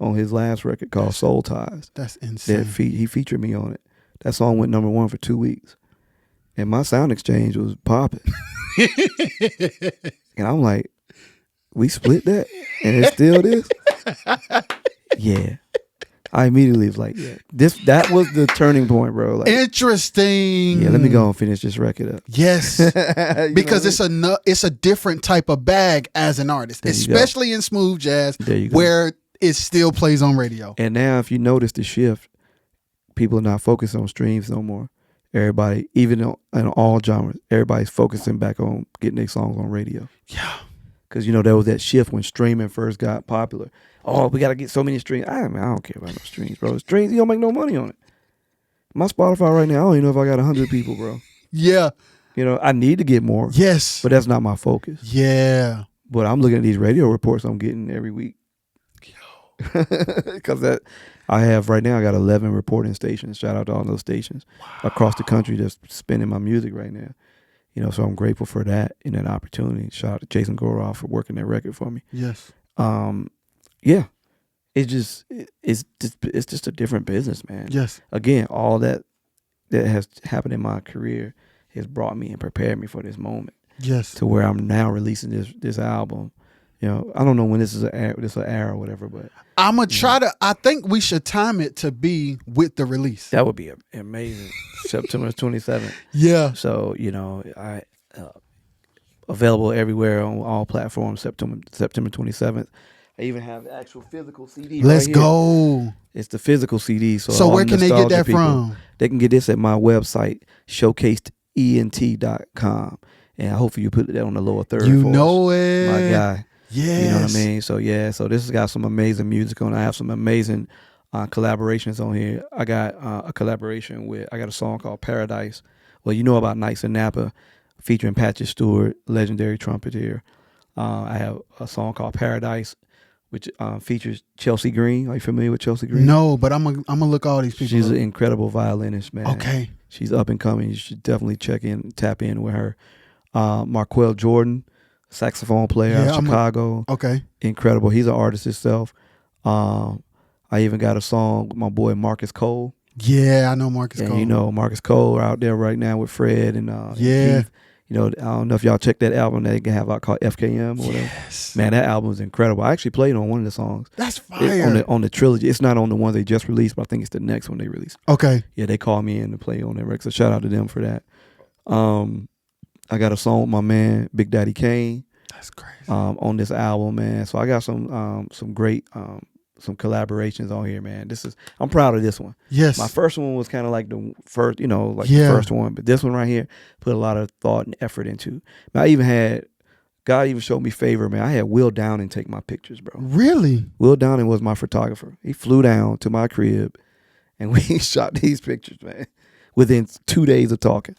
on his last record called Soul Ties. That's insane. He featured me on it. That song went #1 for 2 weeks. And my sound exchange was popping. And I'm like, we split that? And it's still this? Yeah. I immediately was like, yeah. That was the turning point, bro. Like, interesting. yeah, let me go and finish this record up. Yes. Because it's a different type of bag as an artist, especially in smooth jazz where it still plays on radio. And now if you notice the shift, people are not focused on streams no more. Everybody, even in all genres, everybody's focusing back on getting their songs on radio. Yeah. Because, you know, there was that shift when streaming first got popular. Oh, we got to get so many streams. I don't care about no streams, bro. Streams, you don't make no money on it. My Spotify right now, I don't even know if I got 100 people, bro. Yeah. You know, I need to get more. Yes. But that's not my focus. Yeah. But I'm looking at these radio reports I'm getting every week. Because I have right now, I got 11 reporting stations. Shout out to all those stations across the country that's spinning my music right now. You know, so I'm grateful for that and that opportunity. Shout out to Jason Goroff for working that record for me. Yes. Yeah. It's just a different business, man. Yes. Again, all that has happened in my career has brought me and prepared me for this moment. Yes. To where I'm now releasing this album. You know, I don't know when this is an era or whatever, but I'm gonna try to. I think we should time it to be with the release. That would be amazing. September 27th. Yeah. So, you know, I available everywhere on all platforms. September 27th. I even have the actual physical CD. Let's right here. go. It's the physical CD. So where can they get that from? They can get this at my website, showcasedent.com. And hopefully you put that on the lower third. You for know us, it. my guy. Yes. You know what I mean? So yeah, so this has got some amazing music on it. I have some amazing collaborations on here. I got a collaboration I got a song called Paradise. Well, you know about Nights in Napa, featuring Patrick Stewart, legendary trumpeter. I have a song called Paradise, which features Chelsea Green. Are you familiar with Chelsea Green? No, but I'm gonna look all these people. She's an incredible violinist, man. Okay. She's up and coming. You should definitely tap in with her. Marquel Jordan, saxophone player out of Chicago. Okay. Incredible. He's an artist himself. I even got a song with my boy Marcus Cole. Yeah, I know Marcus Cole. You know, Marcus Cole out there right now with Fred and yeah. Keith. You know, I don't know if y'all checked that album that they have out called FKM or whatever. Yes. Man, that album is incredible. I actually played on one of the songs. That's fire. On the trilogy. It's not on the one they just released, but I think it's the next one they released. Okay. Yeah, they called me in to play on that record. So shout out to them for that. I got a song with my man Big Daddy Kane. That's crazy. On this album, man. So I got some great some collaborations on here, man. I'm proud of this one. Yes. My first one was kind of like the first, the first one, but this one right here put a lot of thought and effort into. God even showed me favor, man. I had Will Downing take my pictures, bro. Really? Will Downing was my photographer. He flew down to my crib and we shot these pictures, man, within 2 days of talking.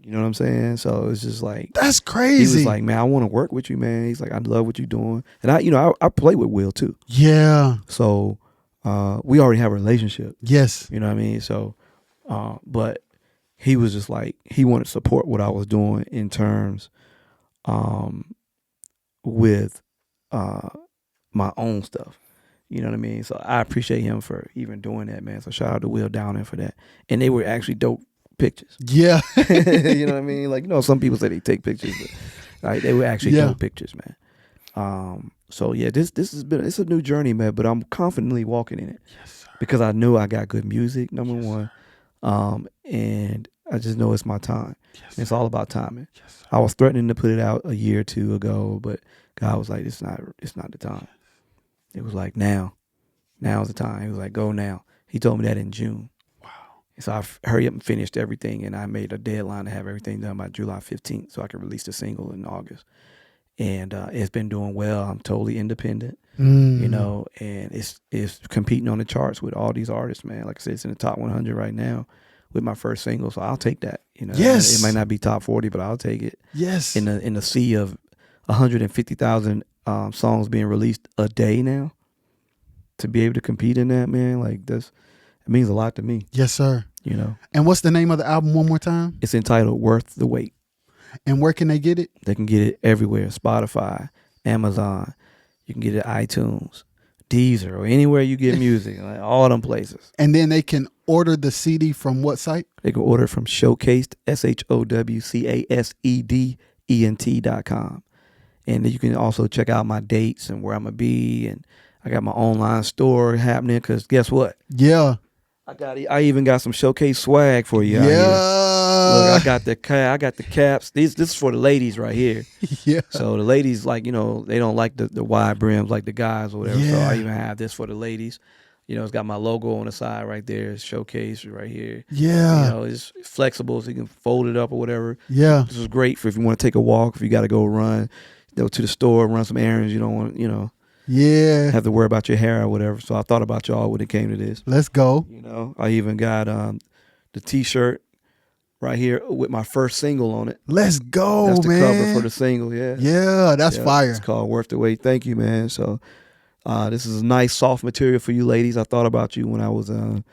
You know what I'm saying? So it's just like, that's crazy. He was like, man, I want to work with you, man. He's like, I love what you're doing. And I play with Will too. Yeah. So we already have a relationship. Yes. You know what I mean? So, but he was just like, he wanted to support what I was doing in terms with my own stuff. You know what I mean? So I appreciate him for even doing that, man. So shout out to Will Downing for that. And they were actually dope pictures. Yeah. You know what I mean? Like, some people say they take pictures, but they were actually dope pictures, man. So yeah, it's a new journey, man, but I'm confidently walking in it. Yes, sir. Because I know I got good music, number one. And I just know it's my time. Yes, it's all about timing. Yes, sir. I was threatening to put it out a year or two ago, but God was like, it's not the time. It was like, now's the time. He was like, go now. He told me that in June. So I hurry up and finished everything, and I made a deadline to have everything done by July 15th so I could release the single in August. and it's been doing well. I'm totally independent, Mm. you know, and it's competing on the charts with all these artists, man. Like I said, it's in the top 100 right now with my first single, so I'll take that. You know, Yes. it might not be top 40, but I'll take it. Yes. In the sea of 150,000 songs being released a day now, to be able to compete in that, man, like it means a lot to me. Yes, sir. You know, And what's the name of the album one more time? it's entitled "Worth the Wait." And where can they get it? They can get it everywhere: Spotify, Amazon. You can get it at iTunes, Deezer, or anywhere you get music. Like all them places. And then they can order the CD from what site? They can order it from Showcased, SHOWCASEDENT.com. And then you can also check out my dates and where I'm gonna be, and I got my online store happening. Because guess what? Yeah. I even got some Showcase swag for you. Out here. Look, I got the caps. This is for the ladies right here. Yeah. So the ladies, like, you know, they don't like the wide brims like the guys or whatever. So Yeah. I even have this for the ladies. You know, it's got my logo on the side right there. It's Showcase right here. Yeah. You know, it's flexible, so you can fold it up or whatever. Yeah. This is great for if you want to take a walk, if you got to go run, go to the store, run some errands. You don't want, you know, Yeah. have to worry about your hair or whatever. So I thought about y'all when it came to this. Let's go. You know, I even got the T-shirt right here with my first single on it. Let's go, That's the man. cover for the single, yeah. Yeah, that's Yeah, fire. It's called Worth the Wait. Thank you, man. So this is a nice, soft material for you ladies. I thought about you when I was, you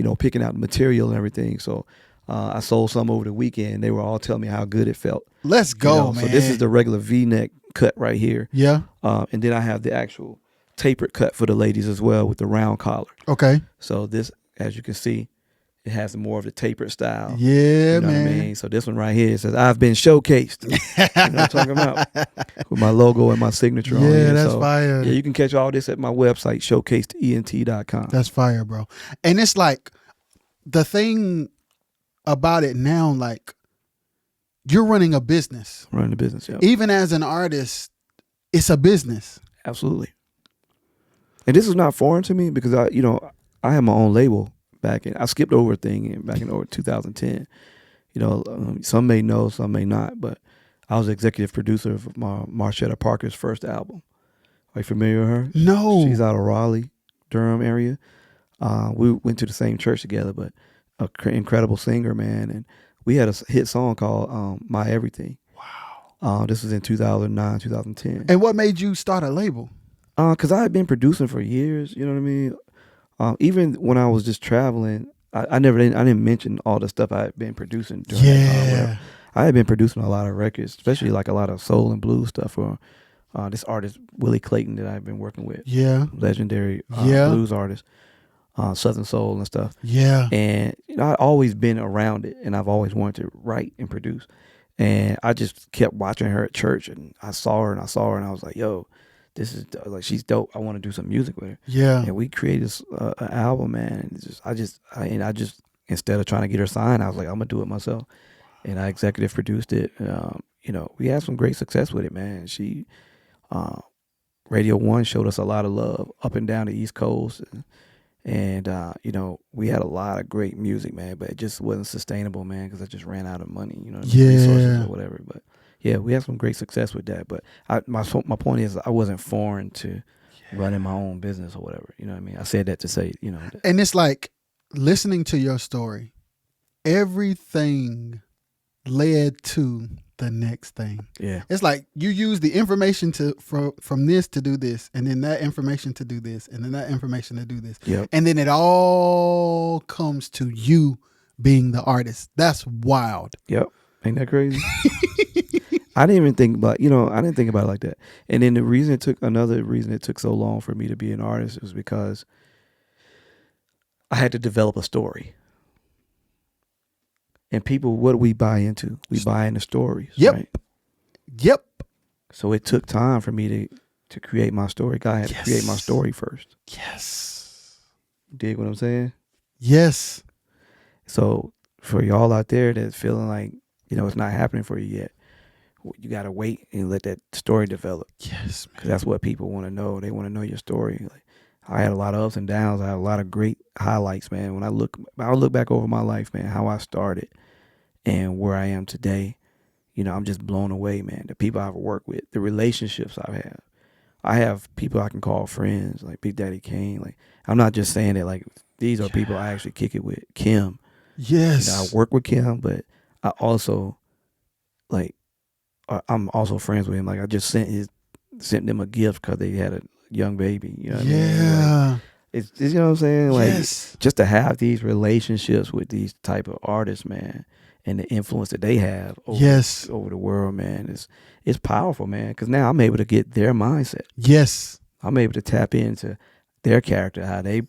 know, picking out the material and everything. So I sold some over the weekend. They were all telling me how good it felt. Let's You go, know, man. So this is the regular V-neck cut right here. Yeah. And then I have the actual tapered cut for the ladies as well with the round collar. Okay. So this, as you can see, it has more of the tapered style. Yeah, You know man. what I mean? So this one right here says, "I've been showcased." You know what I'm talking about? With my logo and my signature on Yeah, here. that's So, fire. yeah, you can catch all this at my website, showcasedent.com. That's fire, bro. And it's like the thing about it now, like you're running a business. Running the business, yeah. Even as an artist, it's a business. Absolutely. And this is not foreign to me because I had my own label I skipped over a thing back in over 2010. You know, some may know, some may not, but I was executive producer of Marshetta Parker's first album. Are you familiar with her? No. She's out of Raleigh, Durham area. We went to the same church together, but an incredible singer, man. And we had a hit song called My Everything. Wow. This was in 2009, 2010. And what made you start a label? Because I had been producing for years, you know what I mean? Even when I was just traveling, I didn't mention all the stuff I had been producing during that time. Yeah. I had been producing a lot of records, especially like a lot of soul and blues stuff for this artist, Willie Clayton, that I've been working with. Yeah. Legendary Yeah. blues artist, Southern soul and stuff. Yeah. And you know, I've always been around it, and I've always wanted to write and produce. And I just kept watching her at church, and I saw her, and I was like, yo, this is like, she's dope. I want to do some music with her. Yeah. And we created an album, man. And I just instead of trying to get her signed, I was like, I'm gonna do it myself. And I executive produced it. You know, we had some great success with it, man. She, Radio 1 showed us a lot of love up and down the East Coast, and you know, we had a lot of great music, man. But it just wasn't sustainable, man, because I just ran out of money, you know, resources or whatever. But yeah, we had some great success with that. But my point is, I wasn't foreign to running my own business or whatever. You know what I mean? I said that to say, you know. And it's like listening to your story, everything led to the next thing. Yeah. It's like you use the information from this to do this, and then that information to do this, and then that information to do this. Yep. And then it all comes to you being the artist. That's wild. Yep. Ain't that crazy? I didn't even think about, I didn't think about it like that. And then another reason it took so long for me to be an artist was because I had to develop a story. And people, what do we buy into? We buy into stories. Yep. Right? Yep. So it took time for me to create my story. God had to create my story first. Yes. Dig what I'm saying? Yes. So for y'all out there that's feeling like, it's not happening for you yet, you got to wait and let that story develop. Yes. Because that's what people want to know. They want to know your story. Like, I had a lot of ups and downs. I had a lot of great highlights, man. When I look back over my life, man, how I started and where I am today, I'm just blown away, man. The people I've worked with, the relationships I've had. I have people I can call friends, like Big Daddy Kane. Like, I'm not just saying that, like, these are people I actually kick it with. Kim. Yes. I work with Kim, but I also, like, I'm also friends with him. Like, I just sent them a gift because they had a young baby. You know what I mean? Like, it's you know what I'm saying? Like, just to have these relationships with these type of artists, man, and the influence that they have over the world, man, it's powerful, man. Because now I'm able to get their mindset. Yes. I'm able to tap into their character, how they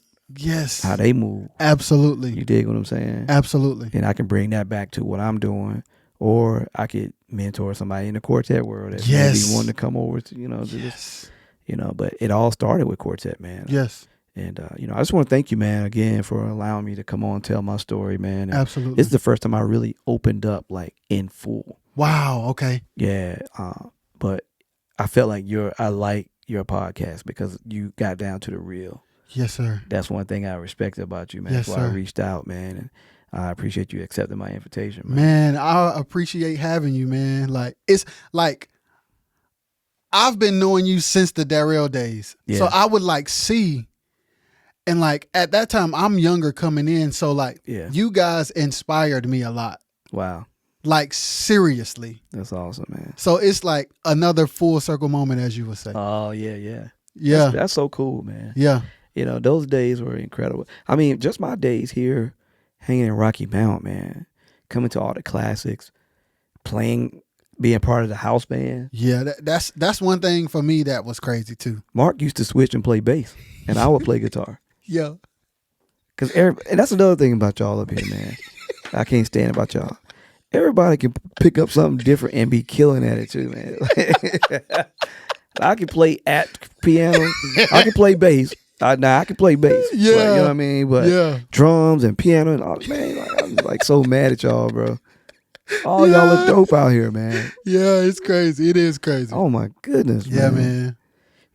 move. Absolutely. You dig what I'm saying? Absolutely. And I can bring that back to what I'm doing, or I could mentor somebody in the quartet world that maybe wanted to come over to, this, but it all started with quartet, man. Yes. And, I just want to thank you, man, again, for allowing me to come on and tell my story, man. And absolutely. This is the first time I really opened up, like, in full. Wow. Okay. Yeah. But I felt like I like your podcast because you got down to the real. Yes, sir. That's one thing I respect about you, man. Yes, That's why sir. I reached out, man. And I appreciate you accepting my invitation, man. I appreciate having you, man. Like, it's like, I've been knowing you since the Darnell days. Yeah. So I would like see, and like at that time I'm younger coming in. So like you guys inspired me a lot. Wow. Like seriously. That's awesome, man. So it's like another full circle moment, as you would say. Oh, yeah. Yeah. That's so cool, man. Yeah. Those days were incredible. I mean, just my days here hanging in Rocky Mount, man, coming to all the classics, playing, being part of the house band. Yeah, that's one thing for me that was crazy too. Mark used to switch and play bass, and I would play guitar. Yeah. And that's another thing about y'all up here, man. I can't stand about y'all. Everybody can pick up something different and be killing at it too, man. I can play at piano. I can play bass. I can play bass. Yeah. But, you know what I mean? But drums and piano and all, man, like, I'm like so mad at y'all, bro. All y'all look dope out here, man. Yeah, it's crazy. It is crazy. Oh my goodness, yeah, man.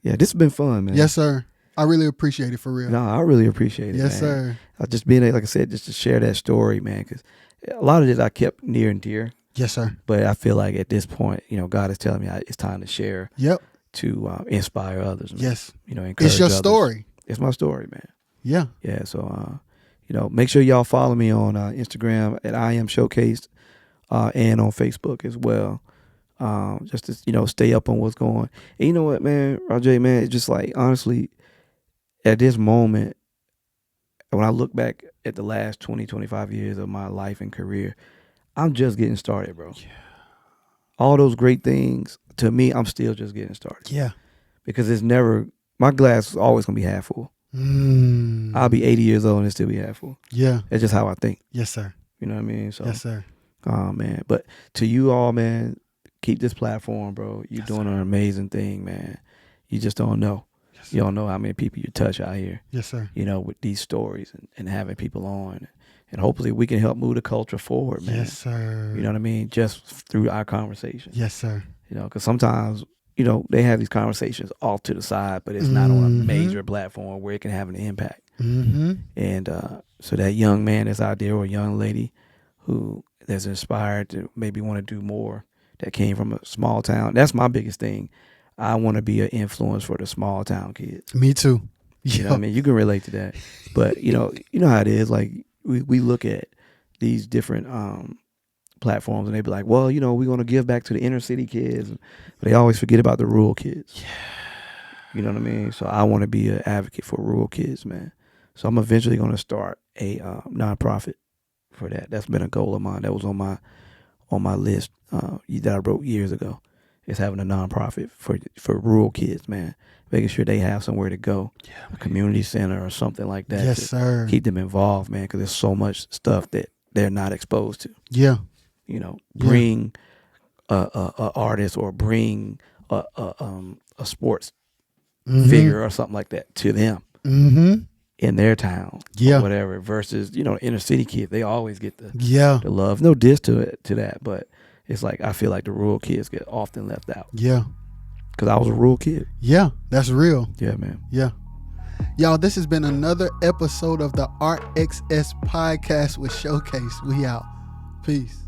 Yeah, this has been fun, man. Yes, sir. I really appreciate it for real. No, I really appreciate it. Yes, man. sir. I just being like I said, just to share that story, man, because a lot of it I kept near and dear. Yes, sir. But I feel like at this point, God is telling me it's time to share. Yep. To inspire others. Man. Yes. Encourage it's your others. story. It's my story, man. Yeah. Yeah. So, make sure y'all follow me on Instagram at I Am Showcased, and on Facebook as well. Just to stay up on what's going. And you know what, man, Rajay, man, it's just like honestly, at this moment, when I look back at the last 20, 25 years of my life and career, I'm just getting started, bro. Yeah. All those great things, to me, I'm still just getting started. Yeah. Because my glass is always going to be half full. I'll be 80 years old and it still be half full. Yeah. It's just how I think. Yes, sir. You know what I mean? So, yes, sir. Oh, man. But to you all, man, keep this platform, bro. You're doing an amazing thing, man. You just don't know. Yes, you don't know how many people you touch out here. Yes, sir. With these stories and having people on. And hopefully we can help move the culture forward, man. Yes, sir. You know what I mean? Just through our conversation. Yes, sir. Because sometimes, they have these conversations off to the side, but it's not on a major platform where it can have an impact. Mm-hmm. And so that young man that's out there or young lady who that's inspired to maybe want to do more, that came from a small town. That's my biggest thing. I want to be an influence for the small town kids. Me too. You know what I mean? You can relate to that. But, you know how it is. Like, we look at these different platforms and they be like, well, we're going to give back to the inner city kids. But they always forget about the rural kids. Yeah. You know what I mean? So I want to be an advocate for rural kids, man. So I'm eventually going to start a nonprofit for that. That's been a goal of mine. That was on my list that I wrote years ago. Is having a nonprofit for rural kids, man. Making sure they have somewhere to go, a community center or something like that. Yes, sir. Keep them involved, man, because there's so much stuff that they're not exposed to. Yeah. Bring a artist or bring a sports figure or something like that to them in their town, or whatever. Versus inner city kids, they always get the love. No diss to that, but it's like I feel like the rural kids get often left out. Yeah. Because I was a rural kid. Yeah, that's real. Yeah, man. Yeah. Y'all, this has been another episode of the RXS Podcast with Showcase. We out. Peace.